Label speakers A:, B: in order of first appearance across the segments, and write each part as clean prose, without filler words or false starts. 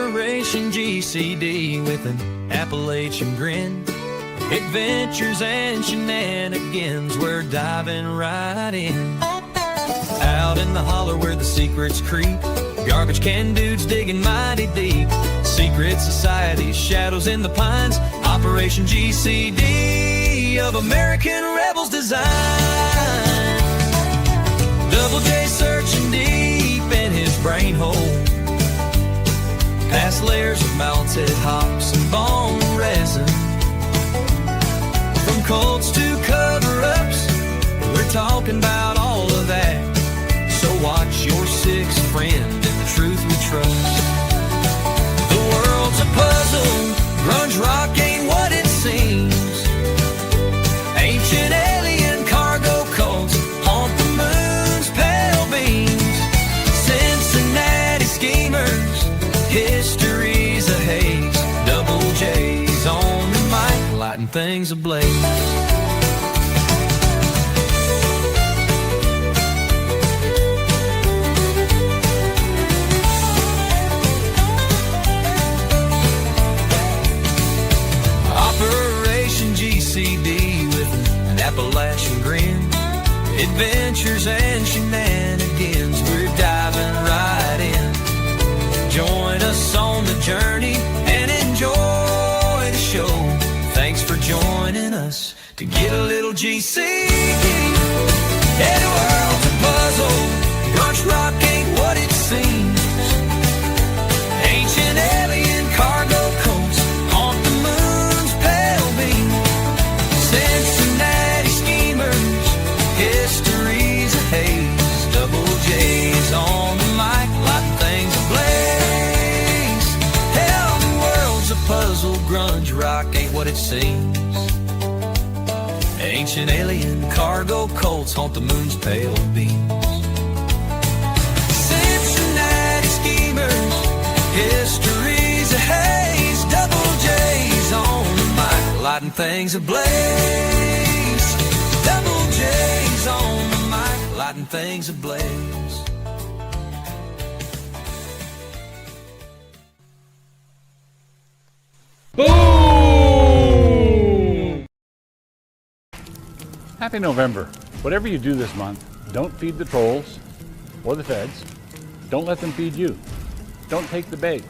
A: Operation GCD with an Appalachian grin. Adventures and shenanigans, we're diving right in. Out in the holler where the secrets creep, garbage can dudes digging mighty deep. Secret societies, shadows in the pines. Operation GCD of American rebels design. Double J searching deep in his brain hole, past layers of melted hops and bone resin. From cults to cover-ups, we're talking about all of that. So watch your sixth friend and the truth we trust. The world's a puzzle, grunge rock ain't what it seems. Ancient alien cargo cults haunt the moon's pale beams. Cincinnati schemers, history's a haze. Double J's on the mic, lighting things ablaze. With an Appalachian grin, adventures and shenanigans, we're diving right in. Join us on the journey and enjoy the show. Thanks for joining us to get a little GC. Yeah, the world's a puzzle, grunge rock ain't what it seems. Ancient alien cargo coats haunt the moon's pale beam. Cincinnati schemers, history's a haze. Double J's on the mic, lighting things ablaze. Hell, the world's a puzzle, grunge rock ain't what it seems. Ancient alien cargo cults haunt the moon's pale beams. Cincinnati schemers, history's a haze. Double J's on the mic, lighting things ablaze. Double J's on the mic, lighting things ablaze.
B: Boom! Happy November. Whatever you do this month, don't feed the trolls or the feds. Don't let them feed you. Don't take the bait.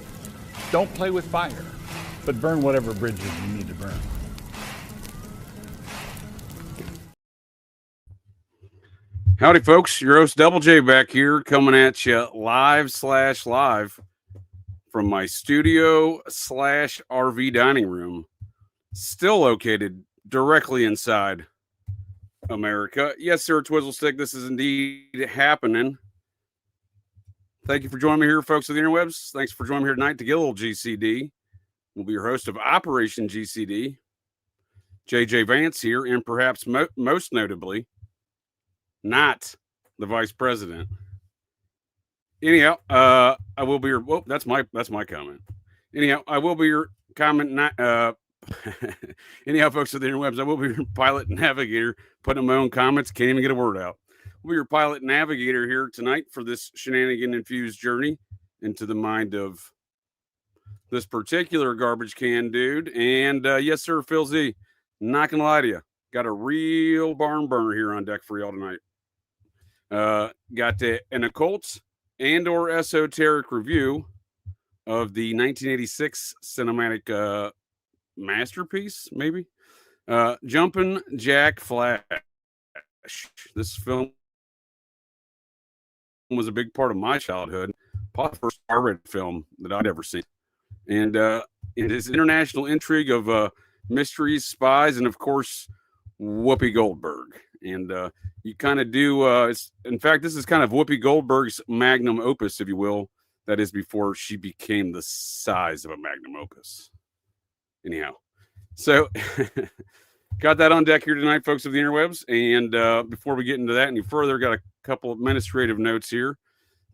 B: Don't play with fire, but burn whatever bridges you need to burn.
C: Howdy, folks. Your host, Double J, back here coming at you live from my studio / RV dining room, still located directly inside America. Yes, sir, Twizzlestick, this is indeed happening. Thank you for joining me here, folks of the interwebs. Thanks for joining me here tonight to get a little GCD. We'll be your host of Operation GCD, JJ Vance here, and perhaps most notably, not the vice president. Anyhow, I will be your. Whoa, that's my comment. Anyhow, I will be your comment. Anyhow, folks of the interwebs, I will be your pilot and navigator. Putting my own comments, can't even get a word out. We'll be your pilot and navigator here tonight for this shenanigan-infused journey into the mind of this particular garbage can dude. And yes, sir, Phil Z. Not gonna lie to you, got a real barn burner here on deck for y'all tonight. Got an Occult and or Esoteric review of the 1986 cinematic masterpiece, maybe. Jumpin' Jack Flash. This film was a big part of my childhood. Probably the first R-rated film that I'd ever seen. And it is international intrigue of mysteries, spies, and of course, Whoopi Goldberg. And you kind of do, in fact, this is kind of Whoopi Goldberg's magnum opus, if you will. That is before she became the size of a magnum opus. Anyhow, so got that on deck here tonight, folks of the interwebs. And before we get into that any further, got a couple of administrative notes here.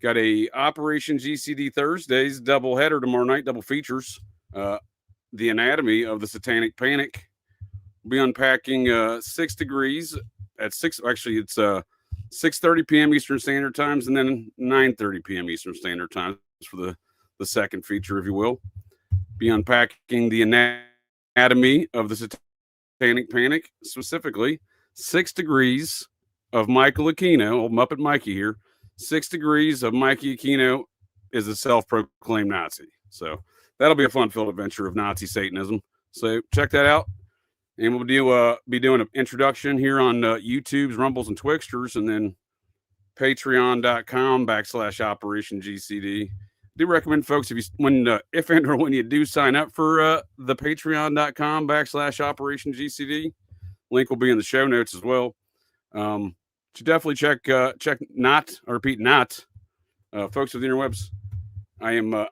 C: Got a Operation GCD Thursdays double header tomorrow night, double features. The Anatomy of the Satanic Panic. We'll be unpacking 6 degrees at 6. Actually, it's 6:30 p.m. Eastern Standard Times, and then 9:30 p.m. Eastern Standard Times for the the second feature, if you will. Be unpacking the anatomy of the Satanic Panic, specifically 6 degrees of Michael Aquino, old Muppet Mikey here. 6 degrees of Mikey Aquino is a self-proclaimed Nazi. So that'll be a fun-filled adventure of Nazi Satanism. So check that out. And we'll be doing an introduction here on YouTube's Rumbles and Twixters, and then patreon.com/Operation GCD. Do recommend folks if and when you do sign up for the patreon.com/Operation GCD, link will be in the show notes as well. Should definitely check not folks with the interwebs. I am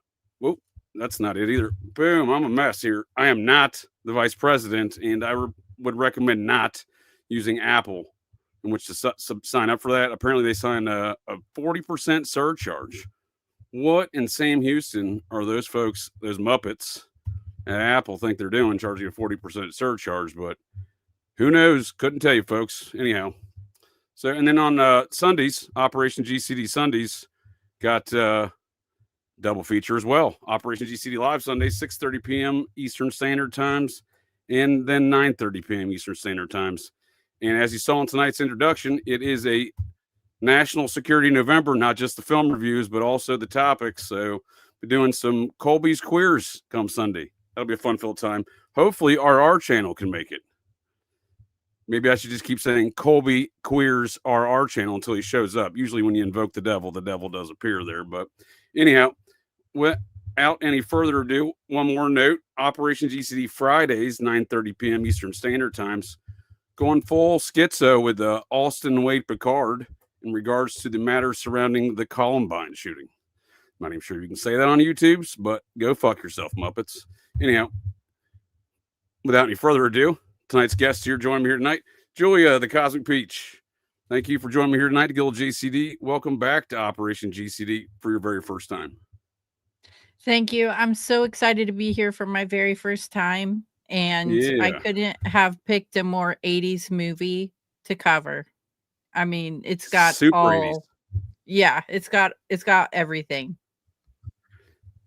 C: that's not it either. Boom, I'm a mess here. I am not the vice president, and I would recommend not using Apple in which to sign up for that. Apparently they sign a 40% surcharge. What in Sam Houston are those folks, those Muppets at Apple think they're doing, charging a 40% surcharge? But who knows? Couldn't tell you, folks. Anyhow. So, and then on Sundays, Operation GCD Sundays got double feature as well. Operation GCD Live Sundays, 6:30 p.m. Eastern Standard Times, and then 9:30 p.m. Eastern Standard Times. And as you saw in tonight's introduction, it is a National Security November, not just the film reviews, but also the topics. So we're doing some Colby's Queers come Sunday. That'll be a fun-filled time. Hopefully RR channel can make it. Maybe I should just keep saying Colby Queers RR channel until he shows up. Usually when you invoke the devil does appear there. But anyhow, without any further ado, one more note. Operation GCD Fridays, 9:30 p.m. Eastern Standard Times. Going full schizo with Austin Wade Picard in regards to the matter surrounding the Columbine shooting. I'm not even sure you can say that on YouTube's, but go fuck yourself, Muppets. Anyhow, without any further ado, tonight's guest here joining me here tonight, Julia, the Cosmic Peach. Thank you for joining me here tonight to Guild GCD. Welcome back to Operation GCD for your very first time.
D: Thank you. I'm so excited to be here for my very first time. And I couldn't have picked a more 80s movie to cover. I mean, it's got
C: super
D: all
C: 80s.
D: Yeah, it's got everything.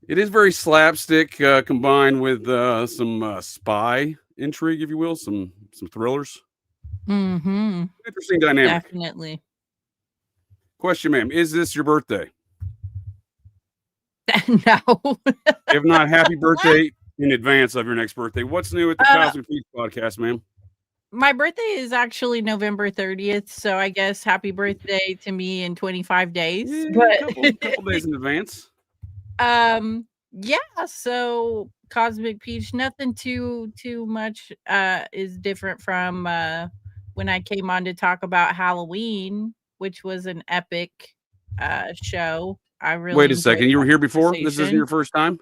C: It is very slapstick combined with some spy intrigue, if you will, some thrillers.
D: Mm-hmm.
C: Interesting dynamic.
D: Definitely.
C: Question, ma'am, is this your birthday?
D: No.
C: If not, happy birthday in advance of your next birthday. What's new at the Cosmic Peach podcast, ma'am?
D: My birthday is actually November 30th, so I guess happy birthday to me in 25 days.
C: Yeah,
D: but
C: a couple days in advance.
D: Yeah, so Cosmic Peach, nothing too much is different from when I came on to talk about Halloween, which was an epic show. I really
C: Wait a second, you were here before? This isn't your
D: conversation.
C: first time?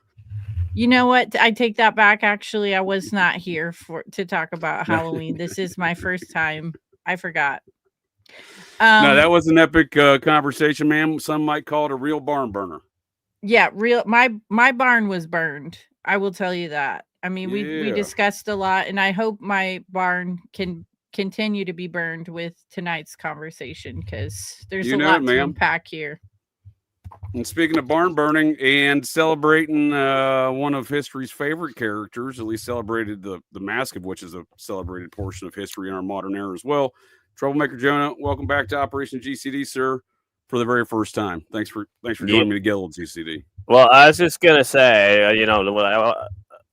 D: You know what? I take that back. Actually, I was not here to talk about Halloween. This is my first time. I forgot.
C: No, that was an epic conversation, ma'am. Some might call it a real barn burner.
D: Yeah, my barn was burned. I will tell you that. I mean, we discussed a lot, and I hope my barn can continue to be burned with tonight's conversation, because there's a lot to unpack here.
C: And speaking of barn burning and celebrating one of history's favorite characters, at least celebrated the mask of which is a celebrated portion of history in our modern era as well. Troublemaker Jonah, welcome back to Operation GCD, sir, for the very first time. Thanks for joining me to Guild GCD.
E: Well, I was just gonna say,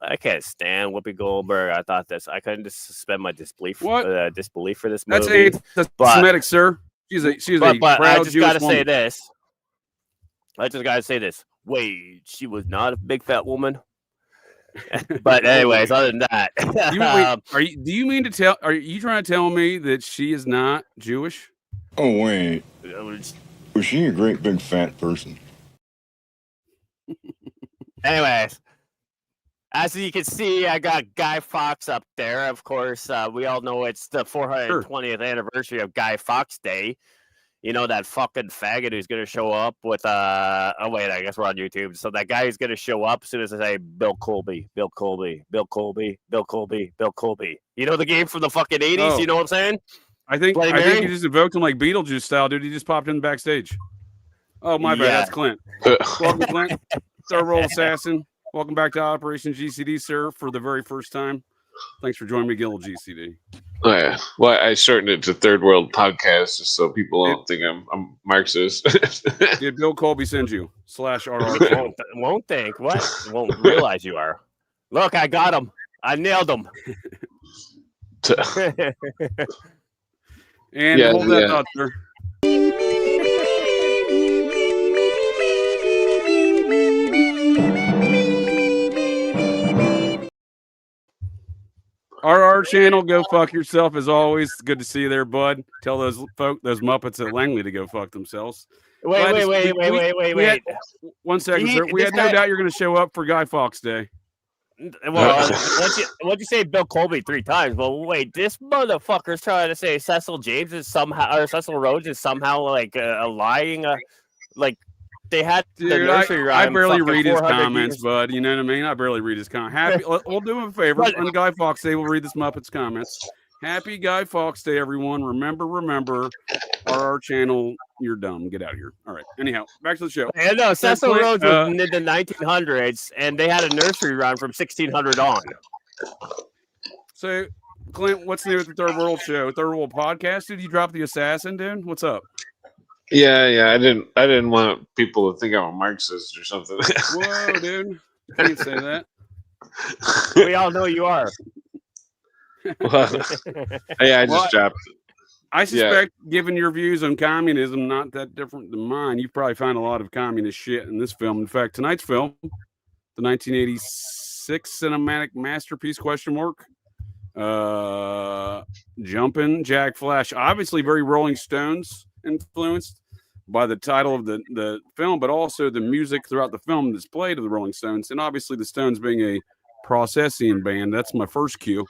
E: I can't stand Whoopi Goldberg. I thought I couldn't just suspend my disbelief for this movie.
C: That's Semitic, sir. She's a proud
E: I just
C: Jewish
E: gotta
C: woman.
E: say this. I just gotta say this. Wait, she was not a big fat woman. But anyways, other than that,
C: are you trying to tell me that she is not Jewish?
F: Oh wait, was she a great big fat person?
E: Anyways, as you can see, I got Guy Fawkes up there. Of course, we all know it's the 420th anniversary of Guy Fawkes Day. You know, that fucking faggot who's going to show up with, oh, wait, I guess we're on YouTube. So that guy who's going to show up as soon as I say, Bill Colby, Bill Colby, Bill Colby, Bill Colby, Bill Colby. You know the game from the fucking 80s? Oh. You know what I'm saying?
C: I think you just invoked him like Beetlejuice style, dude. He just popped in backstage. Oh, my bad. That's Clint. Welcome, Clint. Third World Assassin. Welcome back to Operation GCD, sir, for the very first time. Thanks for joining me, Gil GCD.
G: Oh, yeah. Well, I shortened it to Third World Podcast just so people don't think I'm Marxist.
C: Did Bill Colby send you /RR?
E: Won't think. What? Won't realize you are. Look, I got him. I nailed him.
C: And hold that thought, sir. RR channel, go fuck yourself as always. Good to see you there, bud. Tell those Muppets at Langley to go fuck themselves.
E: Wait.
C: 1 second, sir. We had no doubt you're going to show up for Guy Fawkes Day.
E: Well, once you say Bill Colby 3 times, well, wait, this motherfucker's trying to say Cecil James is somehow, or Cecil Rhodes is somehow like lying, like they had.
C: Dude, I barely read his comments, bud. You know what I mean? I barely read his comments. We'll do him a favor. On Guy Fawkes Day, we'll read this Muppets comments. Happy Guy Fawkes Day, everyone. Remember, RR channel, you're dumb. Get out of here. All right. Anyhow, back to the show.
E: I know Cecil Rhodes was in the 1900s, and they had a nursery rhyme from 1600 on.
C: So, Clint, what's new with the Third World Show? Third World Podcast? Did you drop the assassin, dude? What's up?
G: Yeah. I didn't want people to think I'm a Marxist or something.
C: Whoa, dude. Can't say that.
E: We all know you are.
G: Well, yeah, I just dropped it.
C: I suspect, given your views on communism, not that different than mine, you probably find a lot of communist shit in this film. In fact, tonight's film, the 1986 cinematic masterpiece, ? Jumpin' Jack Flash. Obviously very Rolling Stones influenced by the title of the film, but also the music throughout the film that's played of the Rolling Stones. And obviously the Stones being a processing band, that's my first cue.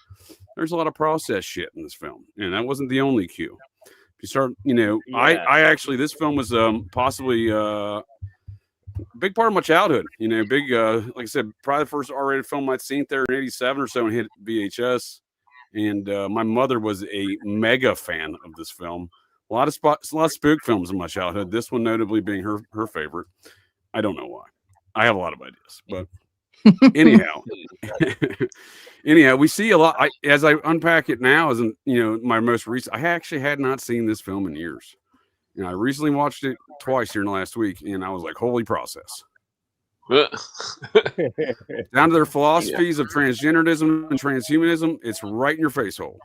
C: There's a lot of process shit in this film, and that wasn't the only cue. If you start, I actually, this film was possibly a big part of my childhood. Like I said, probably the first R-rated film I'd seen there in '87 or so and hit VHS. And my mother was a mega fan of this film. A lot of spook films in my childhood. This one notably being her favorite. I don't know why. I have a lot of ideas, but anyhow, we see a lot. As I unpack it now, as my most recent, I actually had not seen this film in years. I recently watched it twice here in the last week, and I was like, holy process. Down to their philosophies of transgenderism and transhumanism, it's right in your face hole.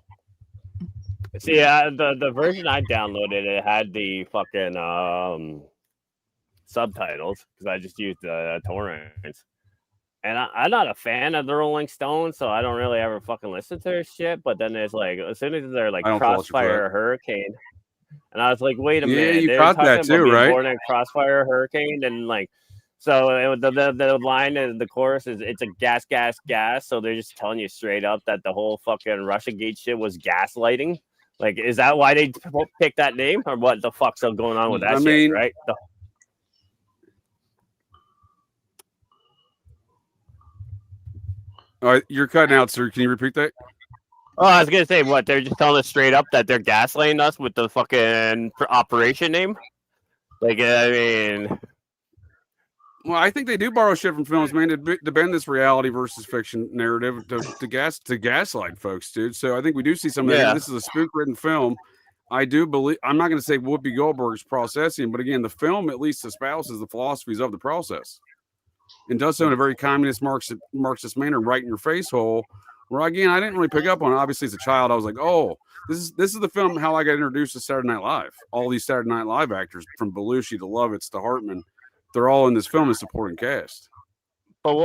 E: See, the version I downloaded, it had the fucking subtitles because I just used the torrents. And I'm not a fan of the Rolling Stones, so I don't really ever fucking listen to their shit. But then there's like, as soon as they're like Crossfire Hurricane, and I was like, wait a minute,
C: you caught that too, right?
E: Born in Crossfire Hurricane, and like, so the line in the chorus is it's a gas. So they're just telling you straight up that the whole fucking Russiagate shit was gaslighting. Like, is that why they picked that name, or what the fuck's going on with that shit? Right?
C: All right, you're cutting out, sir. Can you repeat that?
E: Oh, I was gonna say, what, they're just telling us straight up that they're gaslighting us with the fucking operation name. Like, I mean,
C: well, I think they do borrow shit from films, man, to bend this reality versus fiction narrative to gaslight folks, dude. So I think we do see some of that. This is a spook-ridden film. I do believe. I'm not going to say Whoopi Goldberg's processing, but again, the film at least espouses the philosophies of the process. And does so in a very communist Marxist manner, right in your face hole. Where again, I didn't really pick up on it. Obviously, as a child, I was like, "Oh, this is the film how I got introduced to Saturday Night Live." All these Saturday Night Live actors, from Belushi to Lovitz to Hartman, they're all in this film as supporting cast.
E: But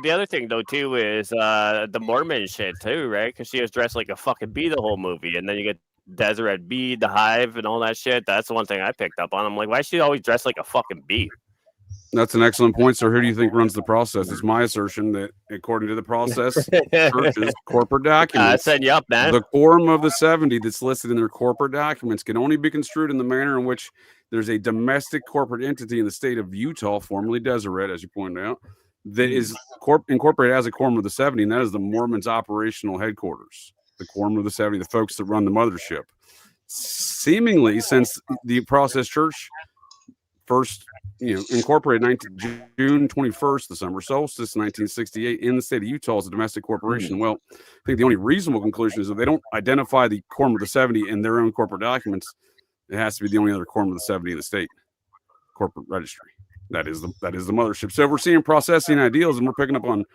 E: the other thing though too is the Mormon shit too, right? Because she was dressed like a fucking bee the whole movie, and then you get Deseret Bee, the Hive, and all that shit. That's the one thing I picked up on. I'm like, why is she always dressed like a fucking bee?
C: That's an excellent point, sir. Who do you think runs the process? It's my assertion that, according to the process, churches, corporate documents,
E: set you up, man.
C: The quorum of the 70 that's listed in their corporate documents can only be construed in the manner in which there's a domestic corporate entity in the state of Utah, formerly Deseret, as you pointed out, that is incorporated as a quorum of the 70, and that is the Mormons' operational headquarters. The quorum of the 70, the folks that run the mothership. Seemingly, since the process church first incorporated June 21st, the summer solstice, 1968, in the state of Utah as a domestic corporation. Well, I think the only reasonable conclusion is that they don't identify the Quorum of the 70 in their own corporate documents. It has to be the only other Quorum of the 70 in the state corporate registry. That is the mothership. So we're seeing processing ideals, and we're picking up on.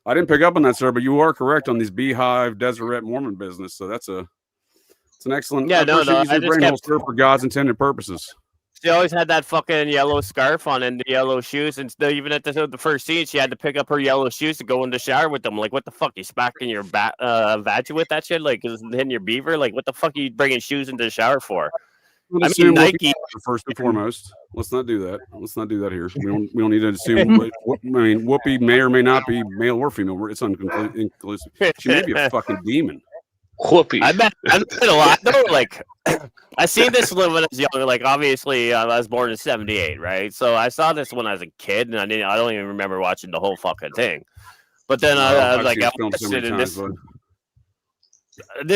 C: I didn't pick up on that, sir, but you are correct on these beehive Deseret Mormon business. So it's an excellent.
E: Yeah, no, I
C: just brain holster for God's intended purposes.
E: She always had that fucking yellow scarf on and the yellow shoes, and still, even at the first scene, she had to pick up her yellow shoes to go in the shower with them. Like, what the fuck? You smacking your vag with that shit? Like, hitting your beaver? Like, what the fuck are you bringing shoes into the shower for? I mean, Nike.
C: First and foremost, let's not do that. Let's not do that here. We don't need to assume. Whoopi may or may not be male or female. It's inconclusive. She may be a fucking demon.
G: Whoopi.
E: I met a lot. No, like, I seen this when I was younger. Like, obviously, I was born in '78, right? So I saw this when I was a kid, and I don't even remember watching the whole fucking thing. But then I watched it, and this,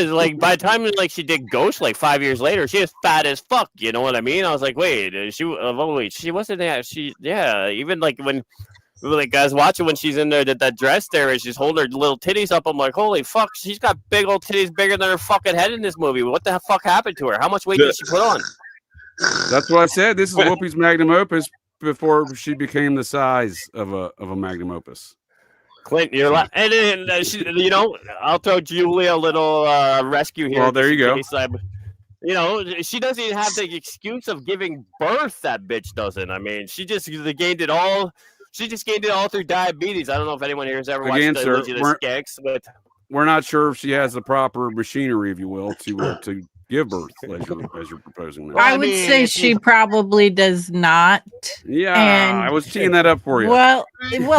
E: like, by the time she did Ghost, like 5 years later, she was fat as fuck. You know what I mean? I was like, wait, she wasn't that. Even like when. Like, guys, watching when she's in there, that dress there, and she's holding her little titties up. I'm like, holy fuck, she's got big old titties bigger than her fucking head in this movie. What the fuck happened to her? How much weight did she put on?
C: That's what I said. This is Whoopi's magnum opus before she became the size of a magnum opus.
E: Clint, you're and I'll throw Julia a little rescue here.
C: Well, there you go.
E: She doesn't even have the excuse of giving birth. That bitch doesn't. I mean, she just gained it all. She just gained it all through diabetes. I don't know if anyone here has ever watched the Legend of Skanks, but
C: we're not sure if she has the proper machinery, if you will, to give birth as you're proposing now.
D: I would say she probably does not.
C: Yeah, I was teeing that up for you.
D: Well,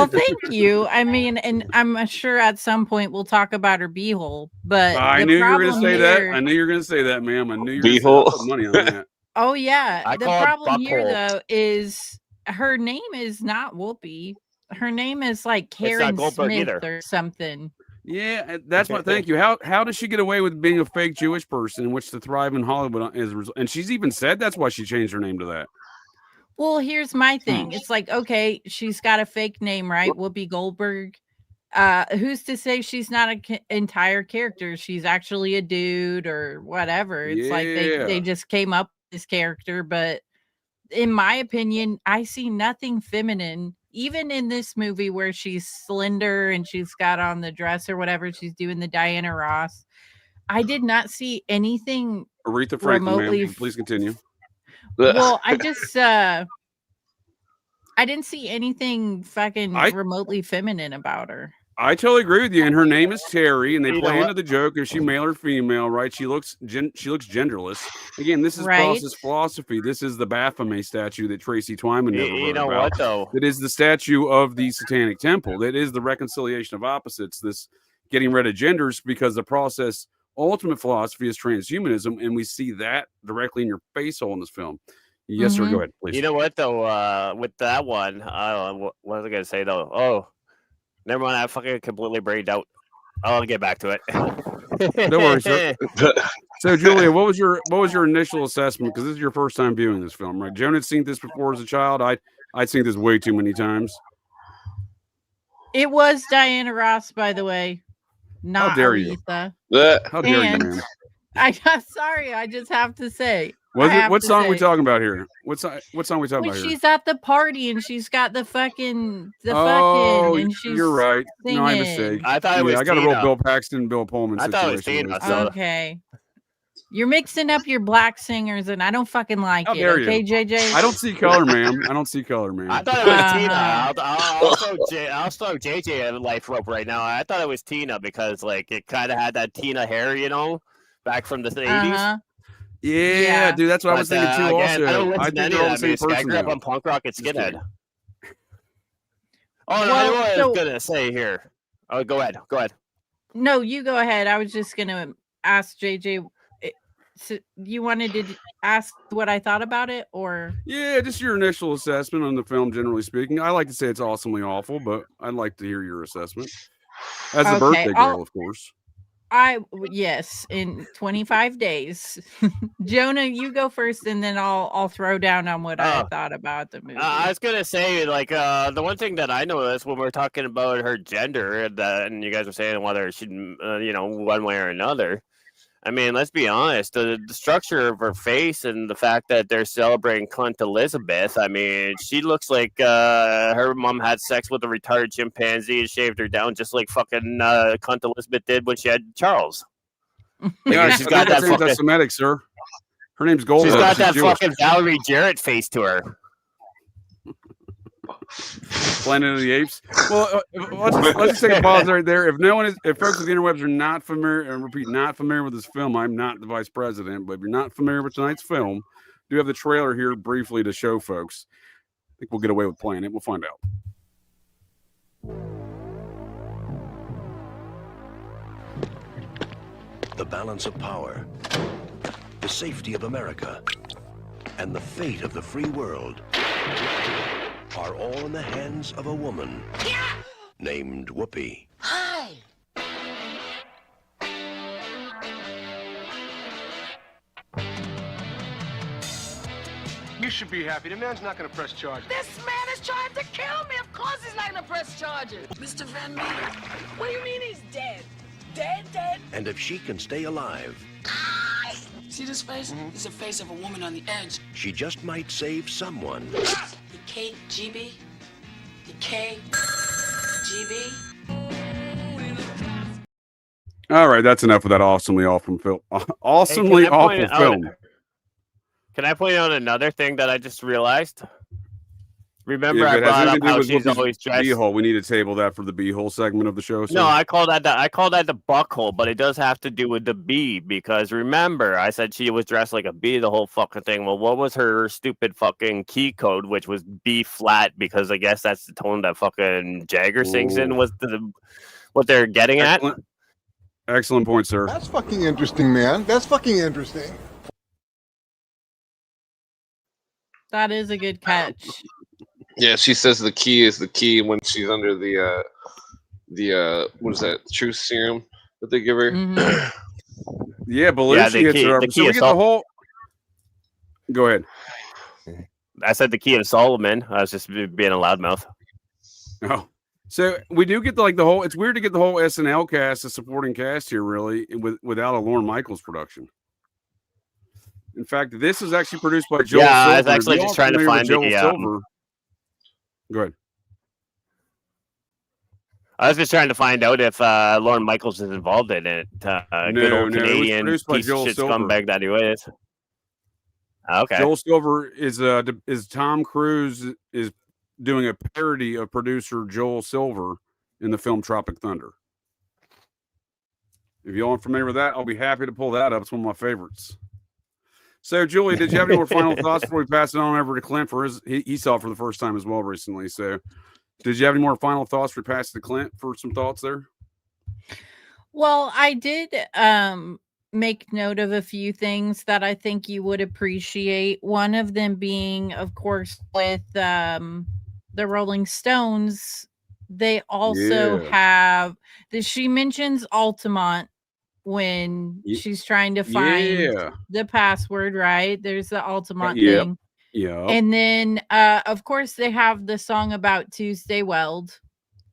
D: thank you. I mean, and I'm sure at some point we'll talk about her beehole, but
C: I knew you were going to say that. I knew you were going to say that, ma'am. I knew you were going to put money on that.
D: Oh yeah, the problem here though is her name is not Whoopi. Her name is like Karen Smith or something.
C: Yeah, that's what. Thank you. How does she get away with being a fake Jewish person in which to thrive in Hollywood as a result? And she's even said that's why she changed her name to that.
D: Well, here's my thing. It's like, okay, she's got a fake name, right? Whoopi Goldberg. Who's to say she's not an entire character? She's actually a dude or whatever. It's like they just came up with this character, but in my opinion, I see nothing feminine, even in this movie where she's slender and she's got on the dress or whatever. She's doing the Diana Ross. I did not see anything
C: Aretha Franklin, remotely. Please continue.
D: Well, I just I didn't see anything fucking remotely feminine about her.
C: I totally agree with you. And her name is Terry, and they play into the joke. Is she male or female? Right? She looks genderless. Again, this is process philosophy. This is the Baphomet statue that Tracy Twyman never wrote about.
E: What though?
C: It is the statue of the Satanic Temple. It is the reconciliation of opposites. This getting rid of genders, because the process ultimate philosophy is transhumanism, and we see that directly in your face hole in this film. Yes, sir. Go ahead, please.
E: You know what though? With that one, what was I gonna say though? Oh. Never mind, I fucking completely brained out. I'll get back to it.
C: No worries, sir. So, Julia, what was your initial assessment? Because this is your first time viewing this film, right? Jonah had seen this before as a child. I'd seen this way too many times.
D: It was Diana Ross, by the way. Not
C: How dare
D: Aretha.
C: You? How dare you, man?
D: Sorry, I just have to say.
C: What song are we talking about here? What song we talking about here?
D: She's at the party and she's got the fucking and she's
C: you're right.
D: Singing.
C: No, I mistake.
E: I thought it was
C: I got to roll Bill Paxton, Bill Pullman.
E: I thought it was Tina.
D: Okay. You're mixing up your black singers, and I don't fucking like it. Okay, JJ?
C: I don't see color, ma'am. I thought it
E: was Tina. I'll throw JJ a life rope right now. I thought it was Tina because, like, it kind of had that Tina hair, back from the 80s.
C: Yeah, dude, that's what I was thinking too.
E: Again,
C: also,
E: I don't listen to any of that music. I grew up on punk rock and skinhead. Oh, no, I know what I was gonna say here. Oh, go ahead.
D: No, you go ahead. I was just gonna ask JJ. So you wanted to ask what I thought about it, or
C: just your initial assessment on the film, generally speaking. I like to say it's awesomely awful, but I'd like to hear your assessment as a birthday girl, of course.
D: Yes, in 25 days. Jonah, you go first, and then I'll throw down on what I thought about the movie.
E: I was gonna say, like, the one thing that I noticed when we're talking about her gender, and you guys were saying whether she, one way or another. I mean, let's be honest. The structure of her face and the fact that they're celebrating Clint Elizabeth. I mean, she looks like her mom had sex with a retarded chimpanzee and shaved her down, just like fucking Clint Elizabeth did when she had Charles.
C: Yeah, she's got that anti-Semitic, sir. Her name's Gold.
E: She's got that fucking Valerie Jarrett face to her.
C: Planet of the Apes. Well, let's just take a pause right there. If folks with the interwebs are not familiar, and repeat, not familiar with this film, I'm not the vice president, but if you're not familiar with tonight's film, do have the trailer here briefly to show folks. I think we'll get away with playing it. We'll find out.
H: The balance of power, the safety of America, and the fate of the free world are all in the hands of a woman named Whoopi.
I: Hi.
J: You should be happy. The man's not going to press charges.
I: This man is trying to kill me. Of course he's not going to press charges. Mr. Van Meter, what do you mean he's dead? Dead?
H: And if she can stay alive,
I: see this face? Mm-hmm. It's the face of a woman on the edge.
H: she just might save someone.
I: The KGB? The KGB?
C: All right, that's enough of that awesomely awful film. Awesomely awful film.
E: Can I point out another thing that I just realized? Remember, I brought up how she's always dressed.
C: B-hole. We need to table that for the B-hole segment of the show. So.
E: No, I call that the buckhole, but it does have to do with the bee because remember, I said she was dressed like a bee the whole fucking thing. Well, what was her stupid fucking key code, which was B flat? Because I guess that's the tone that fucking Jagger sings in. Was what they're getting at?
C: Excellent point, sir.
K: That's fucking interesting, man. That's fucking interesting.
D: That is a good catch.
G: Yeah, she says the key is the key when she's under the what is that, truth serum that they give her?
D: Mm-hmm.
C: Yeah, Belushi hits her up. So we get the whole. Go ahead.
E: I said the key of Solomon. I was just being a loudmouth.
C: Oh, so we do get the whole. It's weird to get the whole SNL cast, the supporting cast here, really, without a Lorne Michaels production. In fact, this is actually produced by Joel Silver.
E: I was actually just trying to find
C: Joel Silver. Go ahead.
E: I was just trying to find out if Lorne Michaels is involved in it. Good old Canadian piece of shit scumbag that he is. Okay.
C: Joel Silver is Tom Cruise is doing a parody of producer Joel Silver in the film Tropic Thunder. If y'all aren't familiar with that, I'll be happy to pull that up. It's one of my favorites. So, Julie, did you have any more final thoughts before we pass it on over to Clint for he saw it for the first time as well recently. So, did you have any more final thoughts for pass to Clint for some thoughts there?
D: Well, I did make note of a few things that I think you would appreciate. One of them being, of course, with the Rolling Stones, they also have she mentions Altamont when she's trying to find the password, right? There's the Altamont thing.
C: Yeah.
D: And then of course they have the song about Tuesday Weld.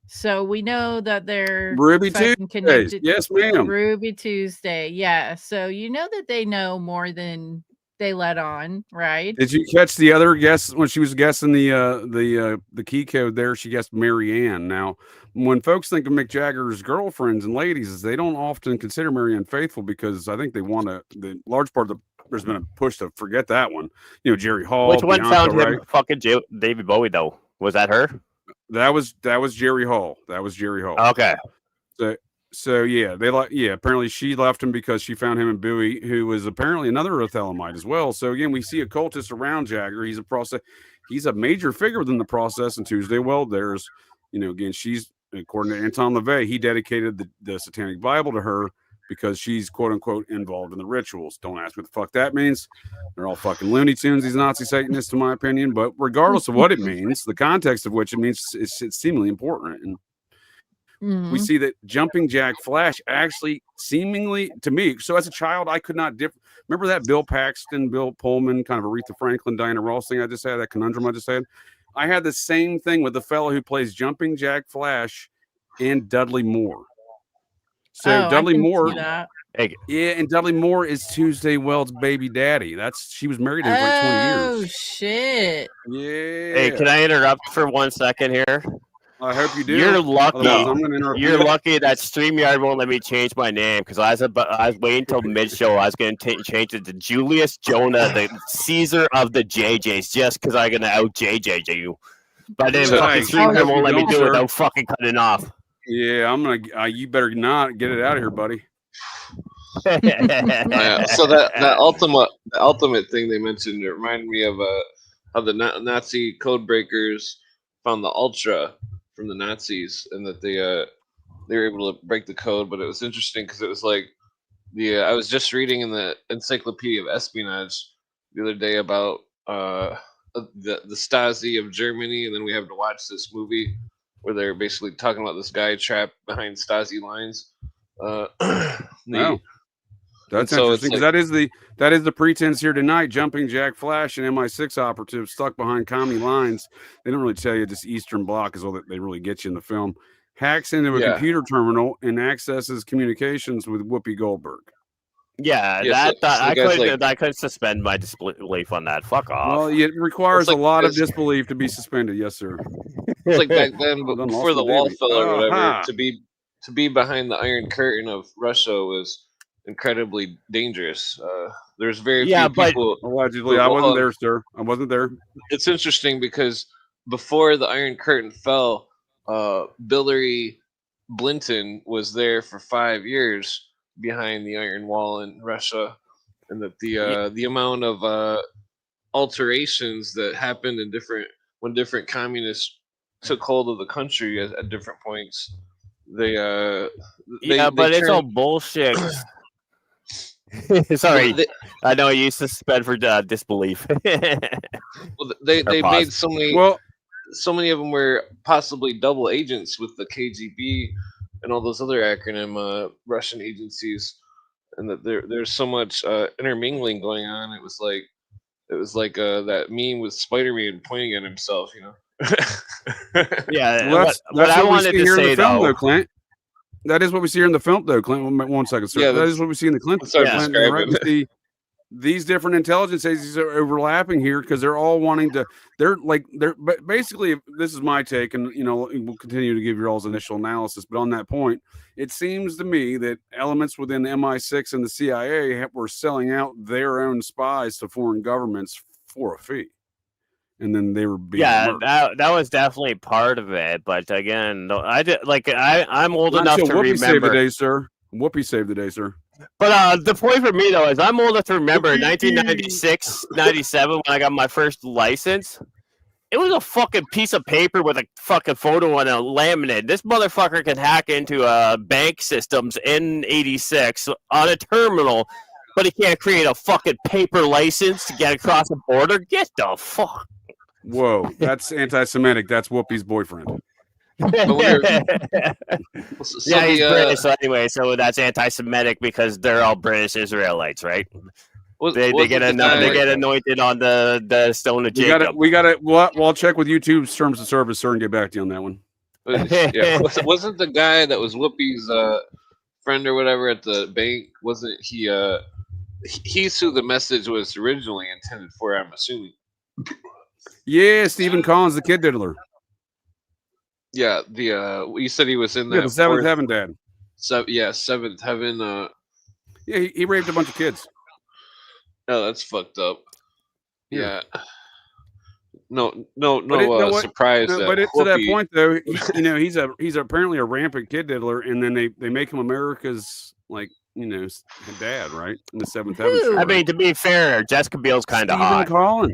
D: So we know that they're
C: Ruby Tuesday. Yes, ma'am.
D: Ruby Tuesday. Yeah. So you know that they know more than they let on, right?
C: Did you catch the other guess when she was guessing the key code there? She guessed Mary Ann. Now, when folks think of Mick Jagger's girlfriends and ladies, they don't often consider Mary Ann faithful because I think they want to. The large part of there's been a push to forget that one. You know, Jerry Hall.
E: Which one found him fucking David Bowie though? Was that her?
C: That was Jerry Hall. That was Jerry Hall.
E: Okay.
C: So yeah, apparently she left him because she found him in Bowie, who was apparently another Othelamite as well. So again, we see occultists around Jagger. He's a major figure within the process. And Tuesday Weld, there's, again, she's, according to Anton LaVey, he dedicated the Satanic Bible to her because she's quote unquote involved in the rituals. Don't ask what the fuck that means. They're all fucking Looney Tunes, these Nazi Satanists, in my opinion. But regardless of what it means, the context of which it means, it's seemingly important. And we see that Jumping Jack Flash actually seemingly, to me, so as a child, I could not remember that Bill Paxton, Bill Pullman, kind of Aretha Franklin, Diana Ross thing I just had, that conundrum I just had. I had the same thing with the fellow who plays Jumping Jack Flash and Dudley Moore. So Dudley Moore, yeah, and Dudley Moore is Tuesday Weld's baby daddy. She was married to him for like 20 years.
D: Oh shit!
C: Yeah.
E: Hey, can I interrupt for 1 second here?
C: I hope you do.
E: You're lucky.
C: You're
E: lucky that StreamYard won't let me change my name because I was waiting until mid-show. I was going to change it to Julius Jonah, the Caesar of the JJs, just because I'm going to out JJ you. But then fucking StreamYard won't let me do it without fucking cutting off.
C: Yeah, I'm gonna. You better not get it out of here, buddy.
G: So that ultimate thing they mentioned, it reminded me of how the Nazi code breakers found the Ultra from the Nazis, and that they were able to break the code. But it was interesting because it was like I was just reading in the Encyclopedia of Espionage the other day about the Stasi of Germany, and then we have to watch this movie where they're basically talking about this guy trapped behind Stasi lines.
C: No. That's interesting because that is the pretense here tonight. Jumping Jack Flash and MI6 operatives stuck behind commie lines. They don't really tell you, just Eastern Bloc is all that they really get you in the film. Hacks into a computer terminal and accesses communications with Whoopi Goldberg.
E: Yeah, I could suspend my disbelief on that. Fuck off.
C: Well, it requires a lot of disbelief to be suspended. Yes, sir.
G: It's like back then, before the wall fell or whatever, to be behind the Iron Curtain of Russia was incredibly dangerous. There's very few people.
C: Allegedly, I wasn't there, sir. I wasn't there.
G: It's interesting because before the Iron Curtain fell, Hillary Clinton was there for 5 years behind the Iron Wall in Russia, and that the amount of alterations that happened when different communists took hold of the country at different points, but
E: it's all bullshit. Sorry, I know you suspend for disbelief.
G: Well, they made so many. Well, so many of them were possibly double agents with the KGB and all those other acronym Russian agencies, and that there's so much intermingling going on. It was like that meme with Spider-Man pointing at himself, you know.
E: Yeah,
C: well, that's what I wanted to say, though, Clint. That is what we see here in the film, though, Clint. 1 second, sir. Yeah, that is what we see in the Clint. Right? We see these different intelligence agencies are overlapping here because they're all wanting to. They're basically. This is my take, and we'll continue to give your all's initial analysis. But on that point, it seems to me that elements within MI6 and the CIA were selling out their own spies to foreign governments for a fee. And then they were being
E: that was definitely part of it. But again, I'm old enough to
C: Whoopi
E: remember.
C: Saved the day, sir. Whoopi saved the day, sir.
E: But the point for me though is I'm old enough to remember 1996, 97 when I got my first license. It was a fucking piece of paper with a fucking photo on a laminate. This motherfucker can hack into bank systems in 86 on a terminal, but he can't create a fucking paper license to get across the border. Get the fuck.
C: Whoa, that's anti-Semitic. That's Whoopi's boyfriend.
E: Yeah, he's British. So anyway, so that's anti-Semitic because they're all British Israelites, right? They get anointed on the stone of Jacob.
C: We got it. Well, I'll check with YouTube's terms of service, sir, and get back to you on that one.
G: Wasn't the guy that was Whoopi's friend or whatever at the bank? Wasn't he? He's who the message was originally intended for, I'm assuming.
C: Yeah, Stephen Collins, the kid diddler.
G: Yeah, you said he was in that
C: the Seventh Heaven dad.
G: Seventh Heaven.
C: Yeah, he raped a bunch of kids.
G: Oh, that's fucked up. Yeah. No surprise.
C: But it's to that point though. He's apparently a rampant kid diddler, and then they make him America's dad, right? In the Seventh Heaven show.
E: I mean, to be fair, Jessica Biel's kind of hot.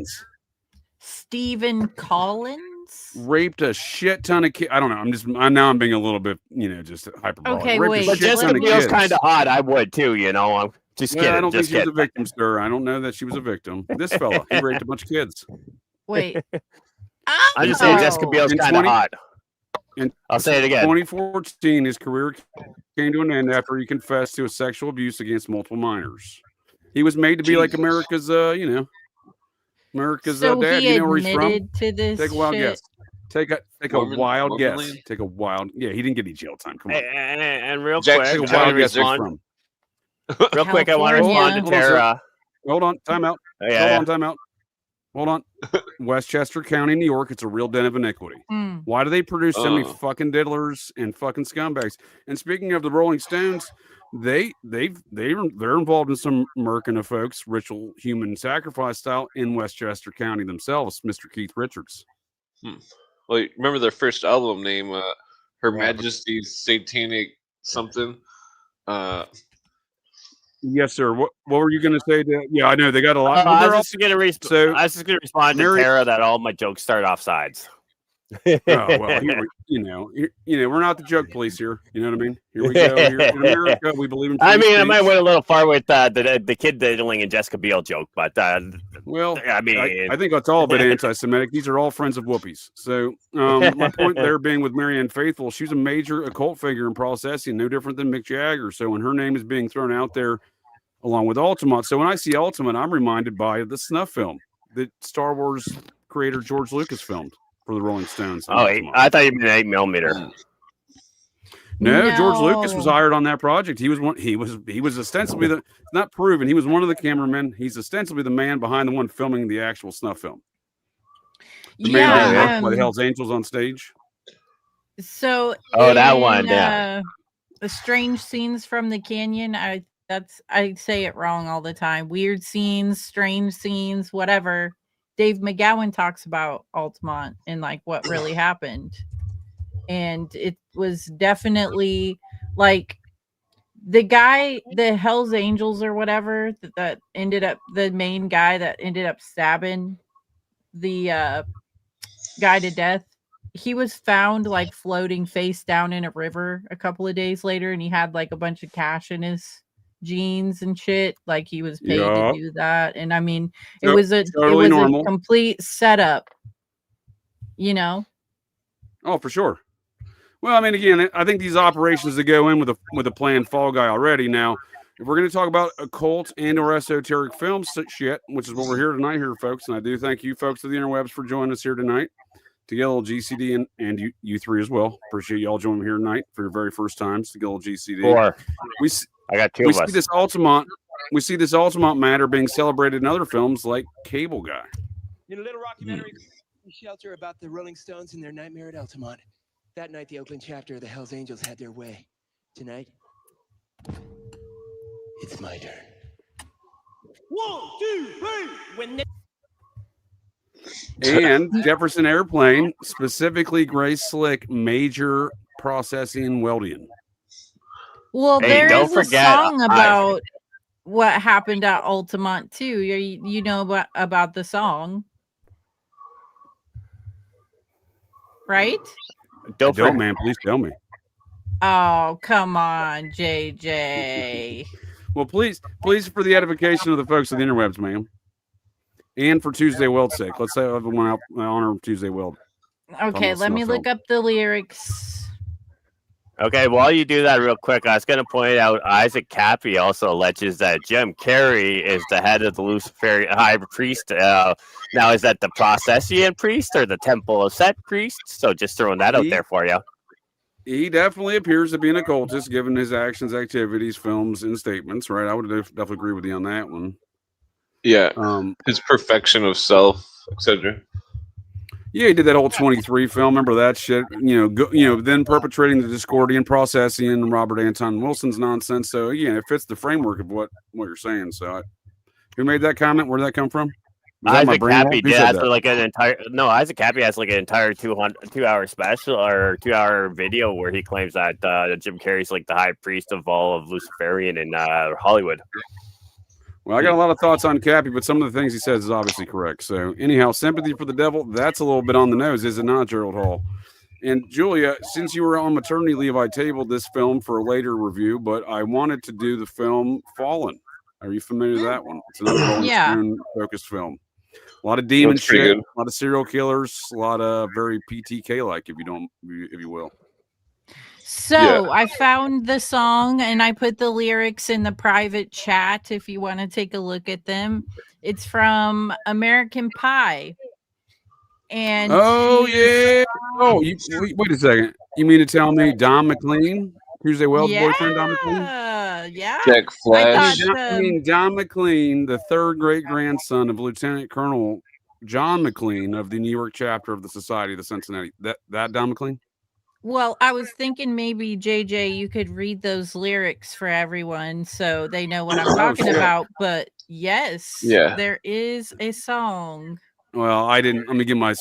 D: Stephen Collins
C: raped a shit ton of kids. I don't know. I'm being a little bit, just hyperbolic.
D: Okay, wait.
E: But Jessica Biel's kind of hot. I would too. I'm just kidding.
C: I don't think she was a victim, sir. I don't know that she was a victim. This fella, he raped a bunch of kids.
D: Wait.
E: I'm just saying Jessica Biel's kind of hot.
C: In
E: I'll say it again.
C: 2014, his career came to an end after he confessed to a sexual abuse against multiple minors. He was made to be like America's, America's
D: So
C: dad.
D: he
C: You know where he's from?
D: admitted to this
C: Take a wild
D: shit?
C: guess. Take a
G: Mormon-
C: wild
G: Mormon
C: guess.
G: land?
C: Take a wild. Yeah, he didn't get any jail time. Come on.
E: And real
G: Jackson
E: quick,
C: Take a
E: I
C: wild
E: want to
C: guess. Where he's
E: respond.
C: from.
E: Real quick, I want to respond to
D: California.
E: Tara.
C: Hold on. Time out.
E: Yeah,
C: Hold on. Time out. Hold on. Westchester County, New York. It's a real den of iniquity.
D: Hmm.
C: Why do they produce so many
G: Oh.
C: fucking diddlers and fucking scumbags? And speaking of the Rolling Stones, they're involved in some murking of folks, ritual human sacrifice style in Westchester County themselves. Mr. Keith Richards.
G: Well, remember their first album name, Her Majesty's Satanic something.
C: Yes, sir. What were you going to say? Yeah, I know they got a lot.
E: I was just gonna
C: So,
E: respond to
C: Mary-
E: Tara that all my jokes start off sides.
C: Oh well, we're not the joke police here. You know what I mean? Here we go. Here in America, we believe in.
E: I
C: free
E: mean, I might
C: speech.
E: went a little far with the kid diddling and Jessica Biel joke, but
C: Well,
E: I mean,
C: I think that's all a bit anti-Semitic. These are all friends of Whoopi's. So my point there being with Marianne Faithfull, she's a major occult figure in processing, no different than Mick Jagger. So when her name is being thrown out there, along with Altamont. So when I see Altamont, I'm reminded by the snuff film that Star Wars creator George Lucas filmed for the Rolling Stones.
E: oh, I thought you meant 8 millimeter.
C: No, George Lucas was hired on that project. He was one. He was ostensibly the not proven. He was one of the cameramen. He's ostensibly the man behind the one filming the actual snuff film. The man that worked by the Hells Angels on stage.
D: So
E: that one, yeah.
D: The strange scenes from the canyon. I say it wrong all the time. Weird scenes, strange scenes, whatever. Dave McGowan talks about Altamont and like what really happened. And it was definitely like the guy, the Hells Angels or whatever, that ended up, the main guy that ended up stabbing the guy to death. He was found like floating face down in a river a couple of days later, and he had like a bunch of cash in his jeans and shit. Like he was paid to do that. And I mean, it was a complete setup, you know?
C: Oh, for sure. Well, I mean, again, I think these operations that go in with a planned fall guy already. Now, if we're going to talk about occult and or esoteric films shit, which is what we're here tonight here, folks, and I do thank you folks of the interwebs for joining us here tonight to get a little GCD and you three as well. Appreciate y'all joining me here tonight for your very first times to get a little GCD.
E: Four. I got two of us.
C: We see this Altamont matter being celebrated in other films like Cable Guy.
L: In a little documentary shelter about the Rolling Stones and their nightmare at Altamont. That night, the Oakland chapter of the Hells Angels had their way. Tonight, it's my turn.
I: 1, 2, 3. When
C: And Jefferson Airplane, specifically Grace Slick, major processing welding.
D: Well,
E: Hey,
D: there
E: don't
D: is
E: forget,
D: a song about what happened at Altamont too. You know about the song, right?
C: Don't man, please tell me.
D: Oh, come on, JJ.
C: Well, please, for the edification of the folks of the interwebs, ma'am, and for Tuesday Weld's sake, let's say everyone out honor Tuesday Weld.
D: Okay, let me look up the lyrics.
E: Okay, while you do that real quick, I was going to point out Isaac Cappy also alleges that Jim Carrey is the head of the Luciferian High Priest. Now, is that the Processian priest or the Temple of Set priest? So just throwing that out there for you.
C: He definitely appears to be an occultist, given his actions, activities, films, and statements, right? I would definitely agree with you on that one.
G: Yeah, his perfection of self, etc.
C: Yeah, he did that whole 23 film. Remember that shit? Then perpetrating the Discordian processing and Robert Anton Wilson's nonsense. So again, it fits the framework of what you're saying. So, who made that comment? Where did that come from?
E: Isaac Cappy has like an entire Isaac Cappy has like an entire 2-hour special or 2-hour video where he claims that Jim Carrey's like the high priest of all of Luciferian in Hollywood.
C: Well, I got a lot of thoughts on Cappy, but some of the things he says is obviously correct. So anyhow, sympathy for the devil, that's a little bit on the nose, is it not, Gerald Hall? And Julia, since you were on maternity leave, I tabled this film for a later review, but I wanted to do the film Fallen. Are you familiar with that one? It's another Rolling Stone focused film. A lot of demon
G: That's pretty
C: shit,
G: good.
C: a lot of serial killers, a lot of very PTK like, if you will.
D: So I found the song and I put the lyrics in the private chat if you want to take a look at them. It's from American Pie. And
C: Oh yeah. Oh, wait a second. You mean to tell me Don McLean, Tuesday Wells' boyfriend, Don McLean?
D: Yeah.
G: Jack Flash.
C: I mean Don McLean, the third great grandson of Lieutenant Colonel John McLean of the New York chapter of the Society of the Cincinnati. That Don McLean?
D: Well, I was thinking maybe JJ, you could read those lyrics for everyone so they know what I'm talking about. But yes, there is a song.
C: Well, I didn't. Let me get my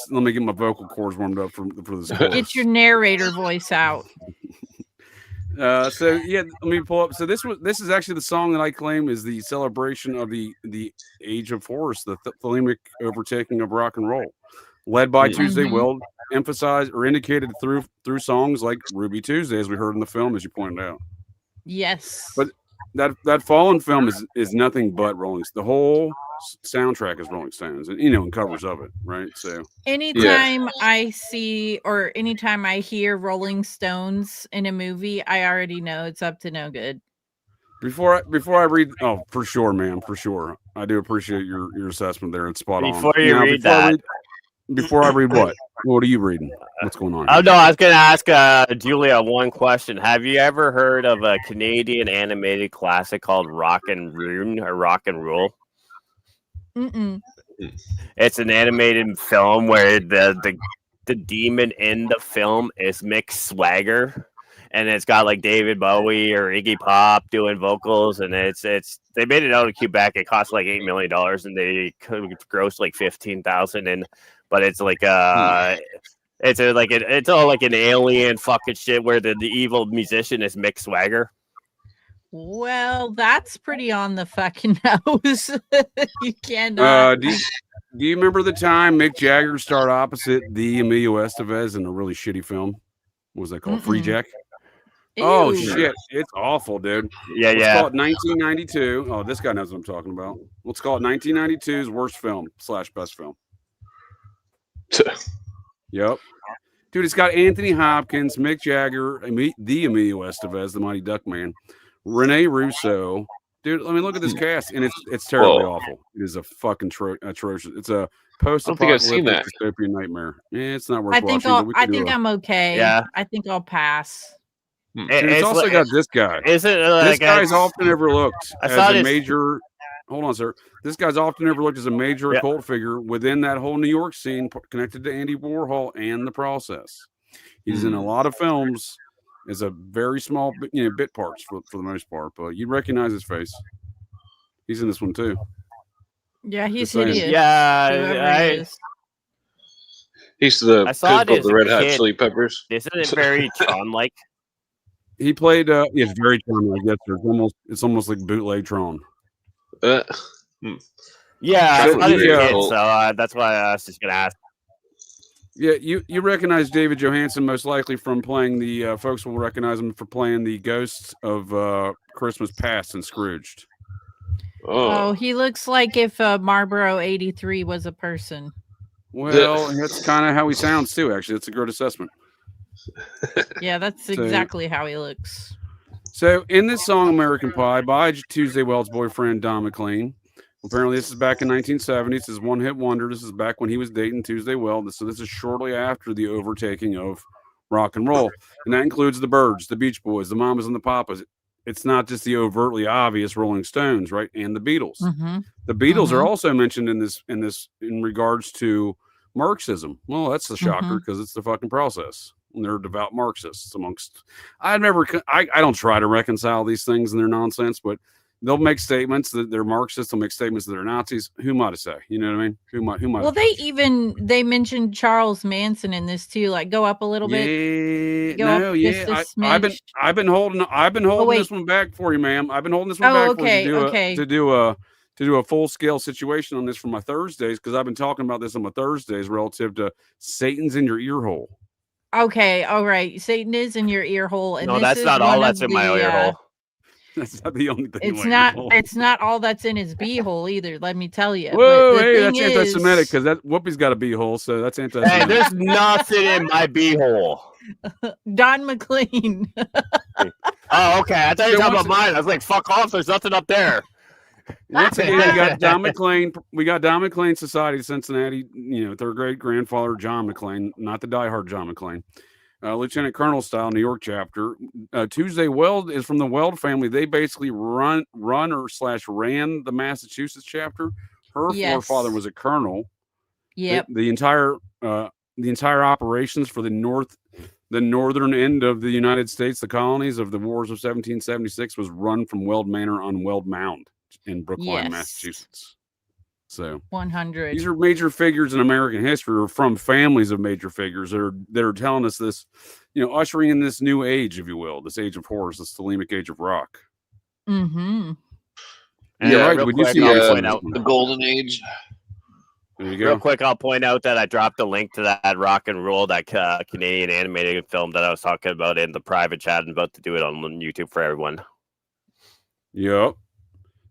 C: vocal cords warmed up for this.
D: Get your narrator voice out.
C: So yeah, let me pull up. So this is actually the song that I claim is the celebration of the age of horse, the thelemic overtaking of rock and roll, led by Tuesday Weld, emphasized or indicated through songs like Ruby Tuesday, as we heard in the film, as you pointed out.
D: Yes,
C: but that Fallen film is nothing but Rolling. The whole soundtrack is Rolling Stones, and covers of it, right? So
D: anytime I see or anytime I hear Rolling Stones in a movie, I already know it's up to no good.
C: Before I read, for sure, ma'am, for sure, I do appreciate your assessment there. It's spot on.
E: Before you read that,
C: before I read what are you reading? What's going on?
E: Oh no, I was going to ask Julia one question. Have you ever heard of a Canadian animated classic called Rock and Rune or Rock and Rule?
D: Mm-mm.
E: It's an animated film where the demon in the film is Mick Swagger, and it's got like David Bowie or Iggy Pop doing vocals, and it's they made it out of Quebec. It cost like $8 million, and they could gross like 15,000. And but it's like it's all like an alien fucking shit where the evil musician is Mick Swagger.
D: Well, that's pretty on the fucking nose. You cannot.
C: Do you remember the time Mick Jagger starred opposite the Emilio Estevez in a really shitty film? What was that called? Free Jack?
D: Ew.
C: Oh shit, it's awful, dude.
E: Yeah,
C: Let's call it 1992. Oh, this guy knows what I'm talking about. Let's call it 1992's worst film / best film. Yep. Dude, it's got Anthony Hopkins, Mick Jagger, the Emilio Estevez, the Mighty Duck Man, Rene Russo. Dude, I mean, look at this cast, and it's terribly awful. It is a fucking atrocious. It's a post-apocalyptic dystopian nightmare. It's not worth watching.
D: I think I'm okay.
E: Yeah.
D: I think I'll pass.
C: Dude, it's also got this guy.
E: Is it
C: this guy's often overlooked as a major.
E: Hold
C: on, sir. This guy's often overlooked as a major occult figure within that whole New York scene, connected to Andy Warhol and The Process. He's in a lot of films as a very small, bit parts for the most part, but you recognize his face. He's in this one too.
D: Yeah, he's hideous.
E: Yeah,
G: he's the kid called the Red Hot Chili Peppers.
E: Isn't it very Tron-like?
C: He played. It's very Tron-like. Yes, sir. It's almost like bootleg Tron.
E: Yeah, I thought he was a kid, so that's why I was just gonna ask.
C: Yeah, you recognize David Johansen most likely from playing the folks will recognize him for playing the ghosts of Christmas Past and Scrooged.
D: Oh, he looks like if Marlboro 83 was a person.
C: Well, that's kind of how he sounds too. Actually, that's a good assessment.
D: Yeah, that's exactly how he looks.
C: So, in this song "American Pie" by Tuesday Wells' boyfriend Don McLean, apparently this is back in 1970. This is one-hit wonder. This is back when he was dating Tuesday Wells. So this is shortly after the overtaking of rock and roll, and that includes the Byrds, the Beach Boys, the Mamas and the Papas. It's not just the overtly obvious Rolling Stones, right? And the Beatles.
D: Mm-hmm.
C: The Beatles are also mentioned in this in regards to Marxism. Well, that's the shocker because it's the fucking Process. And they're devout Marxists amongst. I don't try to reconcile these things and their nonsense, but they'll make statements that they're Marxists. They'll make statements that they're Nazis. Who might I say? You know what I mean? Who might?
D: Well, they mentioned Charles Manson in this too. Like, go up a little bit.
C: I've been holding this one back for you, ma'am. I've been holding this one back for you to do a full scale situation on this for my Thursdays because I've been talking about this on my Thursdays relative to Satan's in your ear hole.
D: Okay, all right. Satan is in your ear hole, and
E: no, that's not all that's in my ear hole.
C: That's not the only thing.
D: It's not. It's not all that's in his beehole either. Let me tell you.
C: Whoa,
D: but the
C: hey,
D: thing
C: that's
D: is,
C: anti-Semitic because that Whoopi's got a beehole, so that's anti-Semitic.
E: Hey, there's nothing in my beehole.
D: Don McLean.
E: Oh, okay. I thought you were talking about mine. I was like, fuck off. There's nothing up there.
C: Once again, we got Don McLean. We got Don McLean Society of Cincinnati. You know, their great grandfather John McLean, not the diehard John McLean. Lieutenant Colonel style New York chapter. Tuesday Weld is from the Weld family. They basically ran the Massachusetts chapter. Her forefather was a colonel.
D: Yep.
C: The entire operations for the northern end of the United States, the colonies of the wars of 1776, was run from Weld Manor on Weld Mound in Brookline, Massachusetts. So
D: 100.
C: These are major figures in American history, or from families of major figures that are telling us this, you know, ushering in this new age, if you will, this age of horrors, this Thelemic age of rock.
D: Mm-hmm.
C: Yeah, right. We do see
G: the golden age.
C: There you go.
E: Real quick, I'll point out that I dropped a link to that Rock and Roll, that Canadian animated film that I was talking about in the private chat, and about to do it on YouTube for everyone.
C: Yep.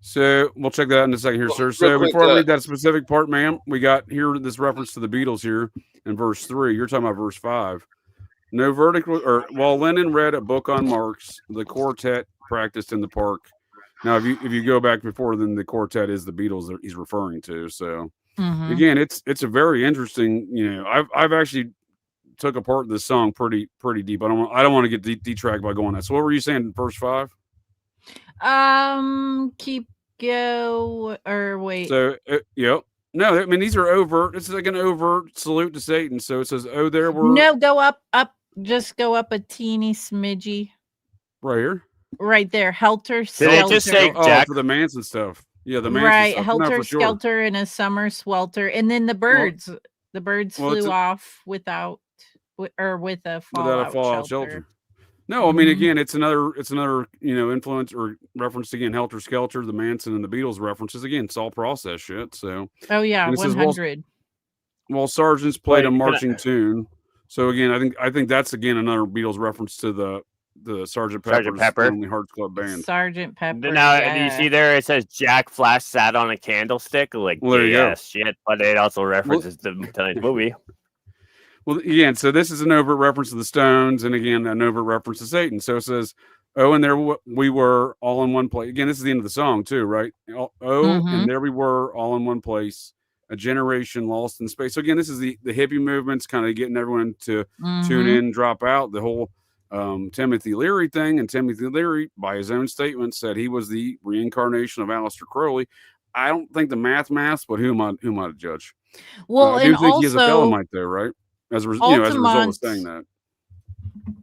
C: So we'll check that out in a second here, sir. So before I read that specific part, ma'am, we got here this reference to the Beatles here in verse 3. You're talking about verse 5. No verdict, or while Lennon read a book on Marx, the quartet practiced in the park. Now, if you go back before, then the quartet is the Beatles that he's referring to. So again, it's a very interesting. You know, I've actually took apart this song pretty deep. I don't want to get detracked by going that. So what were you saying in verse 5?
D: Keep go or wait.
C: So yep. No, I mean these are overt. It's like an overt salute to Satan. So it says, "Oh, there were."
D: No, go up, just go up a teeny smidgy.
C: Right here.
D: Right there, helter
E: skelter. Did it just say Jack?
C: For the Manson stuff? Yeah, the Manson
D: right,
C: stuff.
D: helter
C: No,
D: skelter in a summer swelter, and then the birds. The birds flew off with a fallout shelter.
C: No, I mean again, it's another influence or reference again. Helter Skelter, the Manson and the Beatles references again. It's all process shit. So
D: 100.
C: Well, sergeants played a marching tune. So again, I think that's again another Beatles reference to the Sgt. Pepper's Lonely Hearts Club Band.
D: Sgt. Pepper.
E: Now, do you see there? It says Jack Flash sat on a candlestick. Like,
C: well, there you go.
E: Shit, but it also references tonight's movie.
C: Well, again, so this is an overt reference to the Stones, and again, an overt reference to Satan. So it says, "Oh, and there we were, all in one place." Again, this is the end of the song too, right? And there we were, all in one place, a generation lost in space. So again, this is the hippie movement's kind of getting everyone to tune in, drop out. The whole Timothy Leary thing, and Timothy Leary, by his own statement, said he was the reincarnation of Aleister Crowley. I don't think the math, but who am I to judge?
D: Well,
C: I do think he is a Thelemite, though, right? As a result of saying that.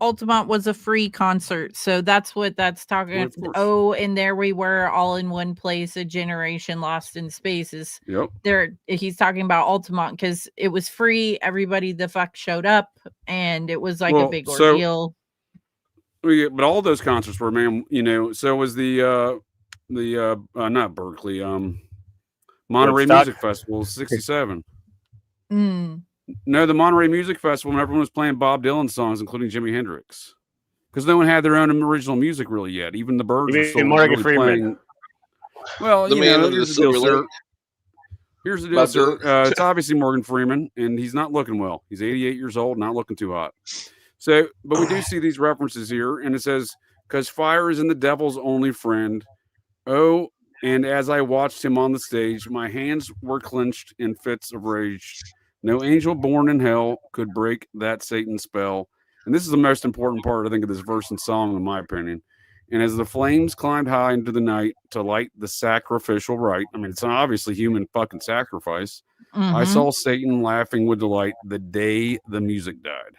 D: Altamont was a free concert, so that's what that's talking about. Oh, and there we were, all in one place, a generation lost in spaces.
C: Yep.
D: He's talking about Altamont because it was free. Everybody the fuck showed up, and it was like a big ordeal.
C: But all those concerts were, man, you know. So was the not Berkeley, Monterey Music Festival, 67. No, the Monterey Music Festival, when everyone was playing Bob Dylan songs, including Jimi Hendrix, because no one had their own original music really yet. Even the Byrds were still
E: Morgan
C: really playing. Well,
G: the man of the Silver Lake.
C: Here's the deal, sir. It's obviously Morgan Freeman, and he's not looking well. He's 88 years old, not looking too hot. So, but we do see these references here, and it says, "Because fire is in the devil's only friend. Oh, and as I watched him on the stage, my hands were clenched in fits of rage. No angel born in hell could break that Satan spell." And this is the most important part, I think, of this verse and song, in my opinion. "And as the flames climbed high into the night to light the sacrificial rite," I mean, it's an obviously human fucking sacrifice. "I saw Satan laughing with delight the day the music died."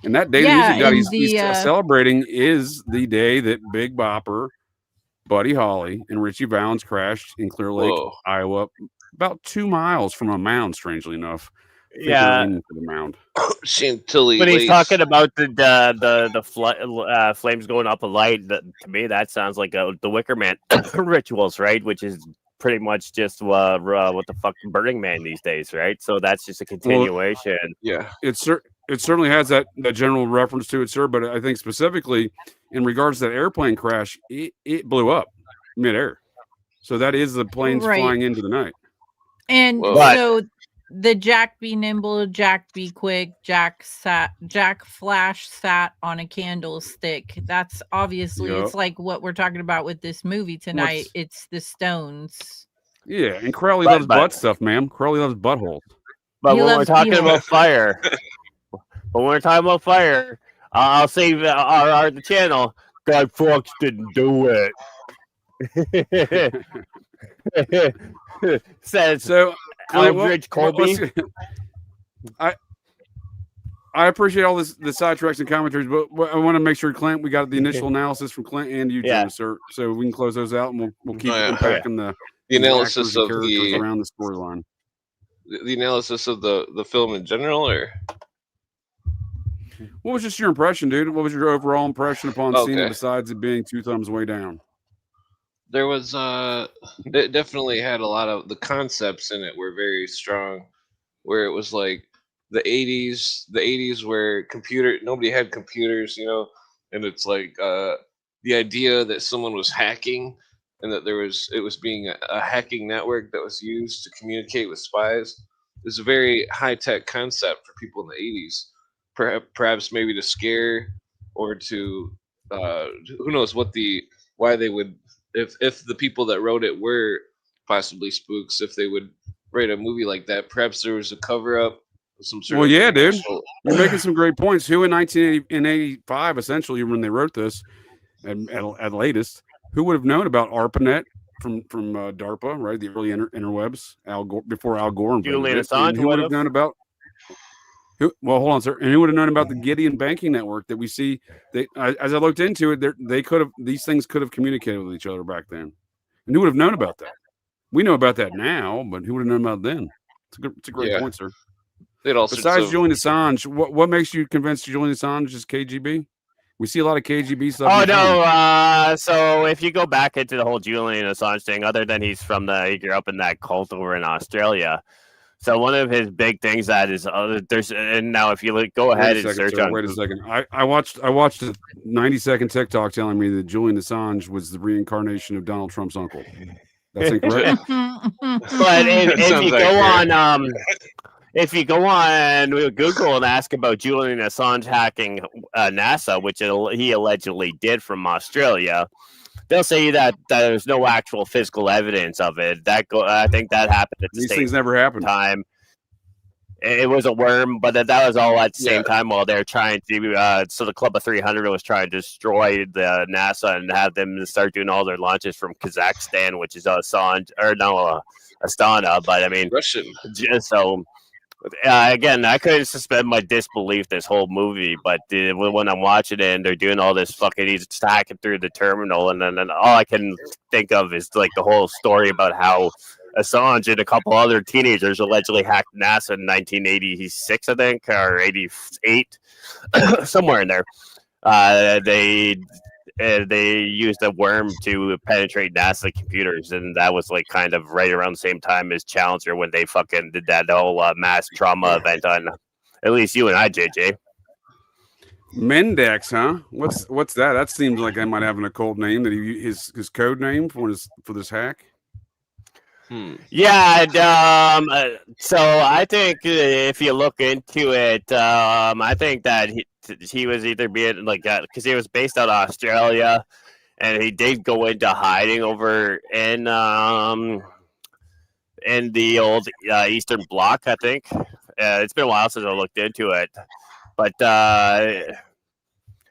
C: And that day the music died, he's celebrating is the day that Big Bopper, Buddy Holly, and Richie Valens crashed in Clear Lake, Iowa, about 2 miles from a mound, strangely enough.
E: Yeah,
C: for the mound.
G: Chantilly.
E: When he's talking about the flames going up a light, to me that sounds like the Wicker Man rituals, right? Which is pretty much just what the fucking Burning Man these days, right? So that's just a continuation.
C: Well, It certainly has that general reference to it, sir. But I think specifically in regards to that airplane crash, it blew up midair. So that is the planes flying into the night.
D: And so the Jack be nimble, Jack be quick, Jack Flash sat on a candlestick. That's obviously it's like what we're talking about with this movie tonight. It's the Stones.
C: Yeah, and Crowley loves butt stuff, ma'am. Crowley loves buttholes.
E: But when we're talking about fire, I'll save the channel. Guy Fawkes didn't do it. Says
C: so.
E: Eldridge Colby.
C: I appreciate all the sidetracks and commentaries, but I want to make sure, Clint, we got the initial analysis from Clint and you, Jonah, sir. So we can close those out, and we'll keep unpacking the
G: analysis of
C: the around the storyline.
G: The analysis of the film in general, or
C: what was just your impression, dude? What was your overall impression upon seeing it, besides it being two thumbs way down?
G: There was it definitely had a lot of the concepts in it were very strong, where it was like the 80s where nobody had computers, and it's like the idea that someone was hacking and that it was being a hacking network that was used to communicate with spies is a very high-tech concept for people in the 80s, perhaps maybe to scare or to who knows why they would, if the people that wrote it were possibly spooks, if they would write a movie like that. Perhaps there was a cover-up, some sort of
C: dude, you're making some great points. Who in 1985, essentially, when they wrote this, at latest, who would have known about ARPANET from DARPA, right? The early interwebs, Al Gore, before Al Gore and
E: Julian Assange.
C: Who would have known about? Well, hold on, sir. And who would have known about the Gideon banking network that we see? As I looked into it, these things could have communicated with each other back then. And who would have known about that? We know about that now, but who would have known about then? It's a great point, sir. Besides Julian Assange, what makes you convinced Julian Assange is KGB? We see a lot of KGB stuff.
E: Oh no! So if you go back into the whole Julian Assange thing, other than he grew up in that cult over in Australia. So one of his big things that is and now if you go ahead and search on.
C: Wait a second. I watched a 90-second TikTok telling me that Julian Assange was the reincarnation of Donald Trump's uncle. That's incorrect.
E: But if you go on Google and ask about Julian Assange hacking NASA, which he allegedly did from Australia, they'll say that there's no actual physical evidence of it. I think that happened at the
C: These things never happened.
E: Time. It was a worm, but that was all at the same time while they're trying to. So the Club of 300 was trying to destroy the NASA and have them start doing all their launches from Kazakhstan, which is Astana. But I mean,
G: Russian.
E: So. Again, I couldn't suspend my disbelief this whole movie, but when I'm watching it and they're doing all this he's hacking through the terminal, and then all I can think of is like the whole story about how Assange and a couple other teenagers allegedly hacked NASA in 1986, I think, or 88, somewhere in there. They used a worm to penetrate NASA computers, and that was like kind of right around the same time as Challenger when they fucking did that whole mass trauma event on at least you and I, JJ.
C: Mendex, huh? What's that? That seems like I might have an occult name that his code name for this hack.
E: Yeah, so I think if you look into it, I think that he was either being like because he was based out of Australia, and he did go into hiding over in the old Eastern Bloc. I think it's been a while since I looked into it, but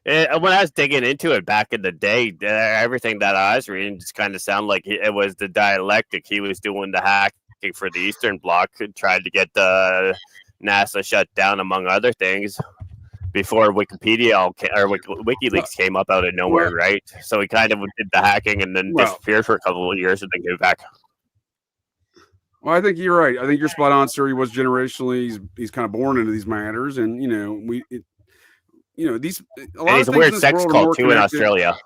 E: when I was digging into it back in the day, everything that I was reading just kind of sounded like it was the dialectic. He was doing the hacking for the Eastern Bloc and tried to get the NASA shut down, among other things, before Wikipedia or WikiLeaks came up out of nowhere, right? So he kind of did the hacking and then disappeared for a couple of years and then came back.
C: Well, I think you're right. I think you're spot on, sir. He was generationally, he's kind of born into these matters, and these a lot
E: he's
C: of
E: a weird sex cult too in Australia.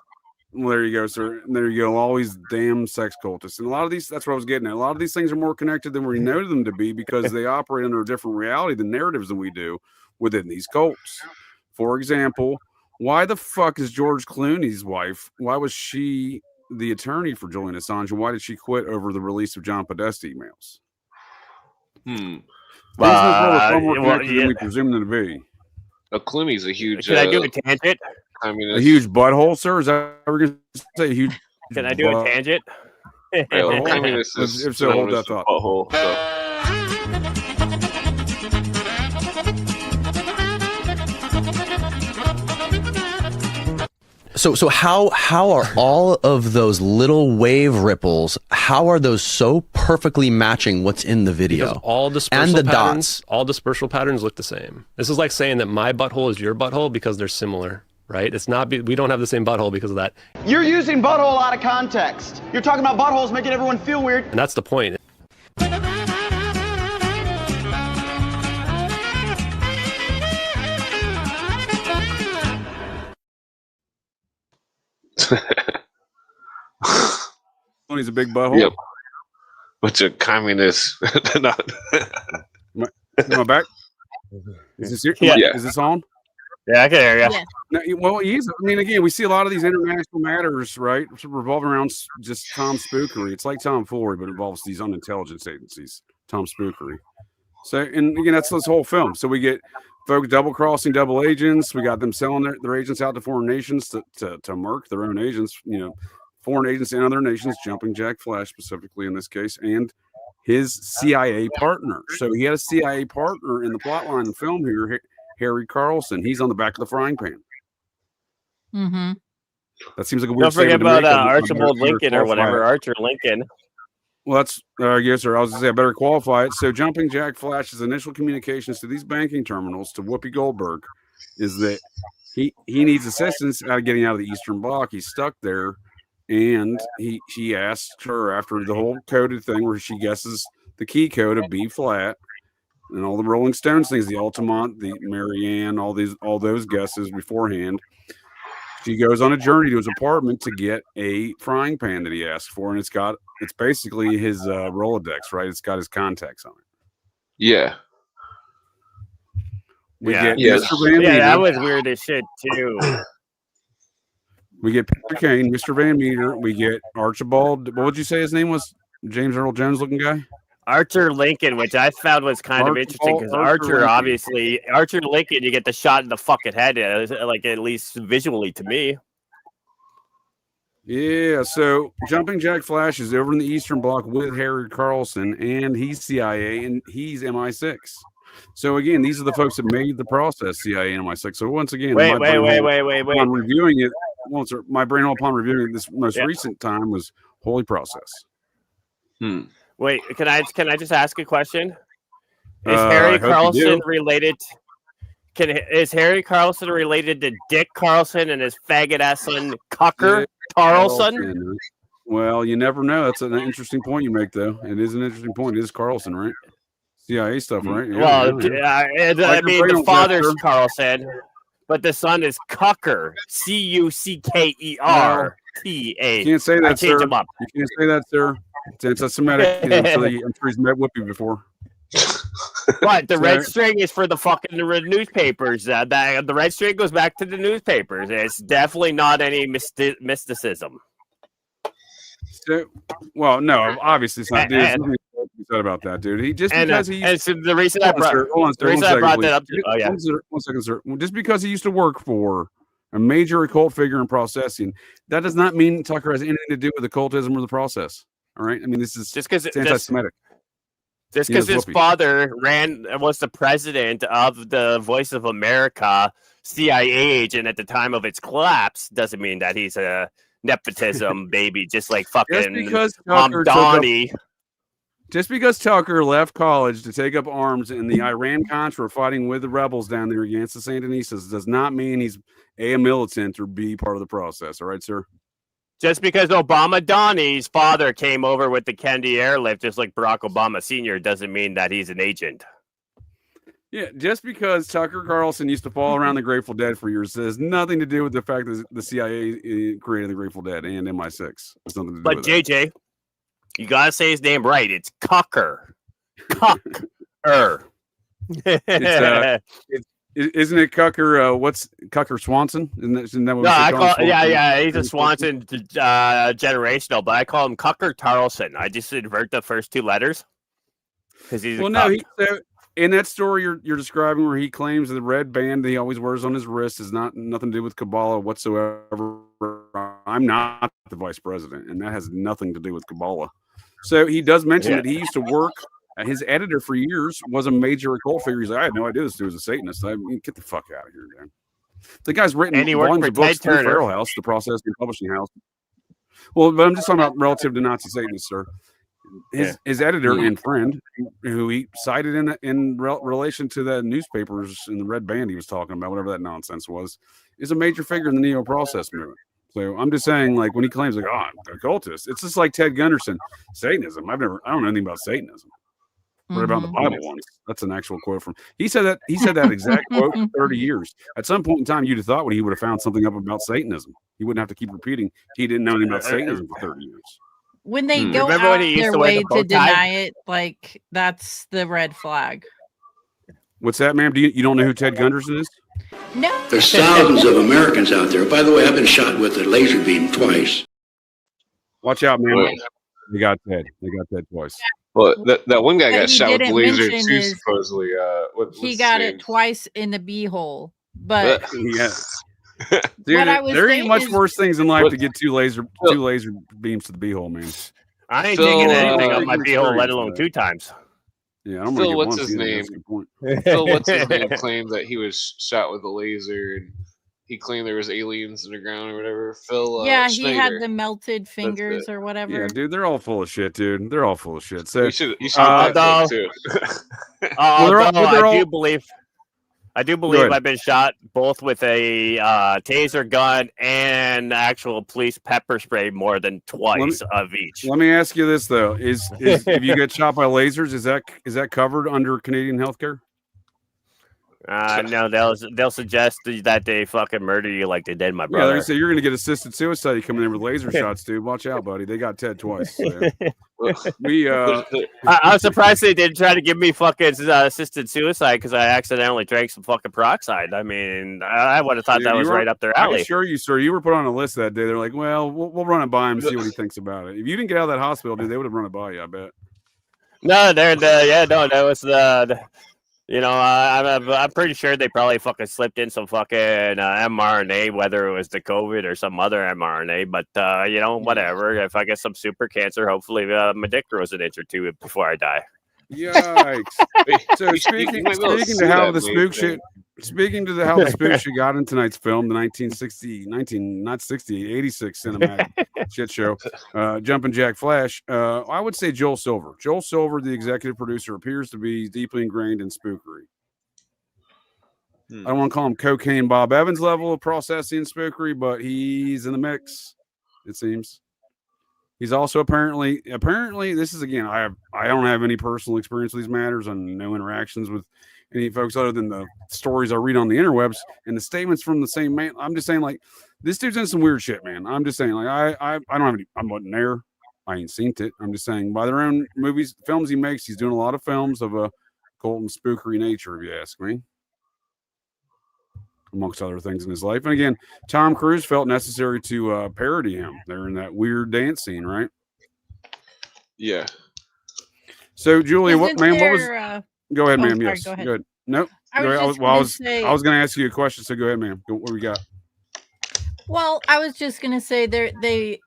C: Well, there you go, sir. There you go. Always damn sex cultists. And a lot of these, that's what I was getting at. A lot of these things are more connected than we know them to be because they operate under a different reality, the narratives than we do. within these cults. For example, why the fuck is George Clooney's wife? Why was she the attorney for Julian Assange? And why did she quit over the release of John Podesta emails? Things in this world are far more connected than we presume them to be.
G: Clooney's a huge.
E: Can I do a tangent?
G: Communist.
C: A huge butthole, sir? Is that what we're going to say? A huge.
E: Can I do a tangent?
G: Communist is
C: if so, hold that thought.
G: Butthole,
M: So how are all of those little wave ripples? How are those so perfectly matching what's in the video?
N: Because all dispersal patterns, all dispersal patterns look the same. This is like saying that my butthole is your butthole because they're similar, right? It's not. We don't have the same butthole because of that.
O: You're using butthole out of context. You're talking about buttholes making everyone feel weird.
N: And that's the point.
C: He's a big butthole.
G: Yep. Bunch of communists.
C: Am I back? Is this here?
E: Yeah.
C: Is this on?
E: Yeah, I can hear you.
D: Yeah.
C: No, well, he's. I mean, again, we see a lot of these international matters, right, revolving around just Tom Spookery. It's like tomfoolery, but it involves these unintelligence agencies. Tom Spookery. So, and again, that's this whole film. So we get folks double crossing double agents. We got them selling their agents out to foreign nations to murk their own agents. You know, foreign agents in other nations, Jumping Jack Flash specifically in this case, and his CIA partner. So he had a CIA partner in the plotline of the film here, Harry Carlson. He's on the back of the frying pan.
D: Mm-hmm.
C: That seems like a weird.
E: Don't forget about Archibald Lincoln or whatever, Archer Lincoln.
C: Well, that's yes, sir. I was going to say I better qualify it. So, Jumping Jack Flash's initial communications to these banking terminals to Whoopi Goldberg is that he needs assistance out of getting out of the Eastern Bloc. He's stuck there, and she asked her after the whole coded thing where she guesses the key code of B flat and all the Rolling Stones things, the Altamont, the Marianne, all those guesses beforehand. She goes on a journey to his apartment to get a frying pan that he asked for, and it's basically his Rolodex, right? It's got his contacts on it.
G: Yeah.
C: We get Mr. Van Meter.
E: That was weird as shit too.
C: We get Peter Kane, Mr. Van Meter. We get Archibald. What would you say his name was? James Earl Jones looking guy?
E: Archer Lincoln, which I found was kind of interesting because Archer Lincoln, you get the shot in the fucking head, like at least visually to me.
C: Yeah, so Jumping Jack Flash is over in the Eastern Bloc with Harry Carlson, and he's CIA and he's MI6. So again, these are the folks that made the process, CIA and MI6. So once again,
E: wait.
C: Upon reviewing it, my brain upon reviewing it this most recent time was holy process.
E: Wait, can I just ask a question? Is Harry Carlson related? Is Harry Carlson related to Dick Carlson and his faggot ass son Cucker Carlson?
C: Well, you never know. That's an interesting point you make, though. It is an interesting point. It is Carlson, right? CIA stuff, right?
E: Yeah, I mean, the father's Carlson, but the son is Cucker. CuckerTA.
C: You can't say that, sir. You can't say that, sir. It's anti-Semitic. I'm sure he's met Whoopi before.
E: But the red string is for the fucking newspapers. The red string goes back to the newspapers. It's definitely not any mysticism.
C: So, well, no, obviously it's not. There's nothing to be said about that, dude.
E: The reason I brought that up. Oh yeah.
C: 1 second, sir. Just because he used to work for a major occult figure in processing, that does not mean Tucker has anything to do with occultism or the process. All right. I mean, this is
E: just because
C: it's anti-Semitic.
E: Just because his father was the president of the Voice of America CIA agent at the time of its collapse doesn't mean that he's a nepotism baby, just like fucking Donnie.
C: Just because Tucker left college to take up arms in the Iran-Contra fighting with the rebels down there against the Sandinistas does not mean he's A, militant, or B, part of the process. All right, sir?
E: Just because Obama Donnie's father came over with the Kennedy airlift, just like Barack Obama Sr., doesn't mean that he's an agent.
C: Yeah, just because Tucker Carlson used to fall around the Grateful Dead for years has nothing to do with the fact that the CIA created the Grateful Dead and MI6. It's nothing to do with
E: JJ, you gotta say his name right. It's Cucker. Cucker.
C: Isn't it Cucker? What's Cucker Swanson? Isn't that what
E: No,
C: we
E: I
C: call
E: call
C: him?
E: yeah, he's a Swanson generational, but I call him Cucker Tarleson. I just invert the first 2 letters because he's a cuck.
C: So in that story you're describing, where he claims the red band that he always wears on his wrist is nothing to do with Kabbalah whatsoever. I'm not the vice president, and that has nothing to do with Kabbalah. So he does mention that he used to work. His editor for years was a major occult figure. He's like, I had no idea this dude was a Satanist. I mean, get the fuck out of here, man. The guy's written volumes of books through Feral House, the Processing Publishing House. Well, but I'm just talking about relative to Nazi Satanists, sir. His editor and friend, who he cited in relation to the newspapers in the red band he was talking about, whatever that nonsense was, is a major figure in the neo-process movement. So I'm just saying, like, when he claims, like, I'm an occultist, it's just like Ted Gunderson, Satanism. I don't know anything about Satanism. What about the Bible ones? That's an actual quote from. He said that exact quote for 30 years. At some point in time, you'd have thought he would have found something up about Satanism. He wouldn't have to keep repeating he didn't know anything about Satanism for 30 years.
D: When they go out their way to deny it, like, that's the red flag.
C: What's that, ma'am? You don't know who Ted Gunderson is?
D: No.
P: There's thousands of Americans out there. By the way, I've been shot with a laser beam twice.
C: Watch out, man. They got Ted twice.
G: Well, that one guy got shot with a laser too,
D: mention
G: supposedly.
D: He got it twice in the beehole, but
C: yeah. Dude, there ain't much worse things in life to get two laser beams to the beehole, man.
E: I ain't digging anything up my beehole, let alone 2 times.
C: Yeah, I don't
G: Phil, what's his name? Phil, what's his name? Claimed that he was shot with a laser, and he claimed there was aliens in the ground or whatever. Phil,
D: yeah,
G: Schneider.
D: he had the melted fingers or whatever.
C: Yeah, dude, they're all full of shit, dude. They're all full of shit. So
G: you should too.
E: I do believe I've been shot both with a taser gun and actual police pepper spray more than twice of each.
C: Let me ask you this though: is if you get shot by lasers, is that covered under Canadian healthcare?
E: No, they'll suggest that they fucking murder you like they did my brother.
C: Yeah, they say you're gonna get assisted suicide. You coming in with laser shots, dude. Watch out, buddy. They got Ted twice. So.
E: I was surprised they didn't try to give me fucking assisted suicide because I accidentally drank some fucking peroxide. I mean, I would have thought that was right up their alley.
C: I assure you, sir, you were put on a list that day. They're like, well, we'll run it by him and see what he thinks about it. If you didn't get out of that hospital, dude, they would have run it by you, I bet.
E: No, that was the. You know, I'm pretty sure they probably fucking slipped in some fucking mRNA, whether it was the COVID or some other mRNA. But you know, whatever. If I get some super cancer, hopefully my dick grows an inch or 2 before I die.
C: Yikes! So speaking to how the spook shit got in tonight's film, the 86 cinematic shit show, Jumpin' Jack Flash. I would say Joel Silver. Joel Silver, the executive producer, appears to be deeply ingrained in spookery. I don't want to call him cocaine Bob Evans level of processing spookery, but he's in the mix. It seems. He's also apparently this is again, I don't have any personal experience with these matters and no interactions with any folks other than the stories I read on the interwebs and the statements from the same man. I'm just saying, like, this dude's in some weird shit, man. I'm just saying, like, I don't have any, I wasn't there. I ain't seen it. I'm just saying, by their own films he makes, he's doing a lot of films of a occult and spookery nature, if you ask me, amongst other things in his life. And again, Tom Cruise felt necessary to parody him. They're in that weird dance scene, right?
G: Yeah.
C: So, Julia,
D: Go ahead,
C: ma'am.
D: Sorry,
C: Yes.
D: go ahead.
C: Good. Nope.
D: I was
C: going to ask you a question. So go ahead, ma'am. What do we got?
D: Well, I was just going to say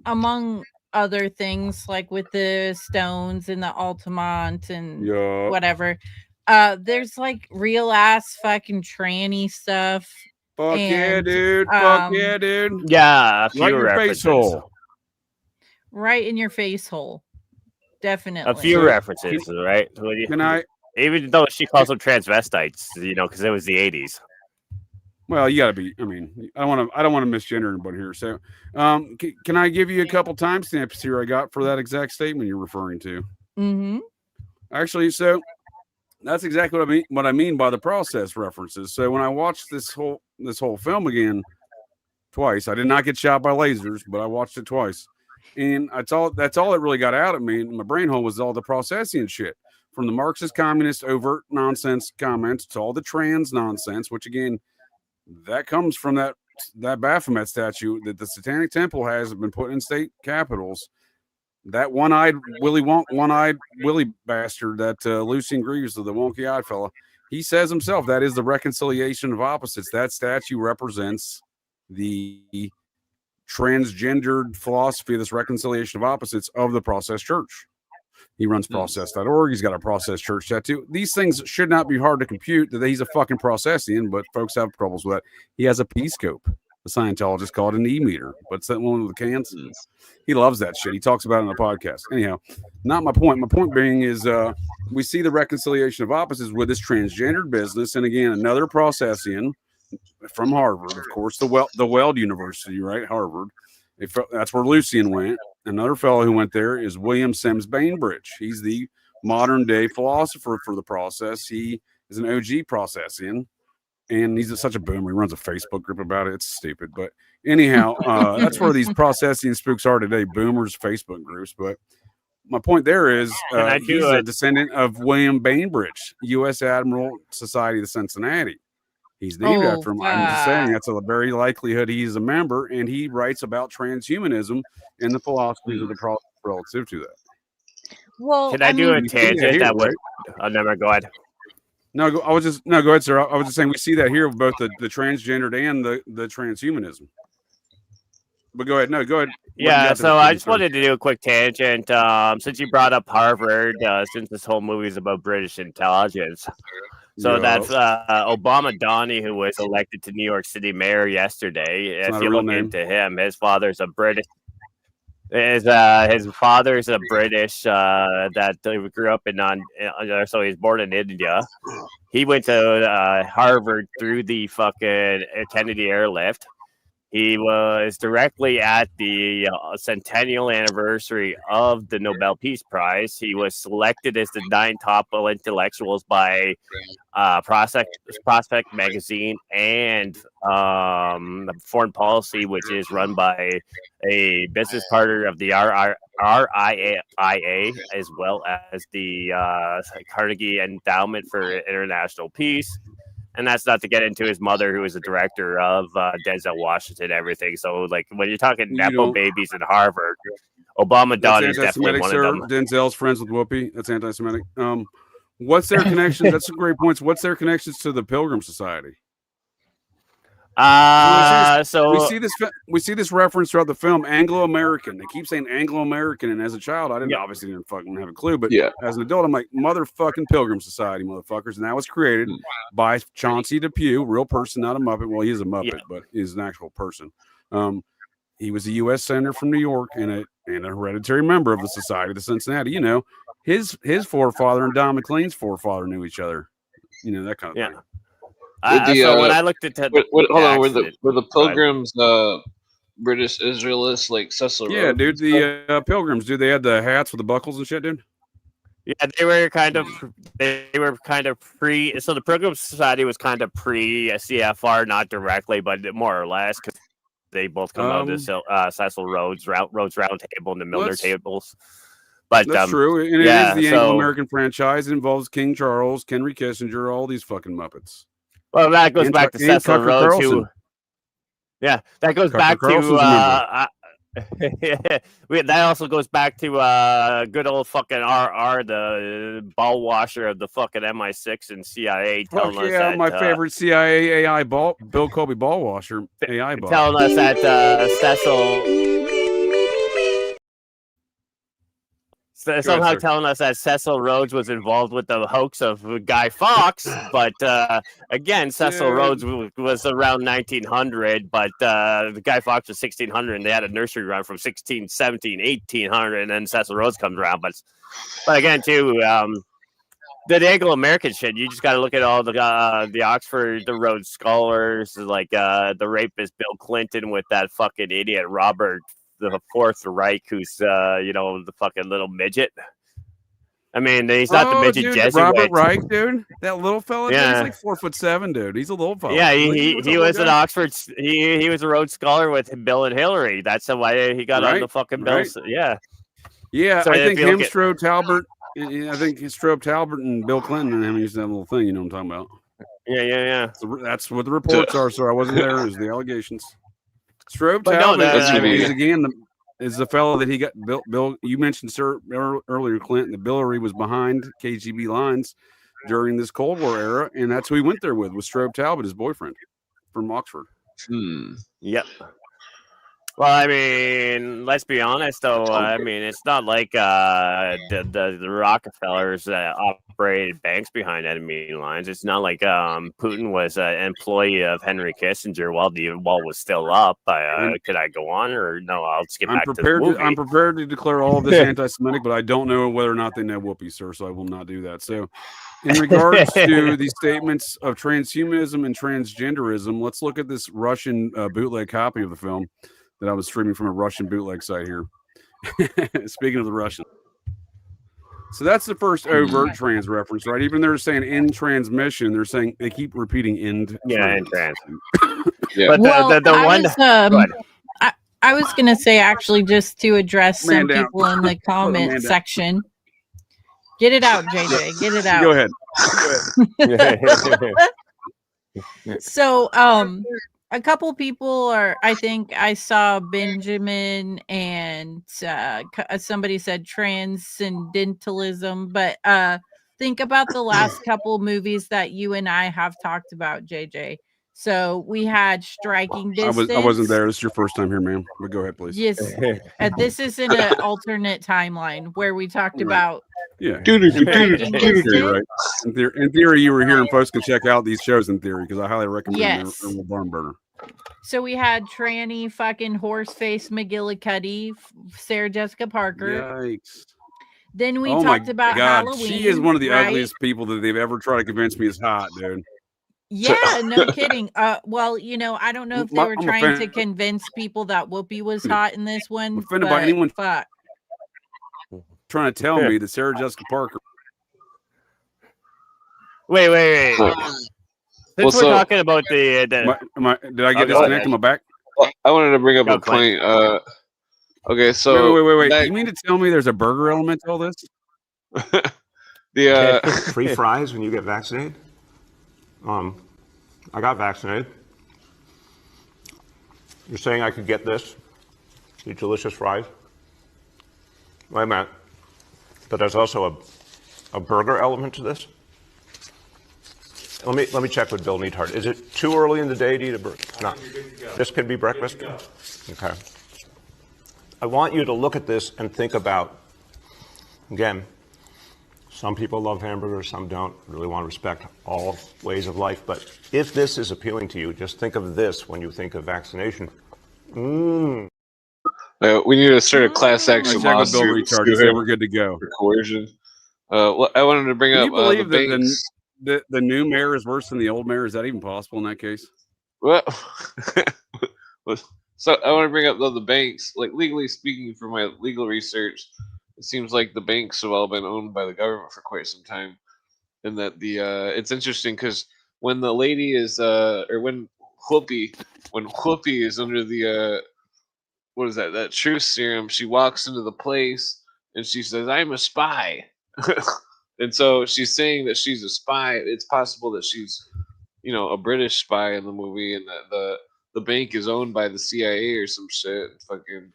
D: among other things, like with the stones and the Altamont and whatever, there's like real ass fucking tranny stuff.
C: Fuck yeah, dude. Fuck yeah, dude.
E: Yeah.
C: Right in your face hole.
D: Right in your face hole. Definitely.
E: A few references, right?
C: Can I?
E: Even though she calls them transvestites, you know, because it was the 80s.
C: Well, you got to be. I mean, I don't want to misgender anybody here. So, can I give you a couple timestamps here I got for that exact statement you're referring to?
D: Mm-hmm.
C: Actually, so that's exactly what I mean by the process references. So when I watched this whole film again twice, I did not get shot by lasers, but I watched it twice. And that's all it really got out of me. My brain hole was all the processing shit. from the Marxist communist overt nonsense comments to all the trans nonsense, which again, that comes from that Baphomet statue that the Satanic Temple has been put in state capitals. That one-eyed Willie bastard, that Lucian Greaves, the wonky-eyed fella, he says himself that is the reconciliation of opposites. That statue represents the transgendered philosophy of this reconciliation of opposites of the Process Church. He runs process.org. He's got a Process Church tattoo. These things should not be hard to compute that he's a fucking Processian, but folks have troubles with that. He has a P-scope. The Scientologists call it an E-meter, but it's that one with the cans. He loves that shit. He talks about it on the podcast. Anyhow, not my point. My point being is we see the reconciliation of opposites with this transgendered business. And again, another Processian from Harvard, of course, the Weld University, right? Harvard. That's where Lucian went. Another fellow who went there is William Sims Bainbridge. He's the modern day philosopher for the process. He is an OG Processian. And he's such a boomer. He runs a Facebook group about it. It's stupid. But anyhow, that's where these Processian spooks are today, boomers, Facebook groups. But my point there is he's a descendant of William Bainbridge, U.S. Admiral Society of Cincinnati. He's named after him. I'm just saying that's a very likelihood he's a member, and he writes about transhumanism and the philosophies of the process relative to that.
D: Well,
E: can I do a tangent that would... I'll never go ahead.
C: No, go ahead, sir. I was just saying we see that here with both the transgendered and the transhumanism. But go ahead. No, go ahead.
E: Yeah, so I just wanted to do a quick tangent. Since you brought up Harvard, since this whole movie is about British intelligence. So that's Obama Donny, who was elected to New York City mayor yesterday. If you look into him, his father's a British. His father's a British that grew up so he's born in India. He went to Harvard through the fucking Kennedy airlift. He was directly at the centennial anniversary of the Nobel Peace Prize. He was selected as the 9 top intellectuals by Prospect Magazine and Foreign Policy, which is run by a business partner of the RIAA, as well as the Carnegie Endowment for International Peace. And that's not to get into his mother, who is a director of Denzel Washington, everything. So, like, when you're talking Nepo babies at Harvard, Obama Donny is definitely one of them.
C: Denzel's friends with Whoopi. That's anti-Semitic. What's their connection? That's a great point. What's their connections to the Pilgrim Society?
E: So
C: we see this reference throughout the film, Anglo-American. They keep saying Anglo-American, and as a child, I obviously didn't fucking have a clue, but as an adult, I'm like, motherfucking Pilgrim Society, motherfuckers, and that was created by Chauncey Depew, real person, not a Muppet. Well, he is a Muppet, but he's an actual person. He was a U.S. senator from New York and a hereditary member of the Society of the Cincinnati. You know, his forefather and Don McLean's forefather knew each other. You know, that kind of thing.
E: So when I looked at
G: were the Pilgrims British Israelites like Cecil Rhodes?
C: Yeah, dude, the Pilgrims, dude, they had the hats with the buckles and shit, dude.
E: Yeah, they were kind of pre. So the Pilgrim Society was kind of pre CFR, not directly, but more or less, because they both come out of the Cecil Rhodes Round Table and the Milner tables. But
C: that's true, and it is the Anglo-American franchise. It involves King Charles, Henry Kissinger, all these fucking Muppets.
E: Well, that goes back to Cecil Rhodes, that goes back to that also goes back to good old fucking RR, the ball washer of the fucking MI6 and CIA, telling us that
C: my favorite CIA AI Bill Colby ball washer AI ball,
E: telling us that somehow telling us that Cecil Rhodes was involved with the hoax of Guy Fawkes, but again, Cecil Rhodes was around 1900, but the Guy Fawkes was 1600, and they had a nursery rhyme from 1617, 1800, and then Cecil Rhodes comes around. But again, too, the Anglo-American shit, you just got to look at all the Oxford, the Rhodes Scholars, like the rapist Bill Clinton with that fucking idiot Robert the Fourth Reich, who's the fucking little midget. I mean, he's not the midget Jesuit.
C: Robert Reich, dude, that little fella. Yeah, dude, he's like 4'7", dude. He's a little fella.
E: Yeah, he was an Oxford. He was a Rhodes Scholar with Bill and Hillary. That's why he got on the fucking bills. Yeah.
C: So I think Hemstrow, Talbert, I think Strobe Talbot and Bill Clinton and him used that little thing. You know what I'm talking about?
E: Yeah.
C: So that's what the reports are. So I wasn't there. It was the allegations. Strobe
E: But no,
C: Talbot
E: that- I mean-
C: is again is the fellow that he got. Bill, you mentioned earlier, Clint, that Billary was behind KGB lines during this Cold War era, and that's who he went there with Strobe Talbot, his boyfriend from Oxford.
E: Yep. Well, I mean, let's be honest, though. I mean, it's not like the Rockefellers operated banks behind enemy lines. It's not like Putin was an employee of Henry Kissinger while the wall was still up. Could I go on, or no? I'll skip back to the movie.
C: I'm prepared to declare all of this anti-Semitic, but I don't know whether or not they know Whoopi, sir. So I will not do that. So, in regards to these statements of transhumanism and transgenderism, let's look at this Russian bootleg copy of the film that I was streaming from a Russian bootleg site here. Speaking of the Russian. So that's the first overt trans reference, right? Even they're saying in transmission, they're saying they keep repeating end.
E: Yeah, in trans.
C: Yeah.
E: But the one.
D: I was going to say, actually, just to address
C: Man
D: some
C: down.
D: people in the
C: Man
D: comment
C: down.
D: section. Get it out, JJ. Get it out.
C: Go ahead.
D: So, a couple people I think I saw Benjamin and somebody said transcendentalism, but think about the last couple movies that you and I have talked about, JJ. So we had Striking Distance.
C: I wasn't there. This is your first time here, ma'am. But go ahead, please.
D: Yes. This is in an alternate timeline where we talked about.
C: Yeah.
D: Striking Distance.
C: Right. In theory, you were here, and folks can check out these shows in theory because I highly recommend
D: Yes.
C: your Barn Burner.
D: So we had tranny fucking horseface McGillicuddy, Sarah Jessica Parker.
C: Yikes.
D: Then we
C: Oh
D: talked
C: my
D: about
C: God.
D: Halloween.
C: She is one of the
D: right?
C: ugliest people that they've ever tried to convince me is hot, dude.
D: Yeah, no kidding. Well, I don't know if they were
C: I'm
D: trying to
C: offended.
D: convince people that Whoopi was hot in this one.
C: Offended by
D: but
C: anyone
D: fuck.
C: trying to tell me that Sarah Jessica Parker.
E: Wait. Since we're talking about the
C: did I get
E: Oh, go
C: disconnected
E: ahead.
C: in my back?
G: Well, I wanted to bring up
E: Go,
G: a point. Okay, so
C: Wait.
G: that-
C: You mean to tell me there's a burger element to all this?
G: the
Q: Free fries when you get vaccinated? I got vaccinated. You're saying I could get this? These delicious fries? Wait a minute. But there's also a burger element to this? Let me check with Bill Neathart. Is it too early in the day to eat a burger? No. This could be breakfast? Okay. I want you to look at this and think about, again, some people love hamburgers, some don't. Really want to respect all ways of life. But if this is appealing to you, just think of this when you think of vaccination.
G: we need to start a class action
C: Check with Bill
G: lawsuit.
C: Retard. He said we're good to go.
G: For coercion. Well, I wanted to bring
C: Can
G: up
C: you believe
G: the
C: that
G: banks.
C: the new mayor is worse than the old mayor? Is that even possible in that case?
G: Well, so I want to bring up the banks. Like legally speaking, from my legal research, it seems like the banks have all been owned by the government for quite some time, and that it's interesting because when the lady is or when Whoopi is under the what is that truth serum, she walks into the place and she says, "I'm a spy." And so she's saying that she's a spy. It's possible that she's, a British spy in the movie, and that the bank is owned by the CIA or some shit. Fucking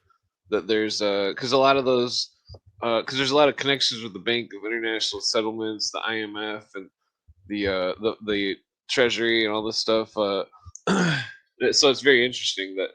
G: that there's because a lot of those because there's a lot of connections with the Bank of International Settlements, the IMF, and the Treasury and all this stuff. So it's very interesting that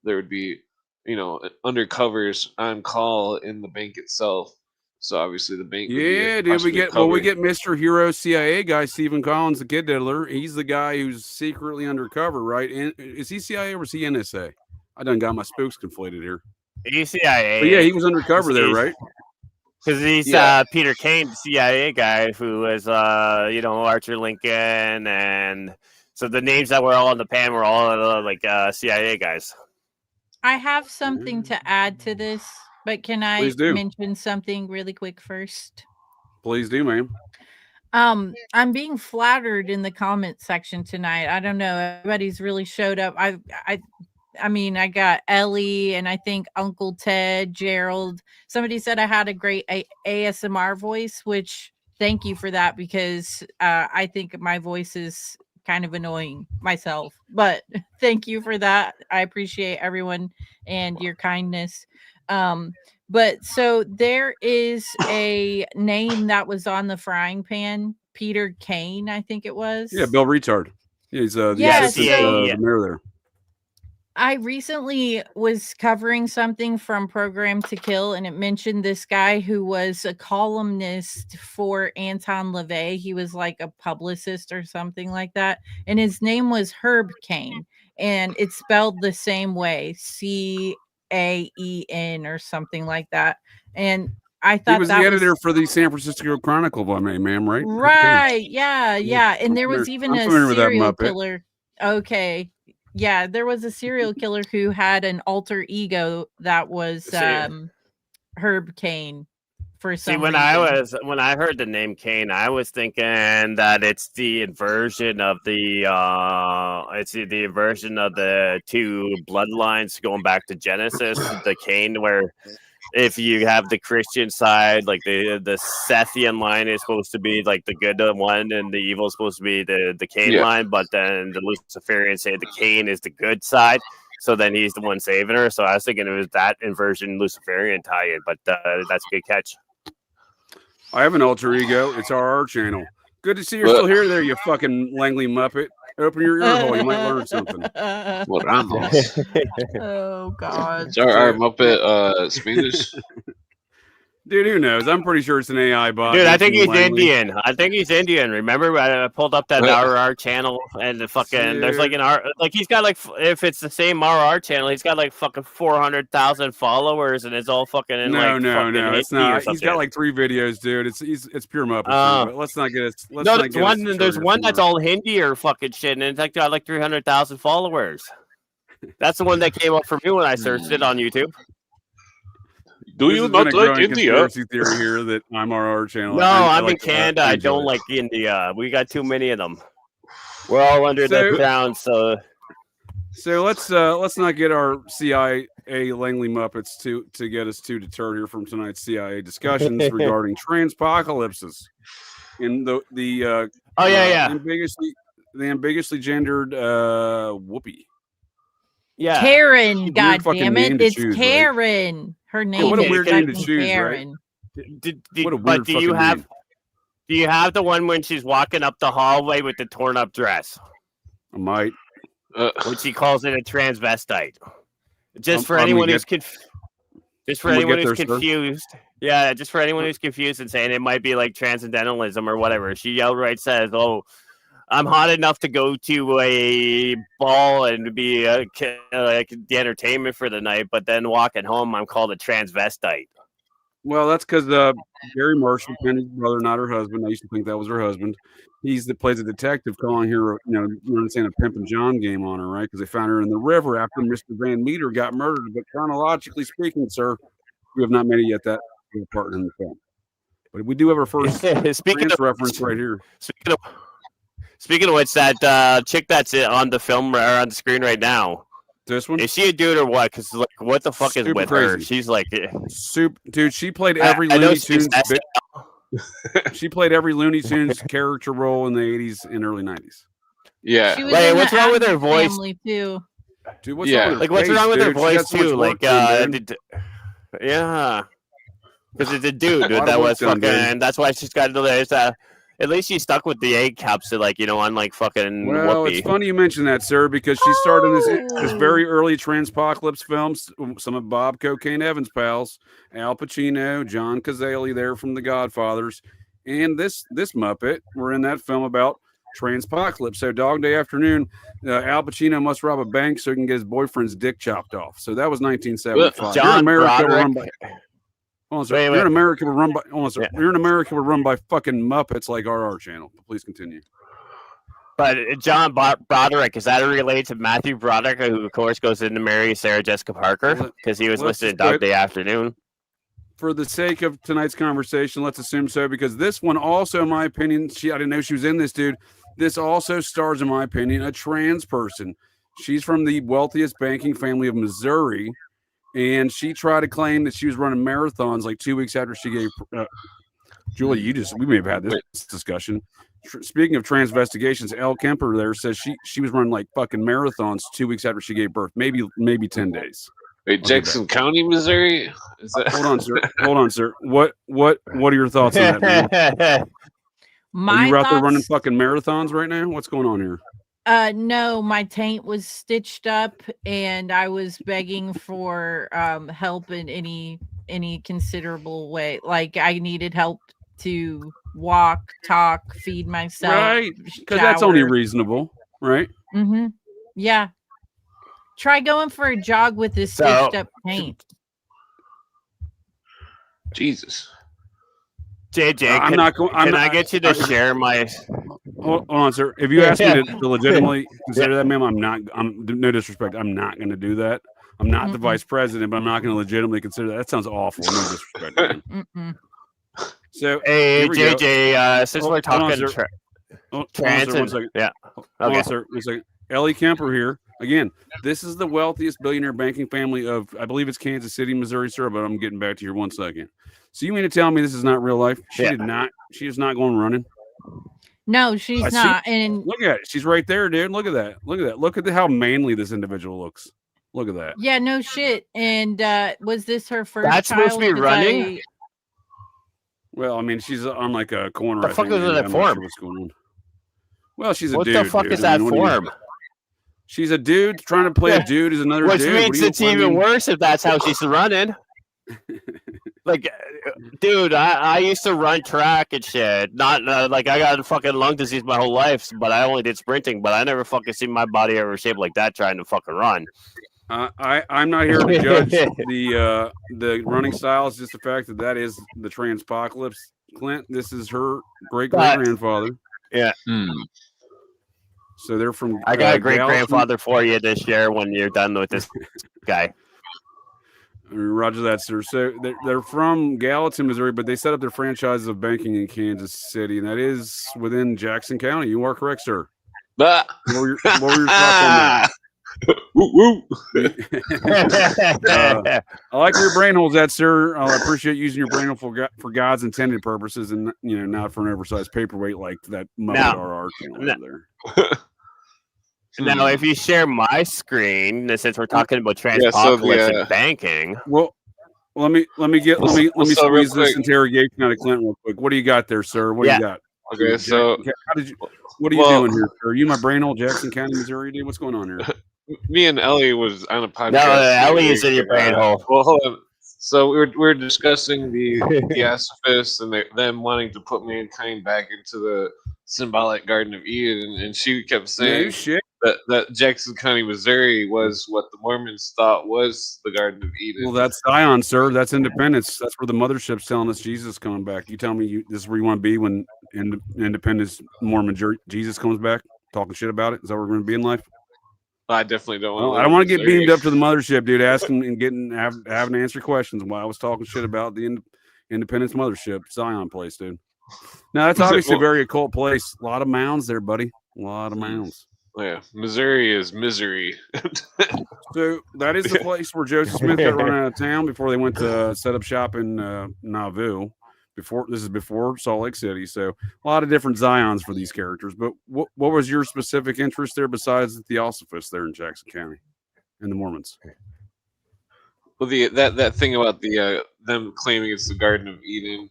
G: there would be undercovers on call in the bank itself. So obviously the bank.
C: Yeah, dude, we get Mr. Hero CIA guy Stephen Collins, the kid diddler. He's the guy who's secretly undercover, right? And is he CIA or is he NSA? I done got my spooks conflated here.
E: He's CIA.
C: But yeah, he was undercover there, right?
E: Because he's Peter Kane, the CIA guy, who was Archer Lincoln, and so the names that were all in the pan were all CIA guys.
D: I have something to add to this, but can I mention something really quick first?
C: Please do, ma'am.
D: I'm being flattered in the comment section tonight. I don't know. Everybody's really showed up. I mean, I got Ellie and I think Uncle Ted, Gerald. Somebody said I had a great ASMR voice, which thank you for that, because I think my voice is kind of annoying myself. But thank you for that. I appreciate everyone and your kindness. But so there is a name that was on the frying pan, Peter Kane, I think it was.
C: Yeah, Bill Retard. He's the
D: Yeah,
C: assistant
D: so-
C: the mayor there.
D: I recently was covering something from Program to Kill, and it mentioned this guy who was a columnist for Anton LaVey. He was like a publicist or something like that. And his name was Herb Cain, and it's spelled the same way, Caen or something like that. And I thought
C: He was
D: that
C: the editor for the San Francisco Chronicle, by me, ma'am, right?
D: Right. Yeah. Yeah. And there was
C: I'm
D: even a
C: familiar with that
D: serial
C: Muppet.
D: killer. Okay. Yeah. There was a serial killer who had an alter ego that was Herb Cain for some
E: See, when
D: reason.
E: I heard the name Cain, I was thinking that it's the inversion of the two bloodlines going back to Genesis, the Cain, where if you have the Christian side, like the Sethian line is supposed to be like the good one, and the evil is supposed to be the Cain line, but then the Luciferians say the Cain is the good side, so then he's the one saving her. So I was thinking it was that inversion Luciferian tie-in, but that's a good catch.
C: I have an alter ego. It's our channel. Good to see you're still here there, you fucking Langley Muppet. Open your ear hole. You might learn something.
G: What Ramos?
D: Oh God.
G: It's our Muppet Spanish.
C: Dude, who knows? I'm pretty sure it's an AI bot.
E: Dude, I think he's
C: Langley.
E: Indian. I think he's Indian. Remember, I pulled up that RR channel, and the fucking there's like an R, like he's got like, if it's the same RR channel, he's got like fucking 400,000 followers, and it's all fucking in
C: No,
E: fucking
C: it's
E: Hindi or
C: not. He's got
E: something.
C: like 3 videos, dude. It's pure Muppet. But let's not get it. Let's
E: No,
C: not
E: there's
C: get
E: one.
C: us
E: There's
C: started
E: one that's
C: somewhere.
E: all Hindi or fucking shit, and it's like got like 300,000 followers. That's the one that came up for me when I searched it on YouTube.
G: Do
C: This
G: you
C: has been
G: not
C: a
G: like
C: growing
G: India?
C: conspiracy theory here that I'm RR channel.
E: No,
C: I
E: I'm in
C: like
E: Canada. I
C: enjoy
E: don't
C: it.
E: like India. We got too many of them. We're all under the ground, so.
C: So let's not get our CIA Langley Muppets to get us too deterred here from tonight's CIA discussions regarding transpocalypses in the ambiguously gendered Whoopi.
E: Yeah,
D: Karen,
C: Weird
D: God
C: fucking
D: damn
C: name
D: it.
C: to
D: It's
C: choose, right?
D: Karen. Her name
C: what a
D: is
C: weird name to
D: fucking
C: choose,
D: Karen.
C: What a weird
E: But do you
C: fucking
E: have
C: name.
E: do you have the one when she's walking up the hallway with the torn up dress?
C: I might.
E: When she calls it a transvestite. Just for
C: I'm gonna
E: anyone
C: get-
E: who's just for
C: I'm gonna
E: anyone
C: get
E: who's
C: there, sir.
E: confused. Yeah, just for anyone who's confused and saying it might be like transcendentalism or whatever. She outright says, "Oh, I'm hot enough to go to a ball and be like the entertainment for the night, but then walking home, I'm called a transvestite."
C: Well, that's because Gary Marshall, Penny's brother, not her husband. I used to think that was her husband. He's that plays a detective calling her, saying a Pimp and John game on her, right? Because they found her in the river after Mr. Van Meter got murdered. But chronologically speaking, sir, we have not made it yet that part in the film. But we do have our first trans reference right here.
E: Speaking of which, that chick that's on the film or on the screen right now,
C: this one,
E: is she a dude or what? Because like, what the fuck is
C: Super
E: with her?
C: crazy.
E: She's like,
C: dude, she played every
E: I know
C: Looney
E: she's
C: Tunes. She played every Looney Tunes character role in the 80s and early 90s.
G: Yeah.
D: She was
E: Wait,
D: in
E: what's
D: the
E: wrong with her
D: Addams
E: voice?
D: Family too.
C: Dude, what's wrong with her
E: Like, what's
C: face,
E: wrong with her
C: dude? She
E: voice
C: got so much
E: too?
C: work
E: Like,
C: done, dude.
E: yeah, because it's a dude
C: A lot of
E: that
C: work
E: was
C: done,
E: fucking.
C: dude.
E: That's why she's got to. There's at least she's stuck with the egg caps, like unlike fucking
C: Well,
E: Whoopi.
C: it's funny you mention that, sir, because she starred in this very early Transpocalypse films. Some of Bob Cocaine Evans' pals, Al Pacino, John Cazale, there from The Godfathers, and this Muppet were in that film about Transpocalypse. So Dog Day Afternoon, Al Pacino must rob a bank so he can get his boyfriend's dick chopped off. So that was 1975. You're in America, we're run by. Hold on, sir. You're in America, we're run by. Hold on, sir. You're in America, we're run by fucking Muppets like RR channel. Please continue.
E: But John Broderick, is that related to Matthew Broderick, who of course goes in to marry Sarah Jessica Parker because he was
C: let's
E: listed in
C: just
E: Dog Day Afternoon?
C: For the sake of tonight's conversation, let's assume so, because this one also, in my opinion, I didn't know she was in this, dude. This also stars, in my opinion, a trans person. She's from the wealthiest banking family of Missouri, and she tried to claim that she was running marathons like 2 weeks after she gave. Julie, we may have had this discussion. Speaking of transvestigations, Elle Kemper there says she was running like fucking marathons 2 weeks after she gave birth, maybe 10 days.
G: Wait, Jackson County, Missouri? Is that...
C: Hold on, sir. What are your thoughts on that, man? Are you out there running fucking marathons right now? What's going on here?
D: No, my taint was stitched up, and I was begging for help in any considerable way. Like I needed help to walk, talk, feed myself,
C: right? Because that's only reasonable, right?
D: Mm-hmm. Yeah. Try going for a jog with this stitched up taint.
G: Jesus.
E: JJ, can I get you to share my?
C: Hold on, sir. If you ask me to legitimately consider that, ma'am, I'm no disrespect. I'm not going to do that. I'm not the vice president, but I'm not going to legitimately consider that. That sounds awful. No disrespect. So,
E: hey, JJ, since we're talking trans,
C: one second.
E: Yeah.
C: Hold on, sir. 1 second. Ellie Kemper here. Again, this is the wealthiest billionaire banking family of, I believe it's Kansas City, Missouri, sir, but I'm getting back to you 1 second. So you mean to tell me this is not real life? She is not going running.
D: No, she's not. And
C: look at it. She's right there, dude. Look at that. Look at how manly this individual looks. Look at that.
D: Yeah, no shit. And was this her first
E: That's
D: child?
E: supposed to be running?
C: Well, I mean, she's on like a corner.
E: The fuck is that form?
C: Sure what's going on. Well, she's a
E: what
C: dude.
E: What the fuck is that form?
C: She's a dude trying to play a dude as another
E: Which
C: dude.
E: Which means it's even worse if that's how she's running. Like, dude, I used to run track and shit. Not like I got fucking lung disease my whole life, but I only did sprinting. But I never fucking seen my body ever shaped like that trying to fucking run.
C: I'm not here to judge the running style. It's just the fact that is the transpocalypse. Clint, this is her great grandfather.
E: Yeah.
C: So they're from.
E: I got a great grandfather for you this year when you're done with this guy.
C: Roger that, sir. So they're from Gallatin, Missouri, but they set up their franchises of banking in Kansas City, and that is within Jackson County. You are correct, sir. What were your thoughts on that? Woo. I like your brain holes, that sir. I appreciate using your brain hole for God's intended purposes, and not for an oversized paperweight like that RR channel over there.
E: Now, if you share my screen, since we're talking about transpocalypse and banking,
C: well, let me squeeze this interrogation out of Clint real quick. What do you got there, sir? What do you got?
G: Okay, so
C: what are you doing here, sir? Are you my brain hole, Jackson County, Missouri, dude? What's going on here?
G: Me and Ellie was on a podcast.
E: No, Ellie is in your brain hole.
G: Well, hold on. So we were discussing the Theosophists and them wanting to put mankind back into the symbolic Garden of Eden, and she kept saying that Jackson County, Missouri, was what the Mormons thought was the Garden of Eden.
C: Well, that's Zion, sir. That's Independence. That's where the mothership's telling us Jesus is coming back. You tell me this is where you want to be when Independence Mormon Jesus comes back, talking shit about it. Is that where we're going to be in life?
G: I definitely don't want to.
C: I don't want to get beamed up to the mothership, dude, asking and having to answer questions while I was talking shit about the Independence mothership, Zion place, dude. Now, that's obviously a very occult place. A lot of mounds there, buddy. A lot of mounds.
G: Yeah, Missouri is misery.
C: So that is the place where Joseph Smith got run out of town before they went to set up shop in Nauvoo. This is before Salt Lake City, so a lot of different Zions for these characters. But what was your specific interest there besides the Theosophists there in Jackson County and the Mormons?
G: Well, that thing about the them claiming it's the Garden of Eden.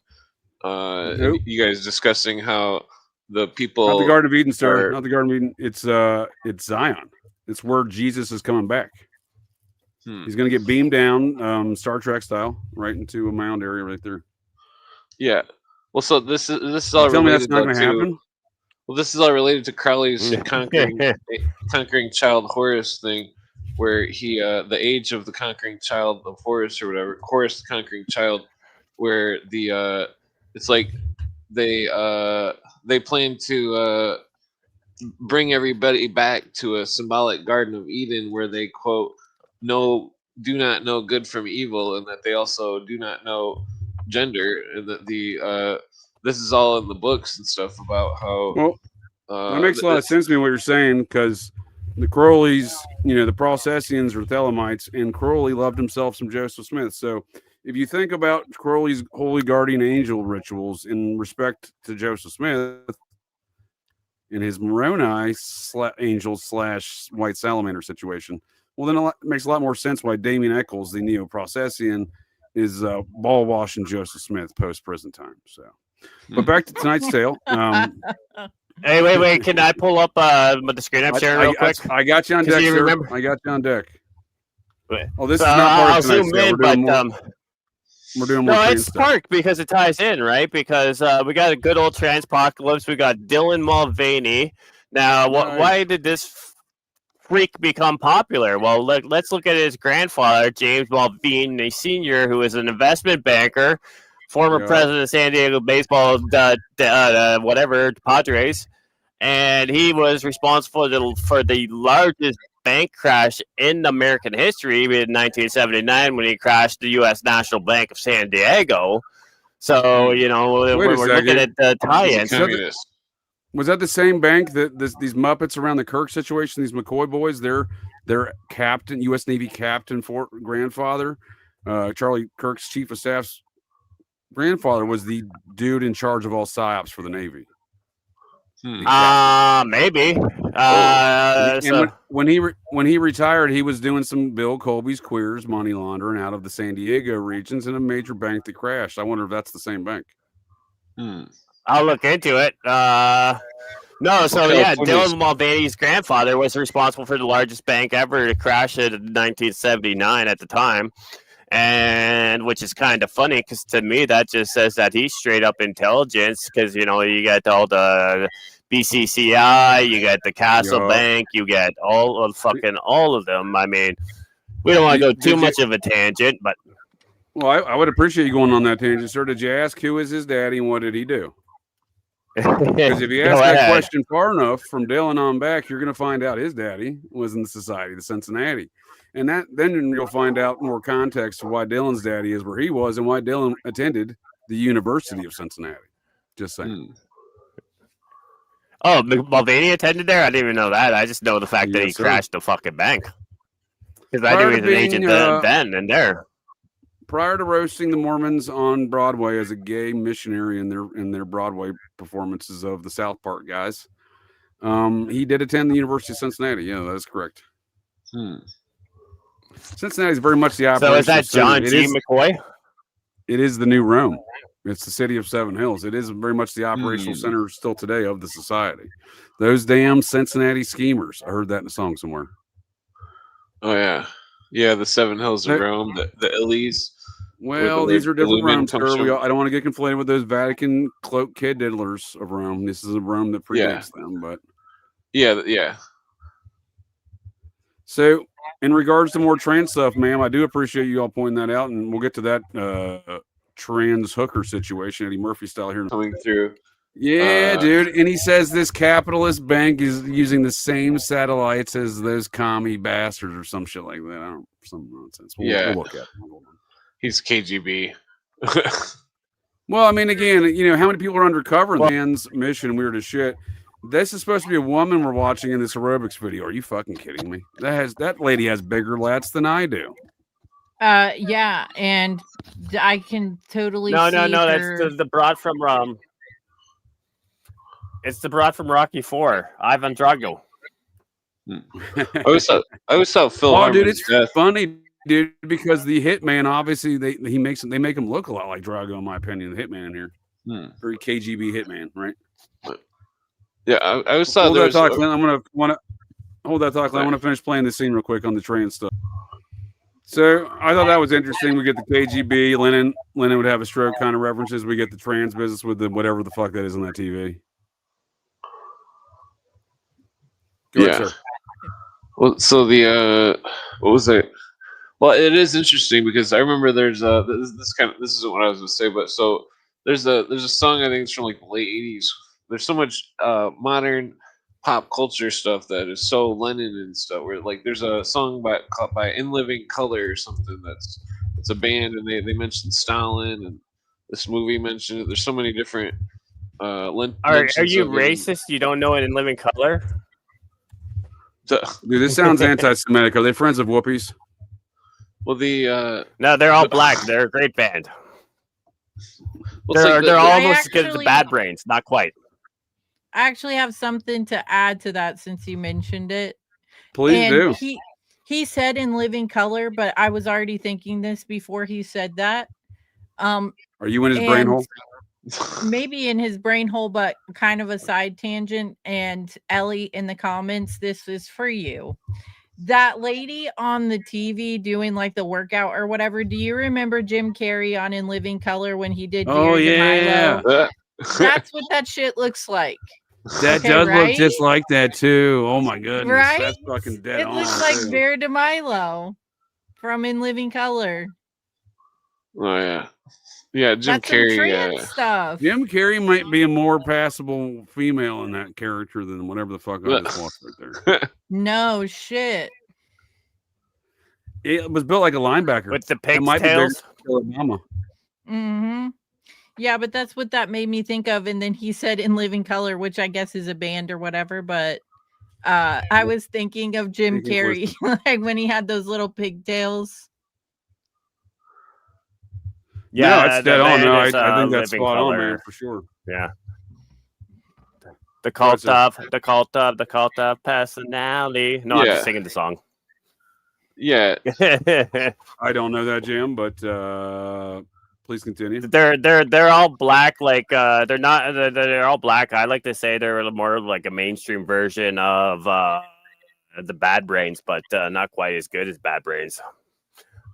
G: You guys discussing how the people
C: not the Garden of Eden, sir. Not the Garden of Eden. It's Zion. It's where Jesus is coming back. He's going to get beamed down, Star Trek style, right into a mound area right there.
G: Yeah. Well, so this is all
C: tell
G: related
C: me that's not going to happen.
G: Well, this is all related to Crowley's conquering child Horus thing, where he the age of the conquering child of Horus or whatever, Horus the conquering child, where the it's like they plan to bring everybody back to a symbolic Garden of Eden where they quote do not know good from evil, and that they also do not know gender, and that this is all in the books and stuff about how
C: that makes a lot of sense to me what you're saying, because the Crowleys, the Processians or Thelemites, and Crowley loved himself some Joseph Smith. So if you think about Crowley's holy guardian angel rituals in respect to Joseph Smith in his Moroni angel / white salamander situation, well, then it makes a lot more sense why Damien Eccles, the neo-Processian, is ball washing Joseph Smith post prison time. So, but back to tonight's tale.
E: Hey, wait! Can I pull up the screen I'm sharing real quick?
C: I got you on deck, sir. I got you on deck. Oh, this is not part of tonight's tale. We're doing more.
E: No, it's part because it ties in, right? Because we got a good old transpocalypse. We got Dylan Mulvaney. Now, why did this freak become popular? Well, let's look at his grandfather, James Mulvaney Sr., who was an investment banker, former president of San Diego baseball, Padres, and he was responsible for the largest bank crash in American history in 1979 when he crashed the U.S. National Bank of San Diego. So, we're looking at the tie-ins.
C: Was that the same bank that these Muppets around the Kirk situation, these McCoy boys, their captain, U.S. Navy captain, grandfather, Charlie Kirk's chief of staff's grandfather was the dude in charge of all psyops for the Navy.
E: Maybe.
C: When he retired, he was doing some Bill Colby's queers money laundering out of the San Diego regions in a major bank that crashed. I wonder if that's the same bank.
E: I'll look into it. Dylan Mulvaney's grandfather was responsible for the largest bank ever to crash in 1979 at the time. And which is kind of funny because to me that just says that he's straight up intelligence because you get all the BCCI, you get the Castle Bank, you get all of them. I mean, we don't want to go too much of a tangent, but
C: I would appreciate you going on that tangent, sir. Did you ask who is his daddy and what did he do? Because if you ask that question far enough from Dylan on back, you're going to find out his daddy was in the Society of Cincinnati. And then you'll find out more context of why Dylan's daddy is where he was and why Dylan attended the University of Cincinnati. Just saying.
E: Oh, Mulvaney attended there? I didn't even know that. I just know the fact that he crashed the fucking bank. Because I knew he was an agent then and there.
C: Prior to roasting the Mormons on Broadway as a gay missionary in their Broadway performances of the South Park guys, he did attend the University of Cincinnati. Yeah, that is correct. Cincinnati is very much the operational.
E: So is that John G. McCoy?
C: It is the new Rome. It's the city of Seven Hills. It is very much the operational center still today of the society. Those damn Cincinnati schemers. I heard that in a song somewhere.
G: Oh yeah, the Seven Hills of Rome, the Illies.
C: Well, these are different Romes, sir. I don't want to get conflated with those Vatican cloak kid diddlers of Rome. This is a Rome that predates them, but
G: yeah.
C: So, in regards to more trans stuff, ma'am, I do appreciate you all pointing that out, and we'll get to that trans hooker situation, Eddie Murphy style here
G: coming through.
C: Yeah, dude. And he says this capitalist bank is using the same satellites as those commie bastards or some shit like that. Some nonsense. We'll look at it.
G: He's KGB.
C: Well, I mean, again, how many people are undercover? Man's mission, weird as shit. This is supposed to be a woman we're watching in this aerobics video. Are you fucking kidding me? That lady has bigger lats than I do.
D: Yeah, and I can totally
E: No,
D: see
E: that's the broad from it's the broad from Rocky IV, Ivan Drago.
G: I always thought Phil.
C: Oh, dude, it's funny, dude, because the hitman obviously they make him look a lot like Drago, in my opinion. The hitman here, very KGB hitman, right?
G: Yeah, I always thought.
C: Hold that thought, Clint. Hold that thought, Clint. I want to finish playing this scene real quick on the trans stuff. So I thought that was interesting. We get the KGB, Lenin would have a stroke kind of references. We get the trans business with the whatever the fuck that is on that TV. Go ahead, sir.
G: Well, so the what was it? Well, it is interesting because I remember there's this isn't what I was going to say, but so there's a song I think it's from like the late '80s. There's so much modern pop culture stuff that is so Lenin and stuff. Where like there's a song by In Living Color or something it's a band and they mentioned Stalin and this movie mentioned it. There's so many different.
E: Are you racist? You don't know it In Living Color?
G: So,
C: Dude, this sounds anti-Semitic. Are they friends of Whoopi's?
G: well,
E: no, they're all black. They're a great band.
G: Well,
E: They're almost as good as the Bad Brains. Not quite.
D: I actually have something to add to that since you mentioned it.
C: Please do.
D: He said in living color, but I was already thinking this before he said that.
C: Are you in his brain hole?
D: Maybe in his brain hole, but kind of a side tangent. And Ellie in the comments, this is for you. That lady on the TV doing like the workout or whatever. Do you remember Jim Carrey on In Living Color when he did
C: Oh, yeah.
D: That's what that shit looks like.
C: That
D: Okay,
C: does
D: right?
C: look just like that too. Oh my goodness,
D: Right?
C: that's fucking dead
D: It
C: on.
D: looks like
C: too.
D: Vera DeMilo from In Living Color.
G: Oh yeah, yeah. Jim
D: That's some
G: Carrey.
D: trans stuff.
C: Jim Carrey might be a more passable female in that character than whatever the fuck I just watched right there.
D: No shit.
C: It was built like a linebacker
E: with the
C: It
E: pig's
C: might be bigger
E: tails.
C: than Obama.
D: Mm-hmm. Yeah, but that's what that made me think of. And then he said In Living Color, which I guess is a band or whatever. But I was thinking of Jim Carrey, like when he had those little pigtails.
E: Yeah,
C: No, that's dead on. No, I
E: is,
C: think that's
E: Living
C: spot on,
E: Color.
C: man, for sure.
E: Yeah. The cult of personality. No, I'm
G: Yeah.
E: just singing the song.
G: Yeah.
C: I don't know that, Jim, but please continue.
E: They're all black. Like they're not. They're all black. I like to say they're more like a mainstream version of the Bad Brains, but not quite as good as Bad Brains.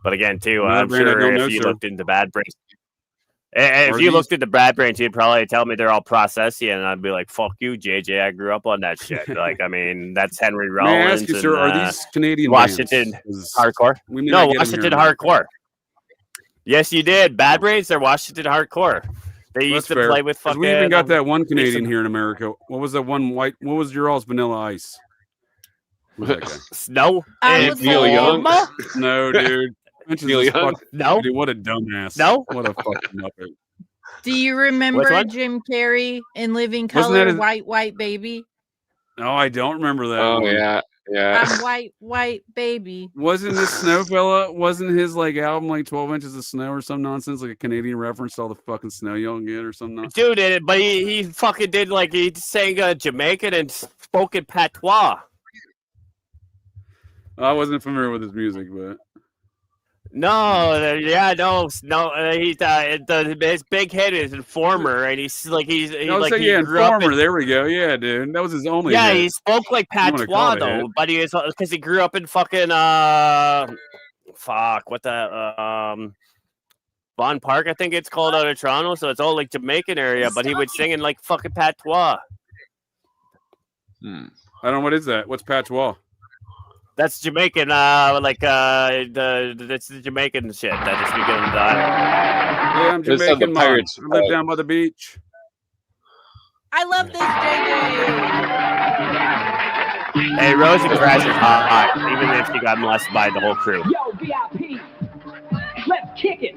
E: But again, too,
C: Another
E: I'm
C: brand I
E: sure
C: don't
E: if
C: know,
E: you
C: sir.
E: looked into Bad Brains, if
C: Are
E: you
C: these-
E: looked at the Bad Brains, you'd probably tell me they're all processian, and I'd be like, "Fuck you, JJ. I grew up on that shit." Like, I mean, that's Henry
C: May I
E: Rollins.
C: ask you, sir,
E: and,
C: are these Canadian
E: Washington
C: bands?
E: hardcore?
C: We may
E: No,
C: not get 'em here
E: Washington
C: in America.
E: hardcore. Yes, you did. Bad Brains. They're Washington hardcore. They used
C: That's
E: to
C: fair.
E: play with
C: 'Cause
E: fucking.
C: we even got that one
E: used to-
C: Canadian here in America. What was that one white? What was your all's Vanilla Ice? What was that guy?
E: Snow.
D: I
E: and
D: would say
E: Young.
C: No, dude.
G: Neil Young?
E: No.
C: Dude, what a dumbass.
E: No.
C: What a fucking muppet.
D: Do you remember
E: one?
D: Jim Carrey in Living
C: Wasn't
D: Color,
C: that his-
D: White Baby?
C: No, I don't remember that.
G: Oh
C: one.
G: yeah, yeah.
D: I'm white baby.
C: Wasn't this Snow Fella? Wasn't his like album like 12 Inches of Snow or some nonsense, like a Canadian reference to all the fucking snow y'all can get or something? Nonsense?
E: Dude, but he fucking did like he sang Jamaican and spoke in patois.
C: I wasn't familiar with his music, but
E: No, he's his big head is Informer, and he's like
C: I was
E: like
C: saying,
E: he
C: yeah,
E: grew up
C: Informer.
E: in,
C: There we go. Yeah, dude, that was his only.
E: yeah,
C: hit.
E: he spoke like
C: You wanna call
E: patois
C: it a
E: though,
C: hit.
E: but he is because he grew up in fucking what the Vaughan Park, I think it's called out of Toronto, so it's all like Jamaican area, but he would sing in like fucking patois.
C: I don't know, what is that? What's patois?
E: That's Jamaican, that's the Jamaican shit that is beginning to die.
C: Yeah, I'm
G: It's on the
C: Jamaican. Man.
G: Pirates.
C: I live down by the beach.
D: I love this JJ.
E: Hey, Rosie Crash is hot, even if she got molested by the whole crew.
I: Yo, VIP, let's kick it.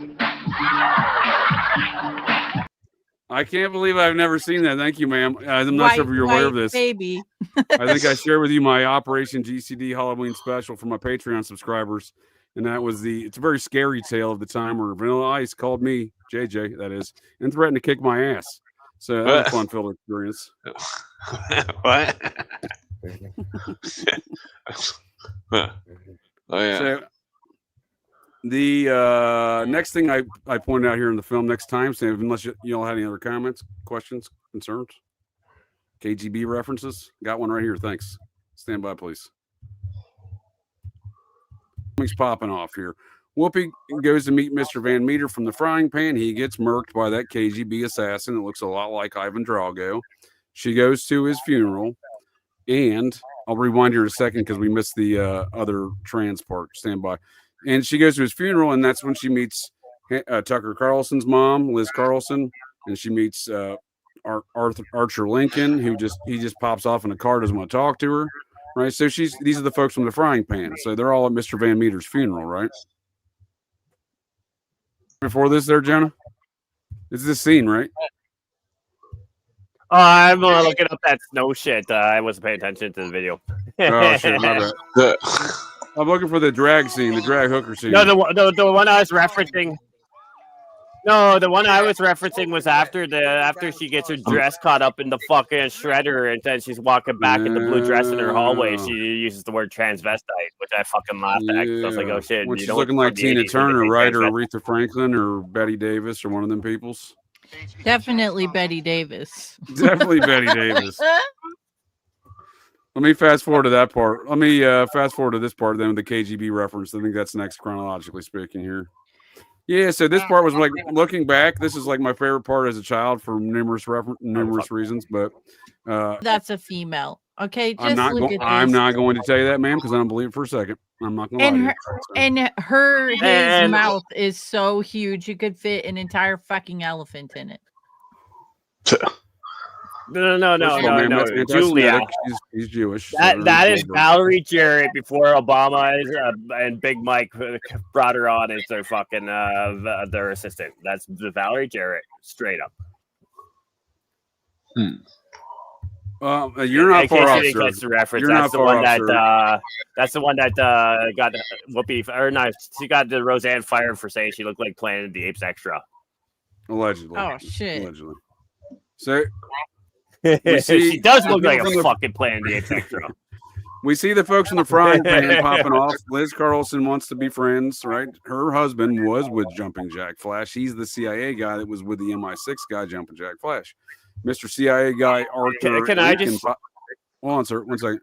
C: I can't believe I've never seen that. Thank you, ma'am. I'm not sure if you're aware of this.
D: Baby.
C: I think I shared with you my Operation GCD Halloween special for my Patreon subscribers. And that was it's a very scary tale of the time where Vanilla Ice called me, JJ, that is, and threatened to kick my ass. So that was a fun-filled experience.
G: What? Oh yeah.
C: So the next thing I pointed out here in the film next time, Sam, unless you all had any other comments, questions, concerns, KGB references, got one right here. Thanks. Stand by, please. Something's popping off here. Whoopi goes to meet Mr. Van Meter from the frying pan. He gets murked by that KGB assassin that looks a lot like Ivan Drago. She goes to his funeral, and I'll rewind here in a second because we missed the other trans part. Stand by. And she goes to his funeral, and that's when she meets Tucker Carlson's mom, Liz Carlson, and she meets Archer Lincoln, who just pops off in a car, doesn't want to talk to her, right? So these are the folks from the frying pan. So they're all at Mr. Van Meter's funeral, right? Before this, there, Jonah, it's this scene, right?
E: Oh, I'm looking up that snow shit. I wasn't paying attention to the video.
C: Oh shit, my bad. I'm looking for the drag scene, the drag hooker scene.
E: No, the one I was referencing. No, the one I was referencing was after she gets her dress caught up in the fucking shredder, and then she's walking back in the blue dress in her hallway. She uses the word transvestite, which I fucking laughed at. So I was like, oh shit.
C: When she's looking like Tina Turner, right, or Aretha Franklin, or Betty Davis, or one of them peoples.
D: Definitely Betty Davis.
C: Definitely Betty Davis. Let me fast forward to that part. Let me fast forward to this part then with the KGB reference. I think that's next chronologically speaking here. Yeah, so this part was like looking back. This is like my favorite part as a child for numerous reasons. But
D: that's a female. Okay, just
C: I'm not
D: look at this.
C: I'm not going to tell you that, ma'am, because I don't believe it for a second. I'm not going to lie to you.
D: His mouth is so huge you could fit an entire fucking elephant in it.
E: No, Julia.
C: He's Jewish.
E: That is Valerie Jarrett before Obama and Big Mike brought her on as their fucking their assistant. That's the Valerie Jarrett, straight up.
C: You're not far off, sir.
E: That's the reference.
C: That's the one
E: that got Whoopi, or no, she got the Roseanne fired for saying she looked like Planet of the Apes extra.
C: Allegedly.
D: Oh shit.
C: Allegedly. So.
E: She does look like a fucking Planet of the Apes extra.
C: We see the folks in the frying pan popping off. Liz Carlson wants to be friends, right? Her husband was with Jumping Jack Flash. He's the CIA guy that was with the MI6 guy, Jumping Jack Flash. Mr. CIA guy, Arthur.
E: Can I just...
C: Hold on, sir. 1 second.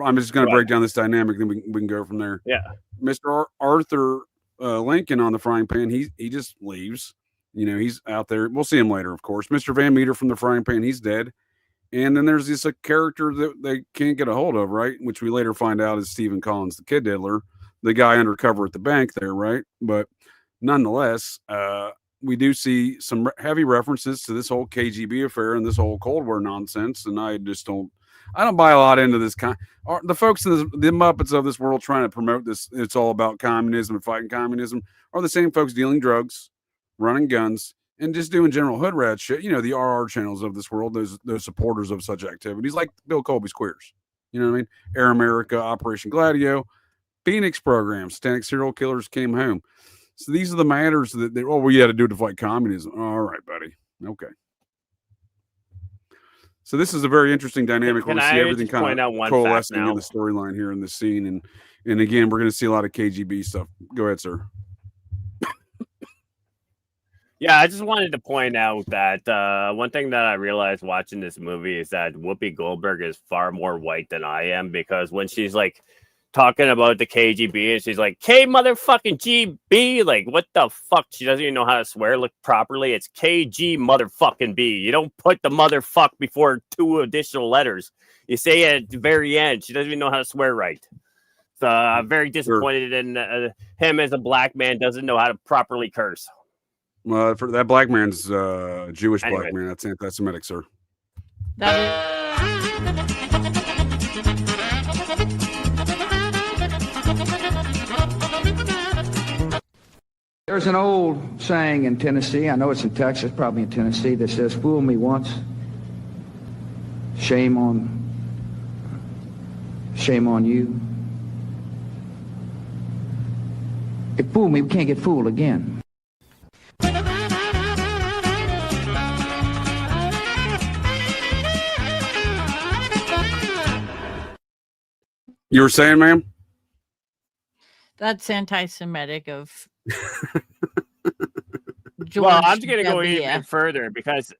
C: I'm just going to break down this dynamic, then we can go from there.
E: Yeah.
C: Mr. Arthur Lincoln on the frying pan, he just leaves. You know, he's out there. We'll see him later, of course. Mr. Van Meter from the frying pan, he's dead. And then there's this character that they can't get a hold of, right? Which we later find out is Stephen Collins, the kid diddler, the guy undercover at the bank there, right? But nonetheless, we do see some heavy references to this whole KGB affair and this whole Cold War nonsense. And I don't buy a lot into this kind. The folks in the Muppets of this world trying to promote this, it's all about communism and fighting communism, are the same folks dealing drugs, running guns, and just doing general hood rat shit. You know, the RR channels of this world, those supporters of such activities, like Bill Colby's Queers. You know what I mean? Air America, Operation Gladio, Phoenix program, Satanic Serial Killers Came Home. So these are the matters that we had to do to fight communism. All right, buddy. Okay. So this is a very interesting dynamic where we see everything kind of coalescing in the storyline here in this scene. And again, we're going to see a lot of KGB stuff. Go ahead, sir.
E: Yeah, I just wanted to point out that one thing that I realized watching this movie is that Whoopi Goldberg is far more white than I am, because when she's like talking about the KGB and she's like, K motherfucking GB, like what the fuck? She doesn't even know how to swear properly. It's KG motherfucking B. You don't put the motherfuck before 2 additional letters. You say it at the very end. She doesn't even know how to swear right. So I'm very disappointed in him as a black man doesn't know how to properly curse.
C: For that black man's Jewish black man. That's anti-Semitic, sir.
R: There's an old saying in Tennessee, I know it's in Texas, probably in Tennessee, that says, fool me once, shame on you. If fool me, we can't get fooled again.
C: You were saying, ma'am?
D: That's anti-Semitic of
E: George. Well, I'm going to go even further because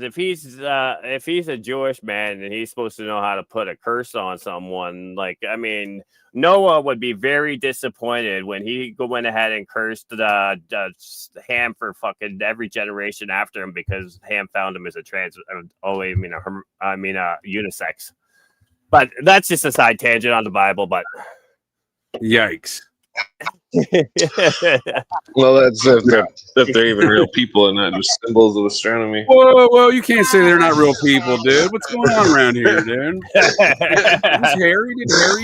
E: if he's a Jewish man and he's supposed to know how to put a curse on someone, like, I mean, Noah would be very disappointed when he went ahead and cursed Ham for fucking every generation after him because Ham found him as a unisex. But that's just a side tangent on the Bible. But
C: yikes.
G: Well, that's if they're even real people and not just symbols of astronomy.
C: Whoa, you can't say they're not real people, dude. What's going on around here, dude? Did Harry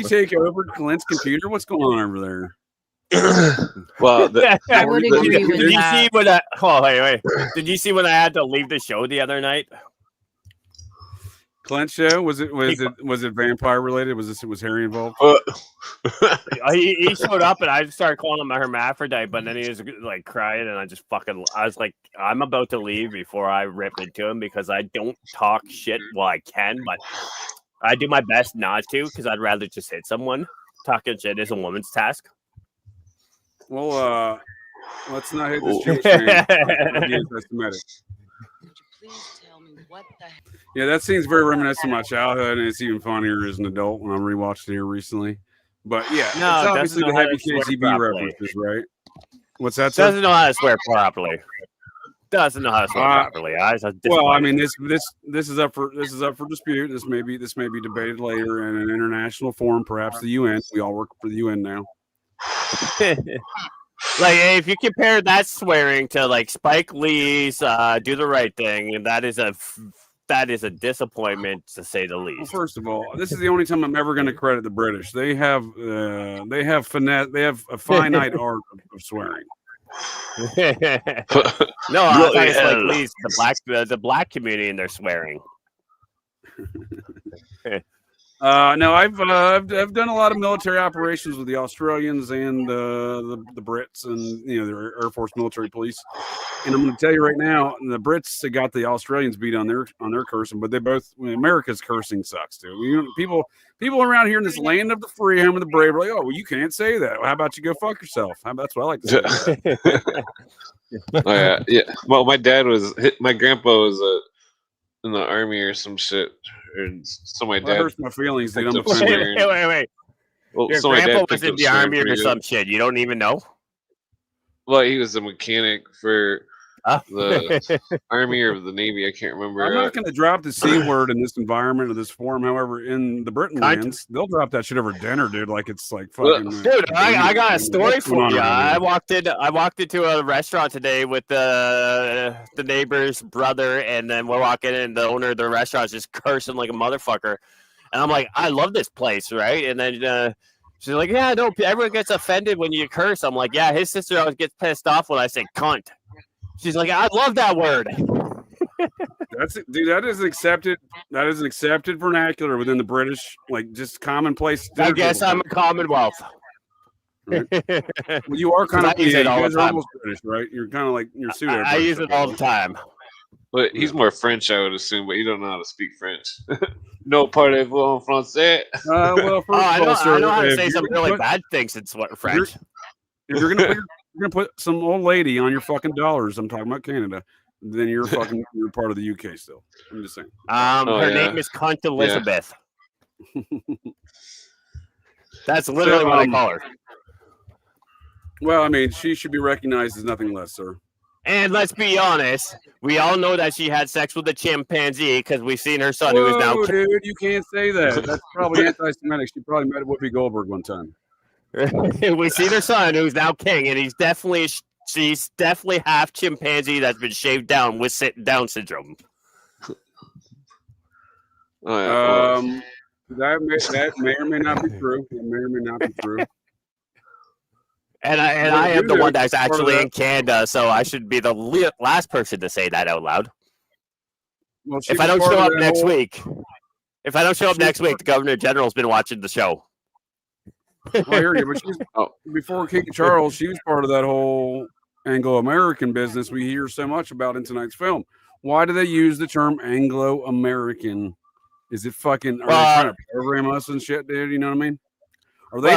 C: take over Clint's computer? What's going on over there?
G: Well,
D: I would agree with
E: did
D: that.
E: You see when wait. Did you see when I had to leave the show the other night?
C: Clint show? Was it vampire related? Was Harry involved?
E: He showed up and I started calling him a hermaphrodite, but then he was like crying, and I was like, I'm about to leave before I rip into him because I don't talk shit. Well, I can, but I do my best not to because I'd rather just hit someone. Talking shit is a woman's task.
C: Well, let's not hit this Jewish man. Anti-Semitic. Yeah, that scene's very reminiscent of my childhood, and it's even funnier as an adult when I rewatched it here recently. But yeah, it's obviously the heavy KGB references, right? What's that?
E: Doesn't know how to swear properly. Doesn't know how to swear properly.
C: Well, I mean, this is up for dispute. This may be debated later in an international forum, perhaps the UN. We all work for the UN now.
E: Like, if you compare that swearing to like Spike Lee's "Do the Right Thing," and that is a disappointment to say the least.
C: Well, first of all, this is the only time I'm ever going to credit the British. They have finesse. They have a finite art of swearing.
E: No, I think Spike Lee's the black community, and they're swearing.
C: No, I've done a lot of military operations with the Australians and the Brits and their Air Force military police. And I'm going to tell you right now, the Brits got the Australians beat on their cursing, but America's cursing sucks too. People around here in this land of the free, home of the brave, are like, oh, well, you can't say that. Well, how about you go fuck yourself? That's what I like to say.
G: Yeah. Well, my grandpa was in the army or some shit. And so my dad
C: that hurts my feelings, dude.
E: Wait.
G: Well,
E: your grandpa was in the army or some shit. You don't even know?
G: Well, he was a mechanic for the army or the navy. I can't remember.
C: I'm not going to drop the C word in this environment or this forum. However, in the Britain lands, they'll drop that shit over dinner, dude. Like it's like fucking.
E: Dude, I got a story for you. I walked into a restaurant today with the neighbor's brother, and then we're walking in, and the owner of the restaurant is just cursing like a motherfucker. And I'm like, I love this place, right? And then she's like, yeah, no, everyone gets offended when you curse. I'm like, yeah, his sister always gets pissed off when I say cunt. She's like, I love that word.
C: That is accepted. That is an accepted vernacular within the British, like just commonplace.
E: I guess I'm a Commonwealth.
C: Right? Well, you are kind of.
E: I use it all the time.
C: Almost British, right? You're kind of like you're pseudo.
E: I use it all the time.
G: But he's more French, I would assume. But you don't know how to speak French. No parlez-vous en français?
C: Well, first
E: I
C: of all, sir,
E: know how to say some really bad things in French.
C: If you're gonna put some old lady on your fucking dollars, I'm talking about Canada, then you're part of the UK still. I'm just saying.
E: Her name is Cunt Elizabeth. Yeah. That's literally what I call her.
C: Well, I mean, she should be recognized as nothing less, sir.
E: And let's be honest, we all know that she had sex with a chimpanzee because we've seen her son who is now.
C: Dude, you can't say that. That's probably anti-Semitic. She probably met Whoopi Goldberg one time.
E: We see their son who's now king, and she's definitely half chimpanzee that's been shaved down with Down syndrome.
C: That may or may not be true. It may or may not be true.
E: And I am the one that's actually in Canada, so I should be the last person to say that out loud.
C: Well,
E: if I don't show up next week, the Governor General's been watching the show.
C: Well, I hear you, but before King Charles, she was part of that whole Anglo-American business we hear so much about in tonight's film. Why do they use the term Anglo-American? Is it fucking? Are they trying to program us and shit, dude? You know what I mean? Are they?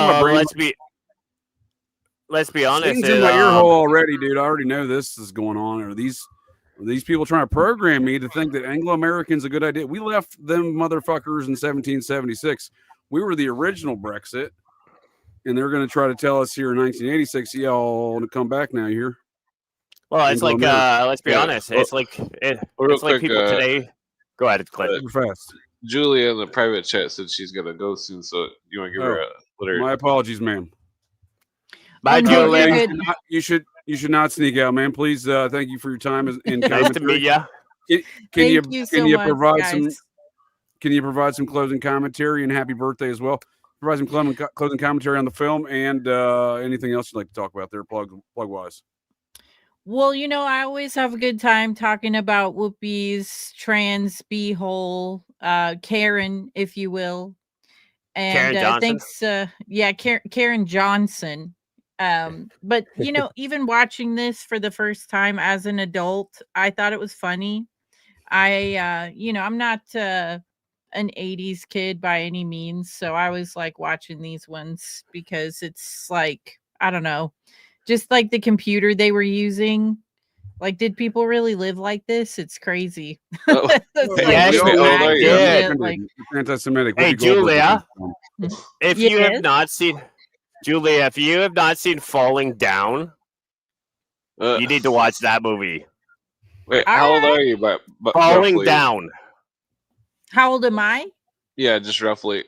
E: Let's be honest.
C: Things in my ear hole already, dude. I already know this is going on. Are these people trying to program me to think that Anglo-American's a good idea? We left them motherfuckers in 1776. We were the original Brexit. And they're going to try to tell us here in 1986, y'all to come back now here.
E: Well, it's like, let's be honest. It's like people today. Go ahead, Clint.
C: Fast.
G: Julia in the private chat said she's going to go soon, so you want to give her a letter?
C: My apologies, ma'am.
E: Bye, Julia.
C: You should not sneak out, man. Please, thank you for your time.
E: Nice to meet you.
C: Can you provide some closing commentary and happy birthday as well? Provide some closing commentary on the film and anything else you'd like to talk about there, plug wise.
D: Well, I always have a good time talking about Whoopi's trans beehole, Karen, if you will. And
E: Karen Johnson?
D: thanks, Karen Johnson. But even watching this for the first time as an adult, I thought it was funny. I'm not an 80s kid by any means, so I was like watching these ones because it's like, I don't know, just like the computer they were using. Like, did people really live like this? It's crazy.
G: Oh.
E: Yes,
G: How old are you?
C: It's anti-Semitic.
E: Hey,
C: Whoopi Goldberg
E: Julia,
C: was in this film.
E: if you have not seen Falling Down, you need to watch that movie.
G: Wait, how old are you? But
E: Falling
G: roughly?
E: Down.
D: How old am I?
G: Yeah, just roughly.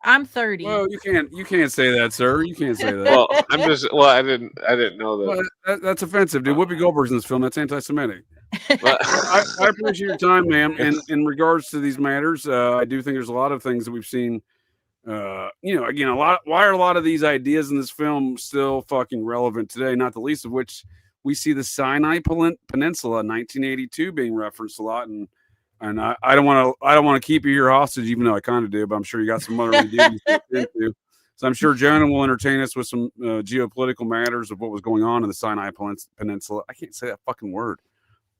D: I'm 30.
C: Well, you can't say that, sir. You can't say that.
G: Well, I didn't know that.
C: Well, that's offensive, dude. Whoopi Goldberg's in this film. That's anti-Semitic. I appreciate your time, ma'am. And in regards to these matters, I do think there's a lot of things that we've seen. Again, why are a lot of these ideas in this film still fucking relevant today? Not the least of which we see the Sinai Peninsula, 1982, being referenced a lot, and I don't want to keep you here hostage, even though I kind of do, but I'm sure you got some other duties to get into. So I'm sure Jonah will entertain us with some geopolitical matters of what was going on in the Sinai Peninsula. I can't say that fucking word.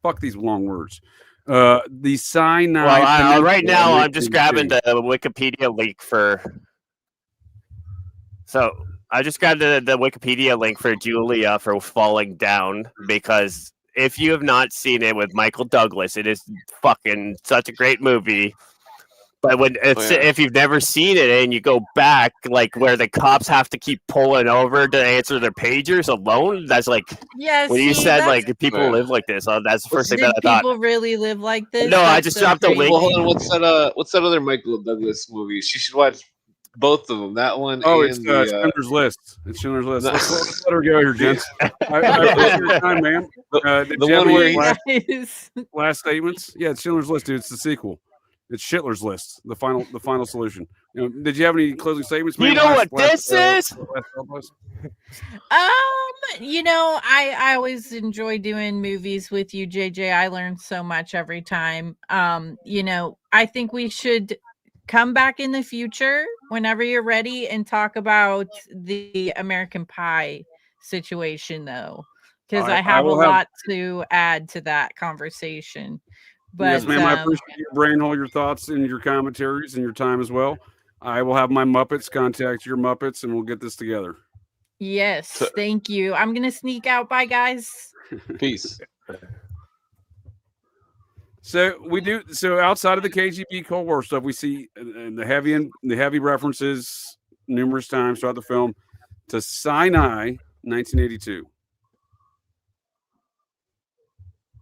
C: Fuck these long words. The Sinai.
E: Well, right now I'm just grabbing the Wikipedia link for. So I just grabbed the Wikipedia link for Julia for Falling Down, because if you have not seen it with Michael Douglas, it is fucking such a great movie. But if you've never seen it and you go back, like where the cops have to keep pulling over to answer their pagers alone, that's like when you said like people live like this. That's the first thing that I thought.
D: People really live like this?
E: No, I just dropped a link.
G: Well, hold on. What's that other Michael Douglas movie? She should watch both of them. That one.
C: Oh,
G: and
C: it's Schindler's List. It's Schindler's List. Let's let her go here, gents. I appreciate your time, ma'am.
G: The one where
C: last statements. Yeah, it's Schindler's List, dude. It's the sequel. It's Schindler's List. The final solution. Did you have any closing statements?
E: You know what this is?
D: I always enjoy doing movies with you, JJ. I learn so much every time. I think we should come back in the future whenever you're ready and talk about the American Pie situation, though, because I have a lot to add to that conversation. But,
C: yes, ma'am. I appreciate your brain hole, your thoughts, and your commentaries, and your time as well. I will have my Muppets contact your Muppets, and we'll get this together.
D: Yes, thank you. I'm gonna sneak out. Bye, guys.
G: Peace.
C: So we do. So outside of the KGB Cold War stuff, we see the heavy references numerous times throughout the film to Sinai, 1982.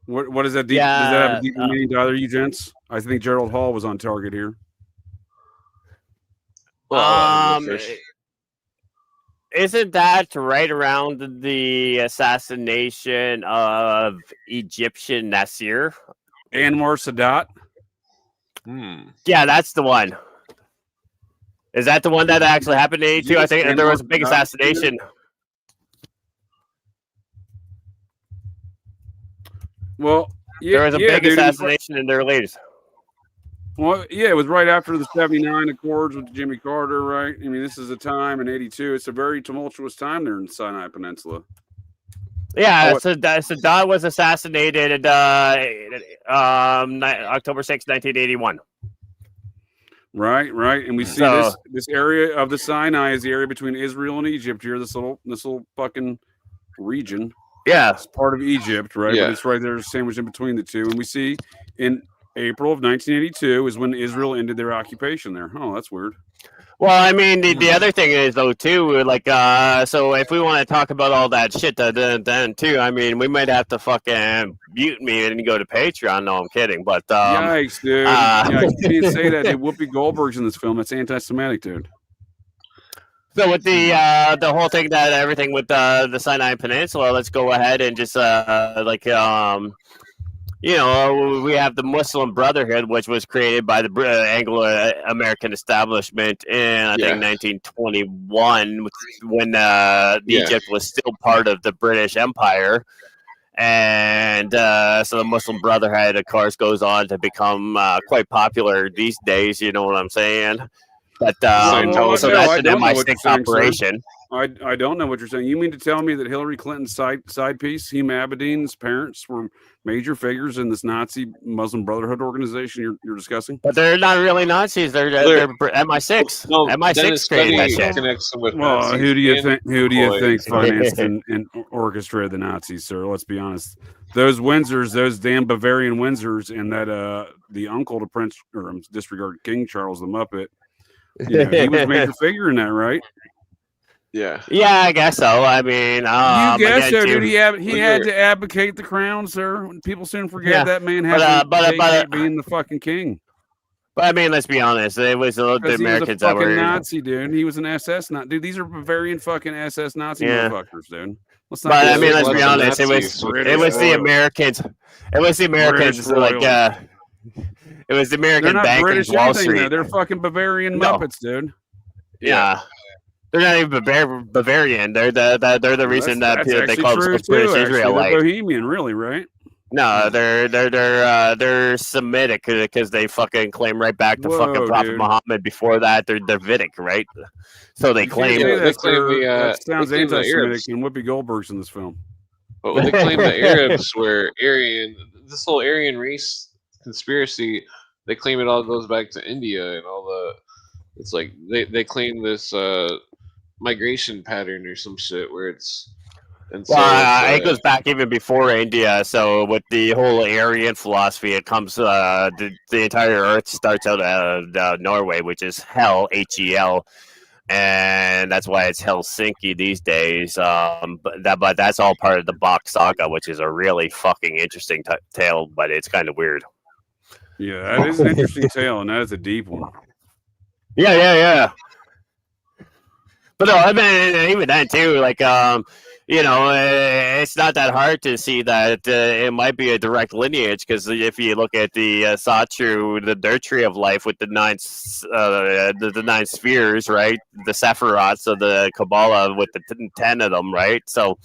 C: What does that? Does that have a deeper meaning to either of you gents? I think Gerald Hall was on target here.
E: Isn't that right around the assassination of Egyptian Nasser?
C: Anwar Sadat?
E: Yeah, that's the one. Is that the one that actually happened in 82? I think there was a big assassination.
C: Well,
E: there was a big assassination in the early 80s.
C: Well, yeah, it was right after the 79 Accords with Jimmy Carter, right? I mean, this is a time in 82. It's a very tumultuous time there in the Sinai Peninsula.
E: Yeah, Sadat was assassinated October 6, 1981.
C: Right. And we see this area of the Sinai is the area between Israel and Egypt here, this little fucking region.
E: Yeah.
C: It's part of Egypt, right?
G: Yeah.
C: But it's right there sandwiched in between the two. And we see in April of 1982 is when Israel ended their occupation there. Oh, that's weird.
E: Well, I mean, the other thing is, though, too, like, so if we want to talk about all that shit, then too, I mean, we might have to fucking mute me and go to Patreon. No, I'm kidding. But,
C: yikes, dude. You can't say that, dude. Whoopi Goldberg's in this film. It's anti-Semitic, dude.
E: So with the whole thing everything with the Sinai Peninsula, let's go ahead and just we have the Muslim Brotherhood, which was created by the Anglo-American establishment in I think 1921, when Egypt was still part of the British Empire, And so the Muslim Brotherhood, of course, goes on to become quite popular these days. You know what I'm saying? But so that's an MI6 operation.
C: I don't know what you're saying. You mean to tell me that Hillary Clinton's side piece, Hima Abedin's parents, were major figures in this Nazi Muslim Brotherhood organization you're discussing?
E: But they're not really Nazis. They're MI6.
G: No,
E: MI6 created that shit.
G: Connects them with
C: Well,
G: Nazis
C: who do you
G: and
C: think financed and orchestrated the Nazis, sir? Let's be honest. Those Windsors, those damn Bavarian Windsors, and that the uncle to Prince, or disregard King Charles the Muppet. You know, he was a major figure in that, right?
G: Yeah.
E: Yeah, I guess so. I mean,
C: you guess so, dude. He had to abdicate the crown, sir. People soon forget that man had to being the fucking king.
E: But I mean, let's be honest. It was the Americans
C: that were
E: Nazi,
C: dude. He was an SS Nazi, dude. These are Bavarian fucking SS Nazi motherfuckers, dude.
E: But I mean, let's be honest. It was the Americans. It was the Americans. It was the American bankers, Wall Street.
C: Though. They're fucking Bavarian Muppets, dude.
E: Yeah. They're not even Bavarian. They're the reason that they call themselves British Israelite.
C: They're Bohemian, really, right?
E: No, they're Semitic because they fucking claim right back to fucking Prophet Muhammad. Before that, they're Davidic, right? So they claim.
C: That sounds anti-Semitic, and Whoopi Goldberg's in this film.
G: But when they claim the Arabs were Aryan, this whole Aryan race conspiracy, they claim it all goes back to India and all the. It's like they claim this migration pattern or some shit where it's. And so
E: it goes back even before India. So with the whole Aryan philosophy, it comes the entire Earth starts out of Norway, which is Hell, Hel, and that's why it's Helsinki these days. But that's all part of the Bach saga, which is a really fucking interesting tale, but it's kind of weird.
C: Yeah, that is an interesting tale, and that is a deep one.
E: Yeah. But no, I mean, even that too, like, you know, it's not that hard to see that it might be a direct lineage, because if you look at the Satru, the dirt tree of life with the nine spheres, right? The Sephiroths of the Kabbalah with the 10 of them, right? So,